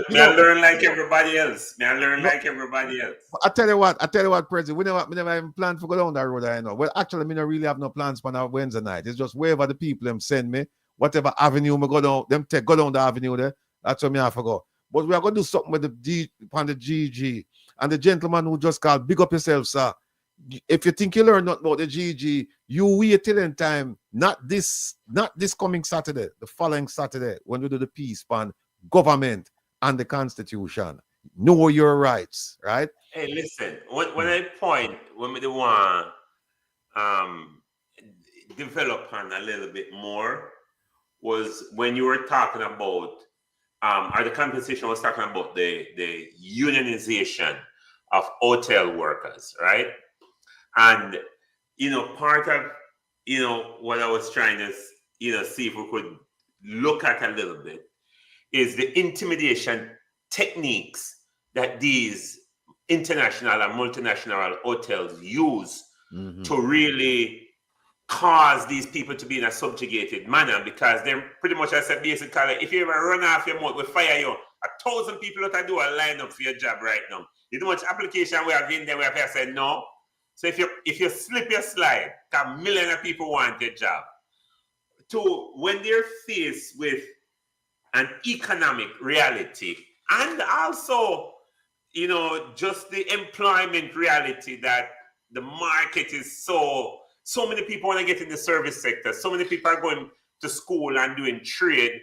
learn like everybody else. I tell you what, President, we never even planned to go down that road. I know. Well, actually, me not really have no plans for now Wednesday night. It's just wherever the people them send me, whatever avenue me go down, go down the avenue there. That's where me have to go. But we are going to do something with the GG and the gentleman who just called. Big up yourself, sir. If you think you learn nothing about the GG, you wait till in time. Not this coming Saturday, the following Saturday, when we do the peace on government and the Constitution. Know your rights, right? Hey, listen. When we want develop on a little bit more was when you were talking about or the conversation was talking about the unionization of hotel workers, right? And part of what I was trying to see if we could look at a little bit is the intimidation techniques that these international and multinational hotels use to really cause these people to be in a subjugated manner, because they're pretty much, I said, basically, if you ever run off your mouth, we fire you. 1,000 people that do a line up for your job right now. You know how much application we have in there, we have to say no. So if you slip your slide, a million of people want your job. To when they're faced with an economic reality, and also, you know, just the employment reality that the market is so many people want to get in the service sector. So many people are going to school and doing trade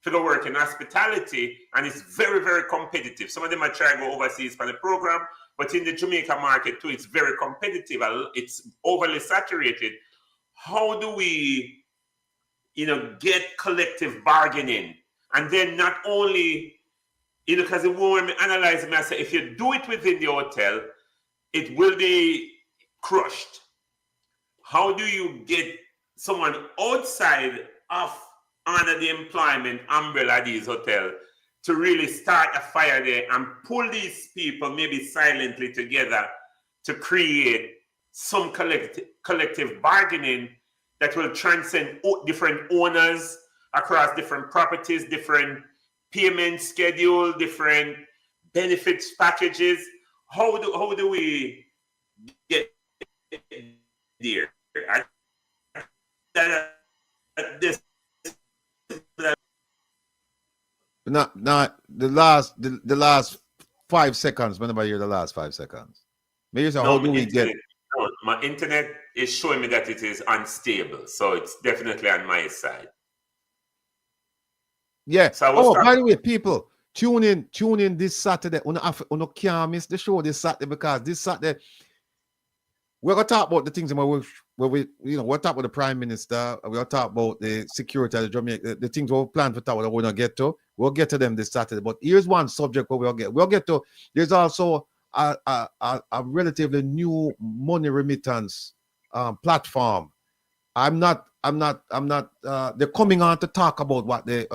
to go work in hospitality, and it's very, very competitive. Some of them are trying to go overseas for the program, but in the Jamaica market too, it's very competitive. It's overly saturated. How do we, you know, get collective bargaining? And then not only, you know, because when we analyze it, I say, if you do it within the hotel, it will be crushed. How do you get someone outside of under the employment umbrella of these hotels to really start a fire there and pull these people maybe silently together to create some collective bargaining that will transcend different owners across different properties, different payment schedule, different benefits packages? How do we get there? This not the last 5 seconds. Whenever you hear the last 5 seconds, maybe so. How do we get? No, my internet is showing me that it is unstable, so it's definitely on my side. Yeah. So by the way, people, tune in this Saturday. Uno can't miss the show this Saturday, because this Saturday we're gonna talk about the things where we you know, we'll talk about the Prime Minister, we'll talk about the security of the Jamaica, the things we'll plan to talk about, we're gonna get to. We'll get to them this Saturday. But here's one subject where we'll get to. There's also a relatively new money remittance platform. I'm not they're coming on to talk about what they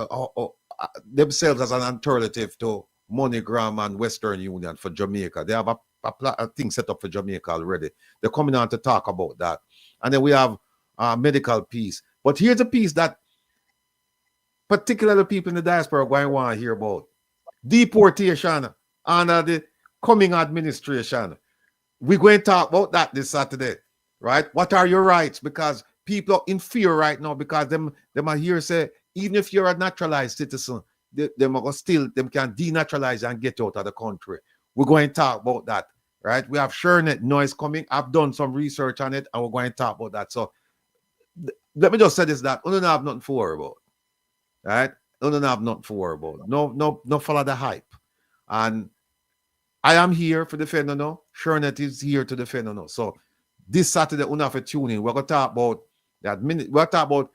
themselves as an alternative to MoneyGram and Western Union for Jamaica. They have a thing set up for Jamaica already. They're coming on to talk about that. And then we have medical piece. But here's a piece that particularly people in the diaspora are going to want to hear about. Deportation under the coming administration. We're going to talk about that this Saturday, right? What are your rights? Because people are in fear right now, because them are here say, even if you're a naturalized citizen, them can denaturalize and get out of the country. We're going to talk about that, right? We have SureNet noise coming. I've done some research on it, and we're going to talk about that. So let me just say this, that I don't have nothing to worry about, right? I don't have nothing to worry about. No follow the hype. And I am here for defend no. SureNet is here to defend no. So this Saturday, we have to tune in. We're going to talk about that. We'll talk about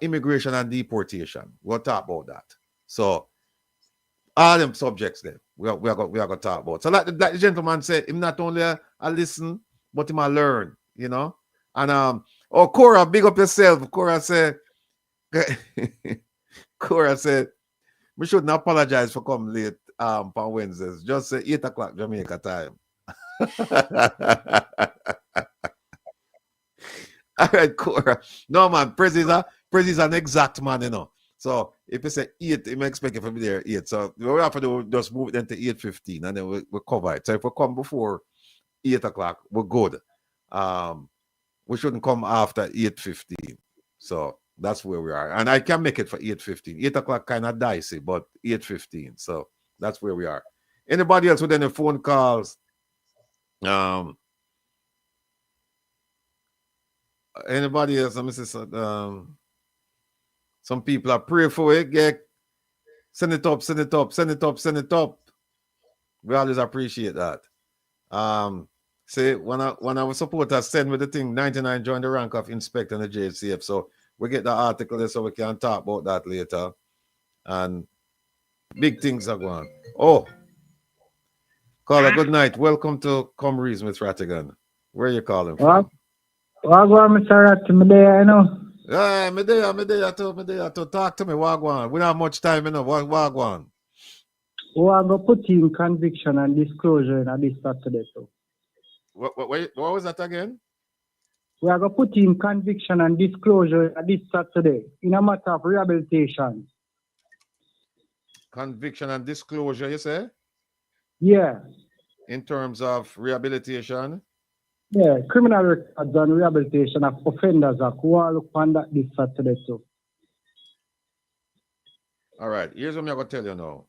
immigration and deportation. We'll talk about that. So all them subjects there we are going to talk about. So like the gentleman said, him not only a listen, but him a learn, you know. And Cora, big up yourself. Cora said, we shouldn't apologize for coming late on Wednesdays. Just say 8 o'clock Jamaica time. All right, Cora. No, man, Prez is an exact man, you know. So if you say 8, you may expect it to be there 8. So what we have to do, just move it into 8:15, and then we'll cover it. So if we come before 8 o'clock, we're good. We shouldn't come after 8:15. So that's where we are. And I can make it for 8:15. 8 o'clock kind of dicey, but 8:15. So that's where we are. Anybody else with any phone calls? Anybody else? Let me see. Some people are praying for it. Yeah. Send it up. We always appreciate that. Say when our supporters send me the thing, 99 joined the rank of inspector in the JCF. So we get the article there so we can talk about that later. And big things are going on. Oh, caller, good night. Welcome to Comries with Rattigan. Where are you calling from? Wagwan, Mr. Rattigan, you know. Yeah, me there to talk to me, Wagwan. We don't have much time, you know. Wagwan. We are going to put in conviction and disclosure in this Saturday too. What was that again? We are going to put in conviction and disclosure this Saturday in a matter of rehabilitation. Conviction and disclosure, you say? Yeah. In terms of rehabilitation? Yeah, criminal records and rehabilitation of offenders who are look on that this Saturday too. All right, here's what I'm going to tell you now.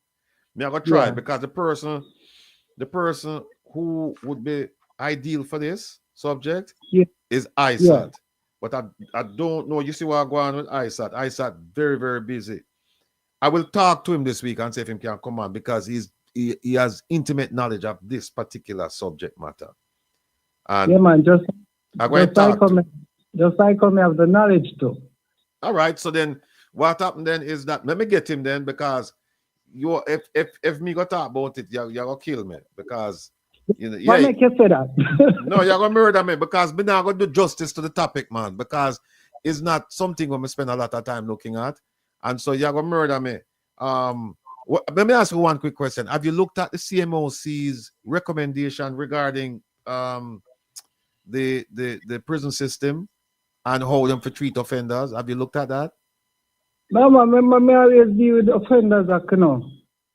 I'm going to try Yeah. because the person who would be ideal for this subject is ISAT. Yeah. But I don't know. You see what I'm going with ISAT. ISAT very, very busy. I will talk to him this week and see if he can come on because he has intimate knowledge of this particular subject matter. And yeah, man, just I'm going to talk to him. Just like me have the knowledge too. All right, so then what happened then is that let me get him then because you if me go talk about it, you're gonna kill me because you know Why make you say that? no, you're gonna murder me because me not gonna do justice to the topic, man, because it's not something we spend a lot of time looking at, and so you're gonna murder me. Let me ask you one quick question. Have you looked at the CMOC's recommendation regarding the prison system and how them for treat offenders? Have you looked at that? No, man, remember me always deal with offenders, you know.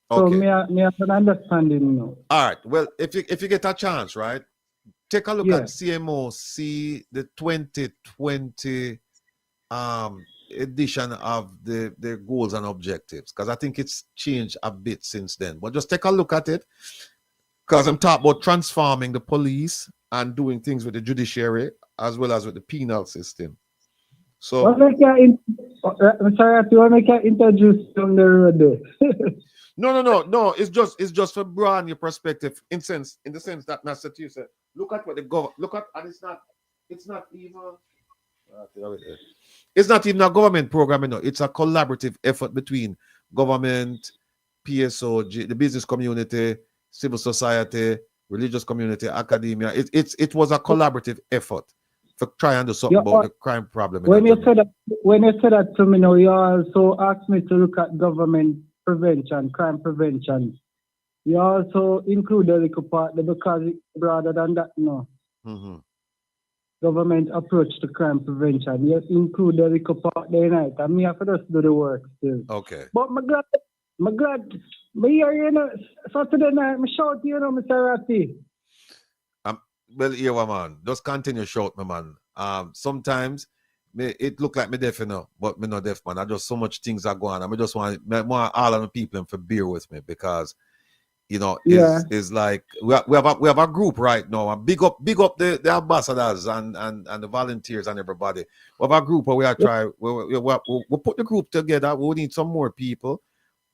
So Okay. me have an understanding, you know. All right. Well, if you get a chance, right, take a look at CMOC, the 2020 edition of the goals and objectives, because I think it's changed a bit since then. But just take a look at it, because I'm talking about transforming the police and doing things with the judiciary as well as with the penal system. So I'm sorry, I want to introduce you on the road there. No. It's just for broaden your perspective in the sense that Master you said, look at what the government look at, and it's not even a government program, you know. It's a collaborative effort between government, PSO, the business community, civil society, religious community, academia. It was a collaborative effort for trying to do something about the crime problem. When you said that to me now, you also asked me to look at government prevention, crime prevention. You also include the little part there because it's broader than that, no. Mm-hmm. Government approach to crime prevention. You include the little part there, night, and me have to just do the work still. Okay. But my God, me hear you know, Saturday night, me shout you know, Mr. Ratti. Well, yeah, man. Just continue shout, my man. Sometimes it look like me deaf, you know, but me not deaf, man. I just so much things are going on. I just want all of the people to bear with me because, you know, it's like we have a group right now. And big up the ambassadors and the volunteers and everybody. We have a group where we are trying. We put the group together. We need some more people.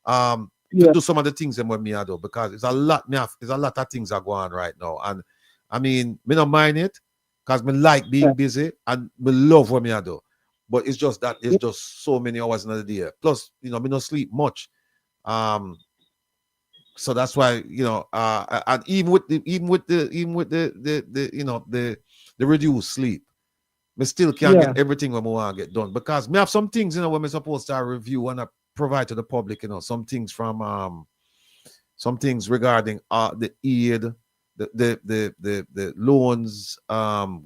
To do some of the things that me I do because it's a lot of things are going on right now. And I mean, me don't mind it because me like being busy and me love what me I do. But it's just that it's just so many hours in the day. Plus, you know, me don't sleep much. So that's why, you know, and even with the you know the reduced sleep, me still can't get everything when we want to get done because me have some things, you know, when we're supposed to review and provide to the public, you know, some things from some things regarding the aid, the loans,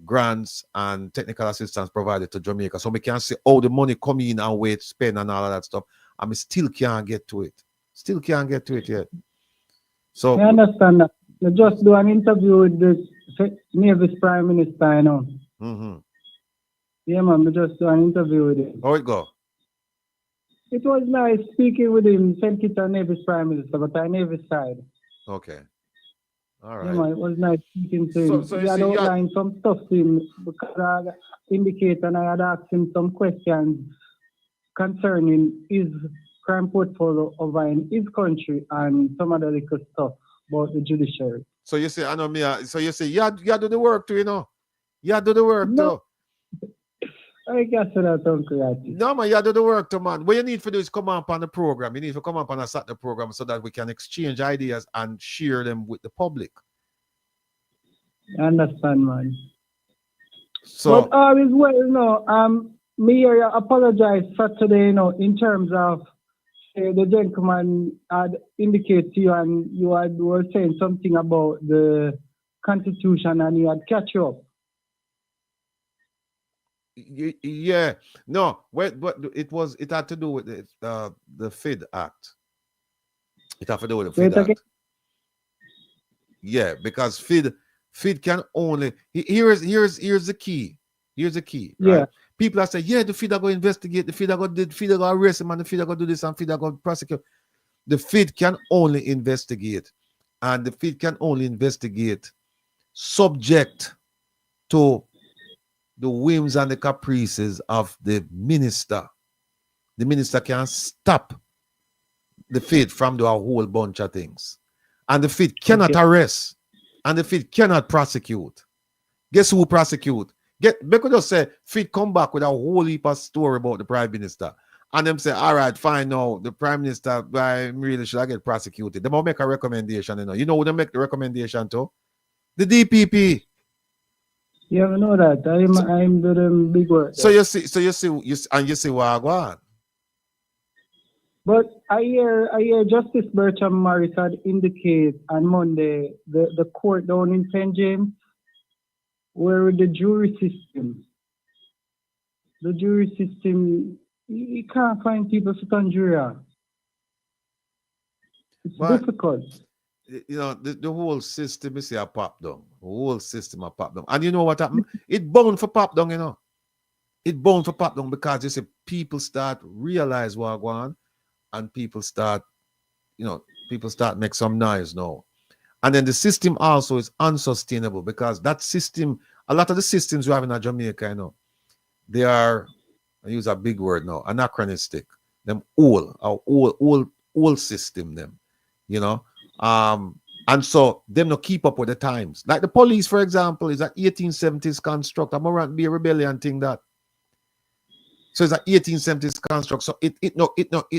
grants and technical assistance provided to Jamaica. So we can see all the money come in and where it's spent and all of that stuff. And we still can't get to it. Still can't get to it yet. So I understand that. You just do an interview with the Navy's Prime Minister, you know. Mm-hmm. Yeah, man, we just do an interview with him. How it go? It was nice speaking with him, St. Kitts Navy's Prime Minister, but on Navy's side. Okay. All right. Yeah, man, it was nice speaking to him. So he had outlined some stuff to him because I had indicated and I had asked him some questions concerning his crime portfolio over in his country and some other little stuff about the judiciary. So you say, I know me, so you say, you do the work too, you know? You do the work too. I guess that's Uncle. No, man, you do the work too, man. What you need to do is come up on the program. You need to come up and start the program so that we can exchange ideas and share them with the public. I understand, man. So, but all is well, you know, me here apologize Saturday, you know, in terms of the gentleman had indicated to you, and were saying something about the Constitution, and he had catch you up. Yeah, no, what it had to do with the FID Act. It had to do with the FID Wait, okay. Act. Yeah, because FID can only here's the key. Here's the key, right? Yeah. People are saying, yeah, the FID are going to investigate, the FID are going to arrest him, and the FID are going to do this, and FID are going to prosecute. The FID can only investigate, and the FID can only investigate subject to the whims and the caprices of the minister. The minister can stop the FID from doing a whole bunch of things. And the FID cannot arrest, and the FID cannot prosecute. Guess who prosecute? Because just say FID come back with a whole heap of story about the prime minister. And them say, all right, fine, now the prime minister, I really should I get prosecuted. They will make a recommendation, You know who they make the recommendation to? The DPP. Yeah, I know that. I'm doing big work. So you see what I go on. But I hear Justice Bertram Morris had indicated on Monday the court down in St. James, where the jury system, you can't find people to stand jury. It's difficult. The whole system is a pop down. The whole system a pop down. And you know what happened? It bound for pop down, It bound for pop down because you see people start realize what going on, and people start make some noise now. And then the system also is unsustainable because that system, a lot of the systems we have in Jamaica, they are, I use a big word now, anachronistic. Them old system, them, and so them not keep up with the times. Like the police, for example, is an 1870s construct. I'm around be a rebellion thing that. So it's an 1870s construct. So it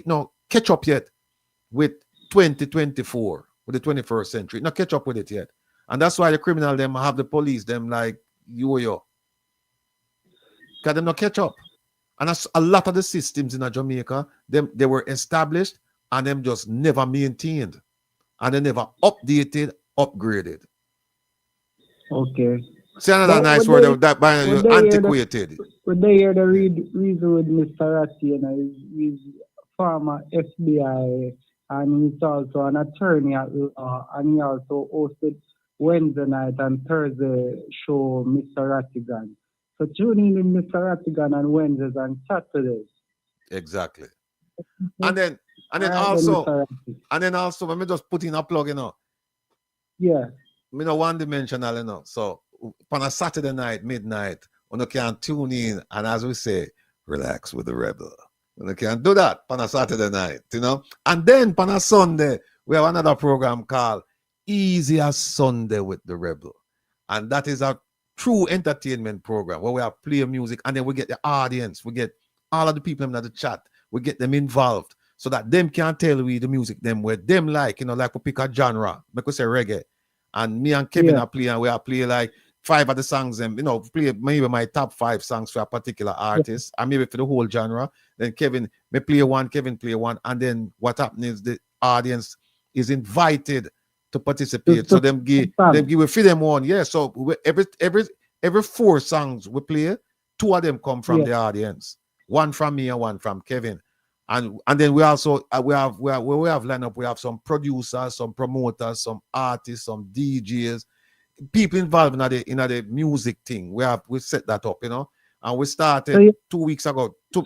no catch up yet with 2024, with the 21st century. It not catch up with it yet. And that's why the criminal them have the police them like yo. Because them not catch up. And that's a lot of the systems in Jamaica, they were established and them just never maintained. And they never updated, upgraded. Okay. See another nice word that by antiquated. Would they hear the reason with Mr. Rattigan? He's former FBI, and he's also an attorney at law, and he also hosted Wednesday night and Thursday show Mr. Rattigan. So tune in Mr. Rattigan on Wednesdays and Saturdays. Exactly. And then also let me just put in a plug, Yeah. Me no one dimensional, So on a Saturday night, midnight, you can tune in and as we say, relax with the rebel. You can do that on a Saturday night, And then on a Sunday, we have another program called Easy as Sunday with the Rebel. And that is a true entertainment program where we have play music and then we get the audience, we get all of the people in the chat, we get them involved so that them can tell we the music them where them like, like we pick a genre, like we say reggae. And me and Kevin are playing, we are playing like 5 of the songs, and play maybe my top 5 songs for a particular artist, and maybe for the whole genre. Then Kevin play one, and then what happens is the audience is invited to participate. So them give we feed them one, yeah. So every 4 songs we play, 2 of them come from the audience, 1 from me and 1 from Kevin. And then we also we have lineup. We have some producers, some promoters, some artists, some DJs, people involved in the music thing. We set that up, and we started 2 weeks ago. So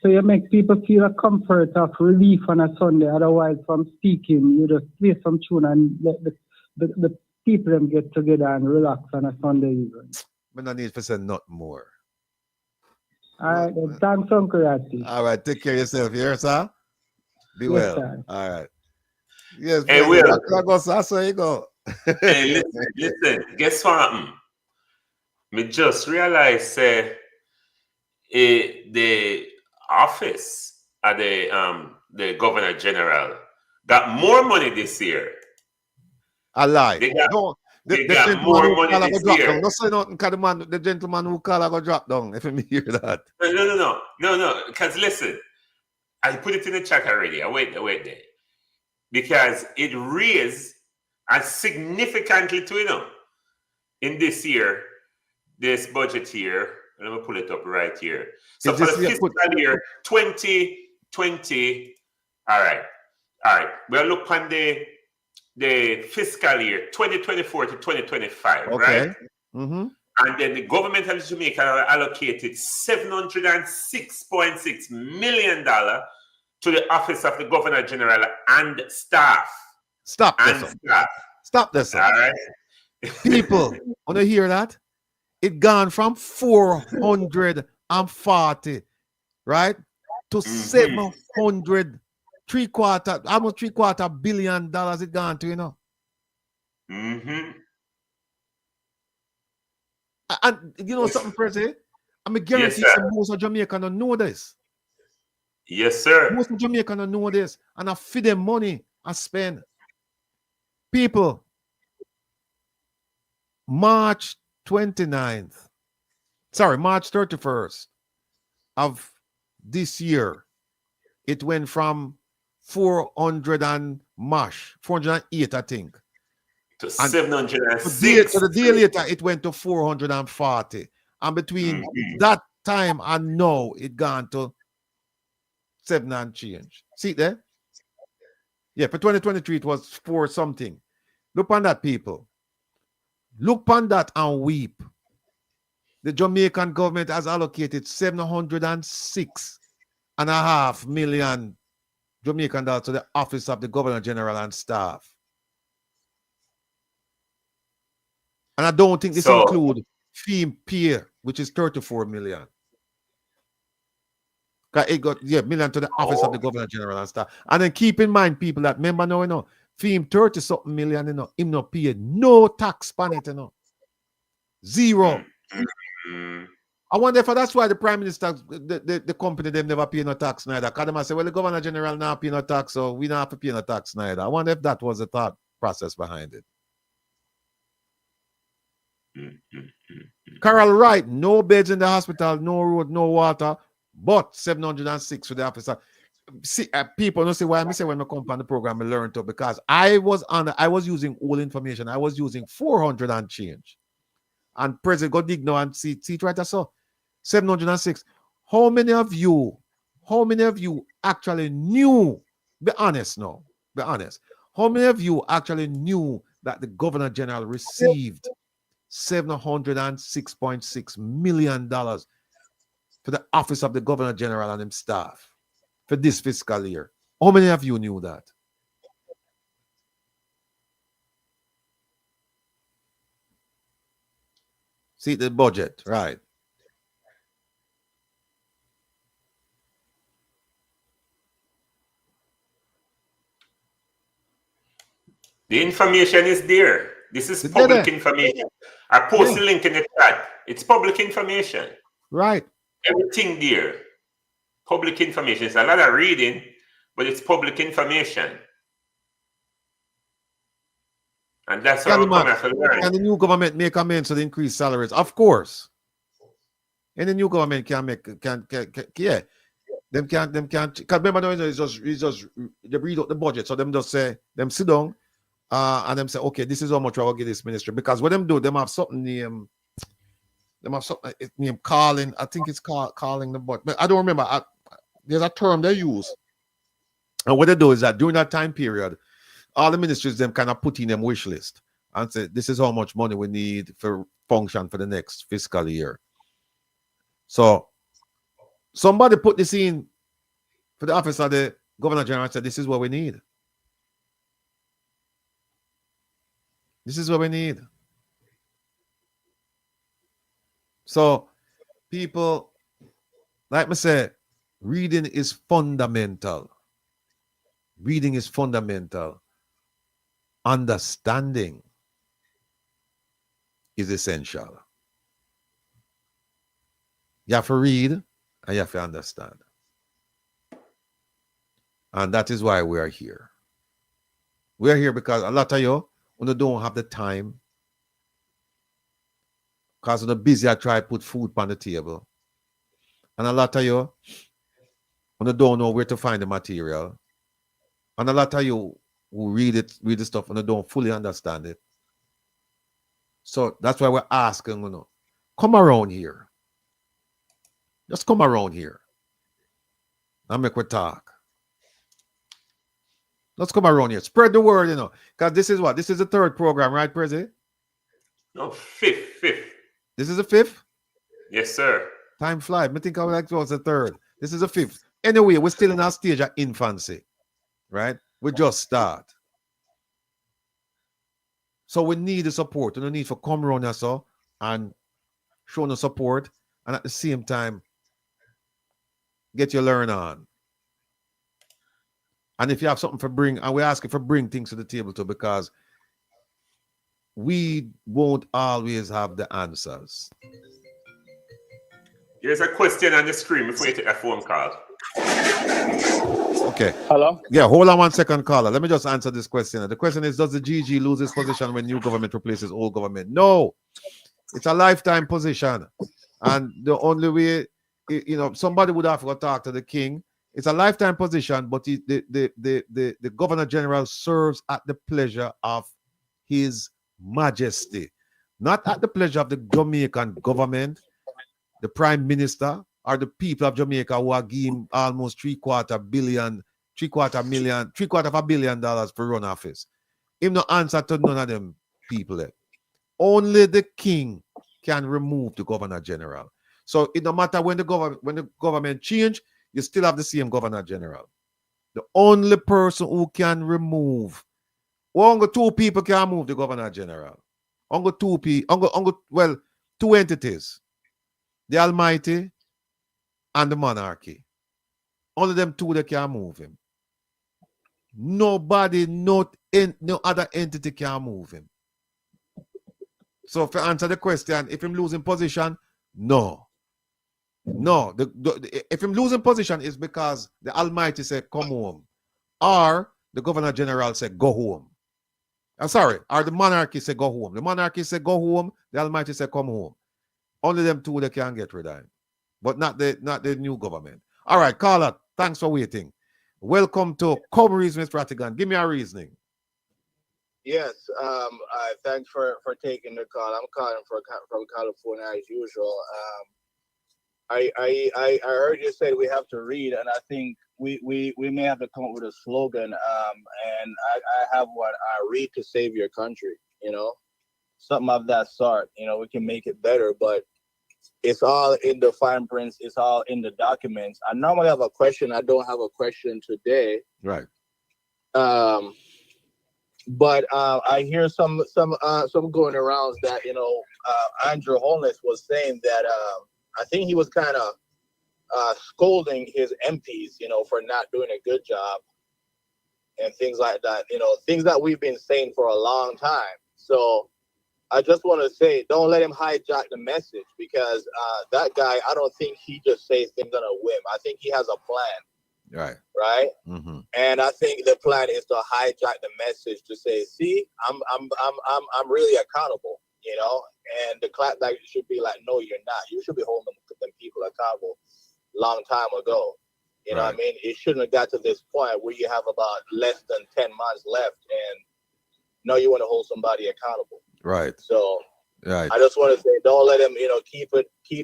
you make people feel a comfort of relief on a Sunday. Otherwise, from speaking, you just play some tune and let the people them get together and relax on a Sunday evening. We don't need to say nothing more. All right, thanks, Uncle Ratty. All right, take care of yourself here, sir. Be well. Sir. All right. Yes, hey, Will. So you go. Hey, listen, guess what happened? Me just realized the office of the Governor General got more money this year. I lie. They got more money this year. Don't say nothing, because the gentleman who called I go drop down, if you hear that. No. Because listen, I put it in the chat already. I wait there. Because it raised as significantly to, in this year, this budget year. Let me pull it up right here. So Is for the this year fiscal year 2020, all right. We'll look on the fiscal year 2024 to 2025, okay? right? Mm-hmm. And then the government of Jamaica allocated $706.6 million to the office of the Governor General and staff. Stop this. Stop this. All right. People, want to hear that? It gone from 440, right, to 700, almost $750 million it gone to, Mm-hmm. And something, Prezi? I guarantee most of Jamaica don't know this. Yes, sir. Most of Jamaica don't know this. And I feed them money I spend. People, March 31st of this year, it went from 408, I think, to 706. So the day later, it went to 440. And between that time and now, it gone to 7 and change. See it there? Yeah, for 2023, it was 4 something. Look on that, people. Look on that and weep. The Jamaican government has allocated $706.5 million Jamaican dollars to the office of the Governor General and staff. And I don't think this includes fee pay, which is 34 million. It got million to the office of the Governor General and staff. And then keep in mind, people, that remember now, fee 30-something million, him not pay no tax on it, Zero. I wonder if that's why the Prime Minister, the company, them never pay no tax neither. Because they say, well, the Governor General not pay no tax, so we don't have to pay no tax neither. I wonder if that was the thought process behind it. Carol Wright, no beds in the hospital, no road, no water, but 706 for the officer. See, people don't say why I say when I come on the program, I learned to, because I was using old information. I was using 400 and change. And President go dig now and see it right. I saw 706. How many of you actually knew? Be honest now. Be honest. How many of you actually knew that the Governor General received $706.6 million for the office of the Governor General and his staff for this fiscal year? How many of you knew that? See the budget, right? The information is there. This is public information. I post the link in the chat. It's public information. Right. Everything there. Public information. It's a lot of reading, but it's public information. And that's what we're coming to learn. Can the new government make amends to the increased salaries? Of course. And the new government can make, yeah. Them can't, because remember, it's just they read out the budget. So them just say, them sit down, and them say, okay, this is how much I will give this ministry. Because what them do, them have something named, calling, I think it's calling the budget. But I don't remember. There's a term they use. And what they do is that during that time period, all the ministries, them kind of put in them wish list and say, this is how much money we need for function for the next fiscal year. So somebody put this in for the office of the Governor General and said, this is what we need. This is what we need. So people, like I said, reading is fundamental. Reading is fundamental. Understanding is essential. You have to read and you have to understand. And that is why we are here. We are here because a lot of you don't have the time, because you're busy, I try to put food on the table. And a lot of you, when you don't know where to find the material, and a lot of you who read the stuff and you don't fully understand it. So that's why we're asking, come around here. Just come around here and make we talk. Let's come around here. Spread the word, because this is what? This is the third program, right, Prezi? No, fifth. This is the fifth? Yes, sir. Time flies. I think I like it was the third. This is the fifth. Anyway, we're still in our stage of infancy, right? We just start. So we need the support. We need for come around us and show the support, and at the same time, get your learn on. And if you have something for bring, and we ask you for bring things to the table too, because we won't always have the answers. There's a question on the screen before you take a phone call. Okay. Hello? Yeah, hold on 1 second, caller. Let me just answer this question. The question is, does the GG lose its position when new government replaces old government? No. It's a lifetime position. And the only way, somebody would have to talk to the king. It's a lifetime position, but the governor general serves at the pleasure of his majesty, not at the pleasure of the Jamaican government, the prime minister, or the people of Jamaica who are giving almost $750 million for run office. Him no answer to none of them people. Only the king can remove the governor general. So it no matter when the government change, you still have the same governor general. The only person who can remove, only two people can move the governor general. Only two people, two entities. The Almighty and the monarchy. Only them two that can move him. Nobody, no other entity can move him. So to answer the question, if him losing position, no. If him losing position is because the Almighty said come home, or the Governor General said go home. I'm sorry, or the monarchy said go home. The monarchy said go home, the Almighty said come home. Only them two that can get rid of him, but not the new government. All right, caller, thanks for waiting. Welcome to Come Reason with Rattigan. Give me a reasoning. Yes, thanks for taking the call. I'm calling from California as usual. I heard you say we have to read, and I think we may have to come up with a slogan. And I have one: read to save your country. Something of that sort. We can make it better, but it's all in the fine prints. It's all in the documents. I normally have a question. I don't have a question today. Right. But I hear some going around that Andrew Holness was saying that I think he was kind of scolding his MPs, for not doing a good job and things like that. Things that we've been saying for a long time. So I just want to say, don't let him hijack the message, because that guy, I don't think he just says things on a whim. I think he has a plan. Right. Mm-hmm. And I think the plan is to hijack the message to say, see, I'm really accountable, and the clapback should be like, no, you're not. You should be holding them people accountable long time ago. You know what I mean? It shouldn't have got to this point where you have about less than 10 months left and now you want to hold somebody accountable. Right. So right. I just want to say, don't let him, keep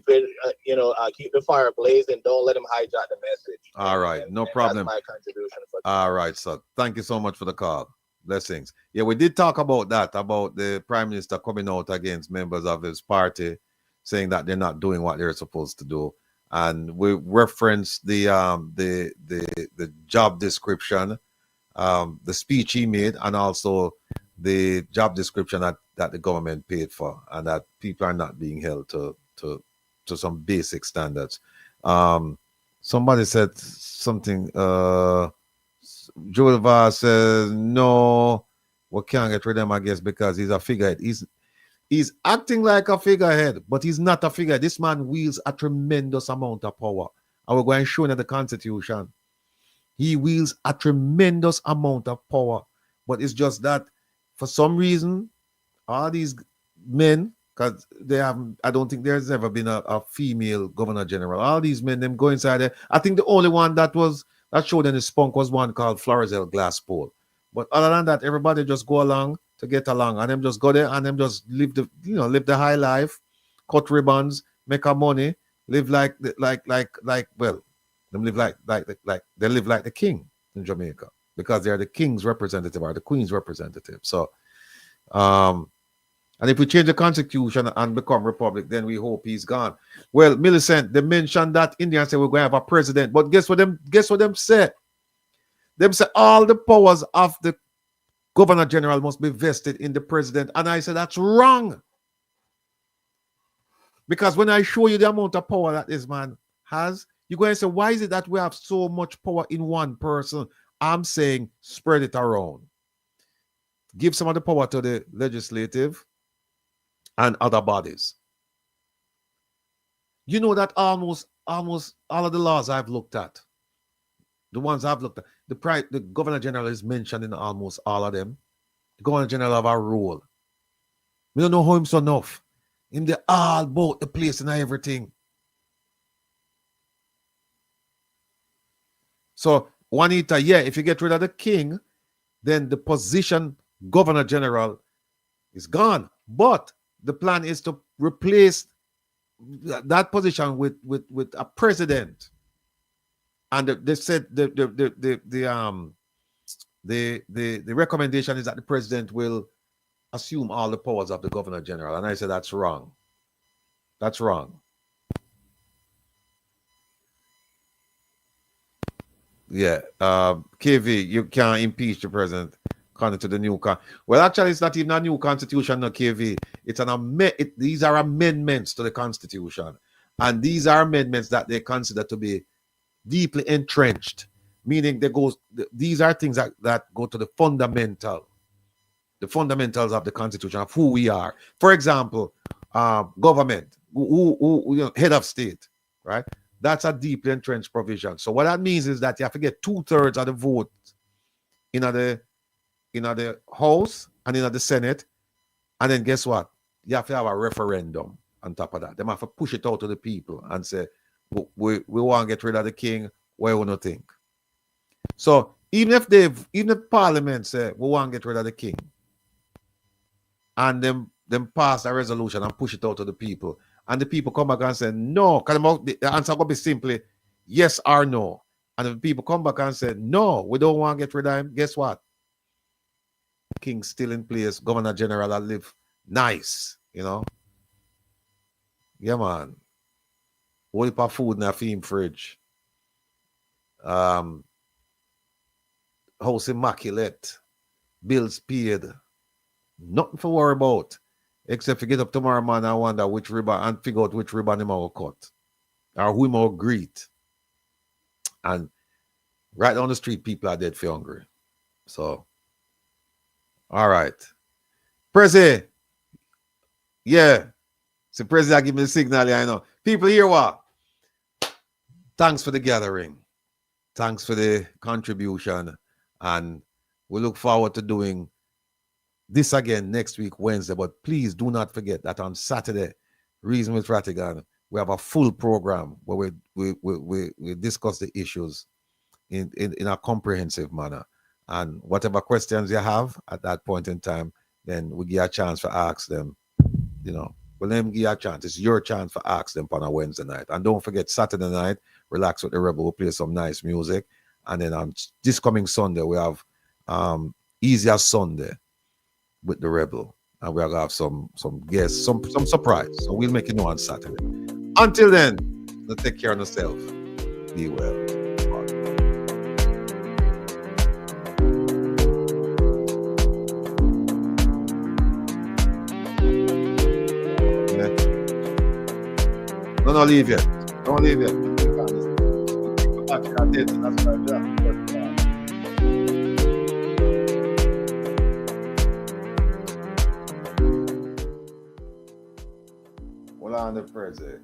the fire blazing. Don't let him hijack the message. All right. No problem. That's my contribution. All right, sir. Thank you so much for the call. Blessings. Yeah, we did talk about that, about the Prime Minister coming out against members of his party, saying that they're not doing what they're supposed to do. And we referenced the job description, the speech he made, and also the job description that the government paid for, and that people are not being held to some basic standards. Somebody said something. Joel Vaz says no, we can't get rid of him, I guess, because he's a figurehead. He's acting like a figurehead, but he's not a figurehead. This man wields a tremendous amount of power, and we're going to show in the Constitution. He wields a tremendous amount of power, but it's just that for some reason, all these men Because they have, I don't think there's ever been a female governor general. All these men, them go inside there. I think the only one that showed any spunk was one called Florizel Glasspool. But other than that, everybody just go along to get along, and them just go there and them just live the high life, cut ribbons, make our money, live like well, them live like they live like the king in Jamaica because they're the king's representative or the queen's representative. So, and if we change the constitution and become republic, then we hope he's gone. Well, Millicent, they mentioned that India said we're going to have a president, but guess what them said? Them say all the powers of the governor general must be vested in the president, and I said that's wrong. Because when I show you the amount of power that this man has, you're going to say, why is it that we have so much power in one person? I'm saying spread it around. Give some of the power to the legislative and other bodies. You know that almost all of the laws I've looked at, the ones I've looked at, the governor general is mentioned in almost all of them. The governor general have a role. We don't know how him so enough. Him they all about the place and everything. So Juanita, yeah, if you get rid of the king, then the position governor general is gone. But the plan is to replace that position with a president. And they said the recommendation is that the president will assume all the powers of the governor general. And I said that's wrong. That's wrong. Yeah, KV, you can't impeach the president according to the new well, actually, it's not even a new constitution, no, KV. It's these are amendments to the constitution, and these are amendments that they consider to be deeply entrenched, meaning these are things that go to the fundamentals of the constitution of who we are. For example, government, head of state, right? That's a deeply entrenched provision. So what that means is that you have to get 2/3 of the vote in the House and in the Senate, and then guess what? You have to have a referendum on top of that. They have to push it out to the people and say, we want to get rid of the king. What do you think? So even if Parliament say we want to get rid of the king, and them pass a resolution and push it out to the people, and the people come back and say no, the answer will be simply yes or no. And if people come back and say no, we don't want to get rid of him, guess what? King still in place, governor general that live nice, Yeah, man. Whole heap of food in a theme fridge. House immaculate. Bills paid. Nothing to worry about. Except to get up tomorrow morning and wonder which ribbon and figure out which ribbon him will cut. Or who him will greet. And right down the street, people are dead for hungry. So, all right. Prezi. Yeah. So Prezi, I give me the signal here, I know. People hear what? Thanks for the gathering. Thanks for the contribution. And we look forward to doing this again next week, Wednesday. But please do not forget that on Saturday, Reason with Rattigan, we have a full program where we discuss the issues in a comprehensive manner. And whatever questions you have at that point in time, then we give a chance to ask them, Well, let them give you a chance. It's your chance to ask them on a Wednesday night. And don't forget, Saturday night, Relax with the Rebel. We'll play some nice music. And then on this coming Sunday, we have Easier Sunday with the Rebel. And we're going to have some guests, some surprise. So we'll make it know on Saturday. Until then, take care of yourself. Be well. Don't leave yet. Don't leave yet. Hold on the present.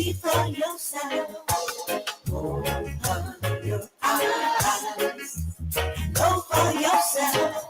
see for yourself. Open your eyes, know for yourself.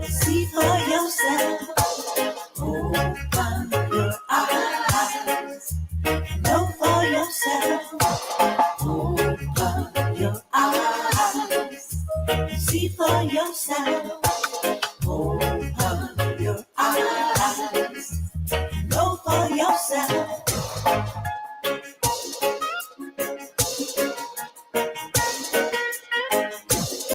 See for yourself. Open your eyes. Know for yourself. Open your eyes. See for yourself. Open your eyes. Know for yourself.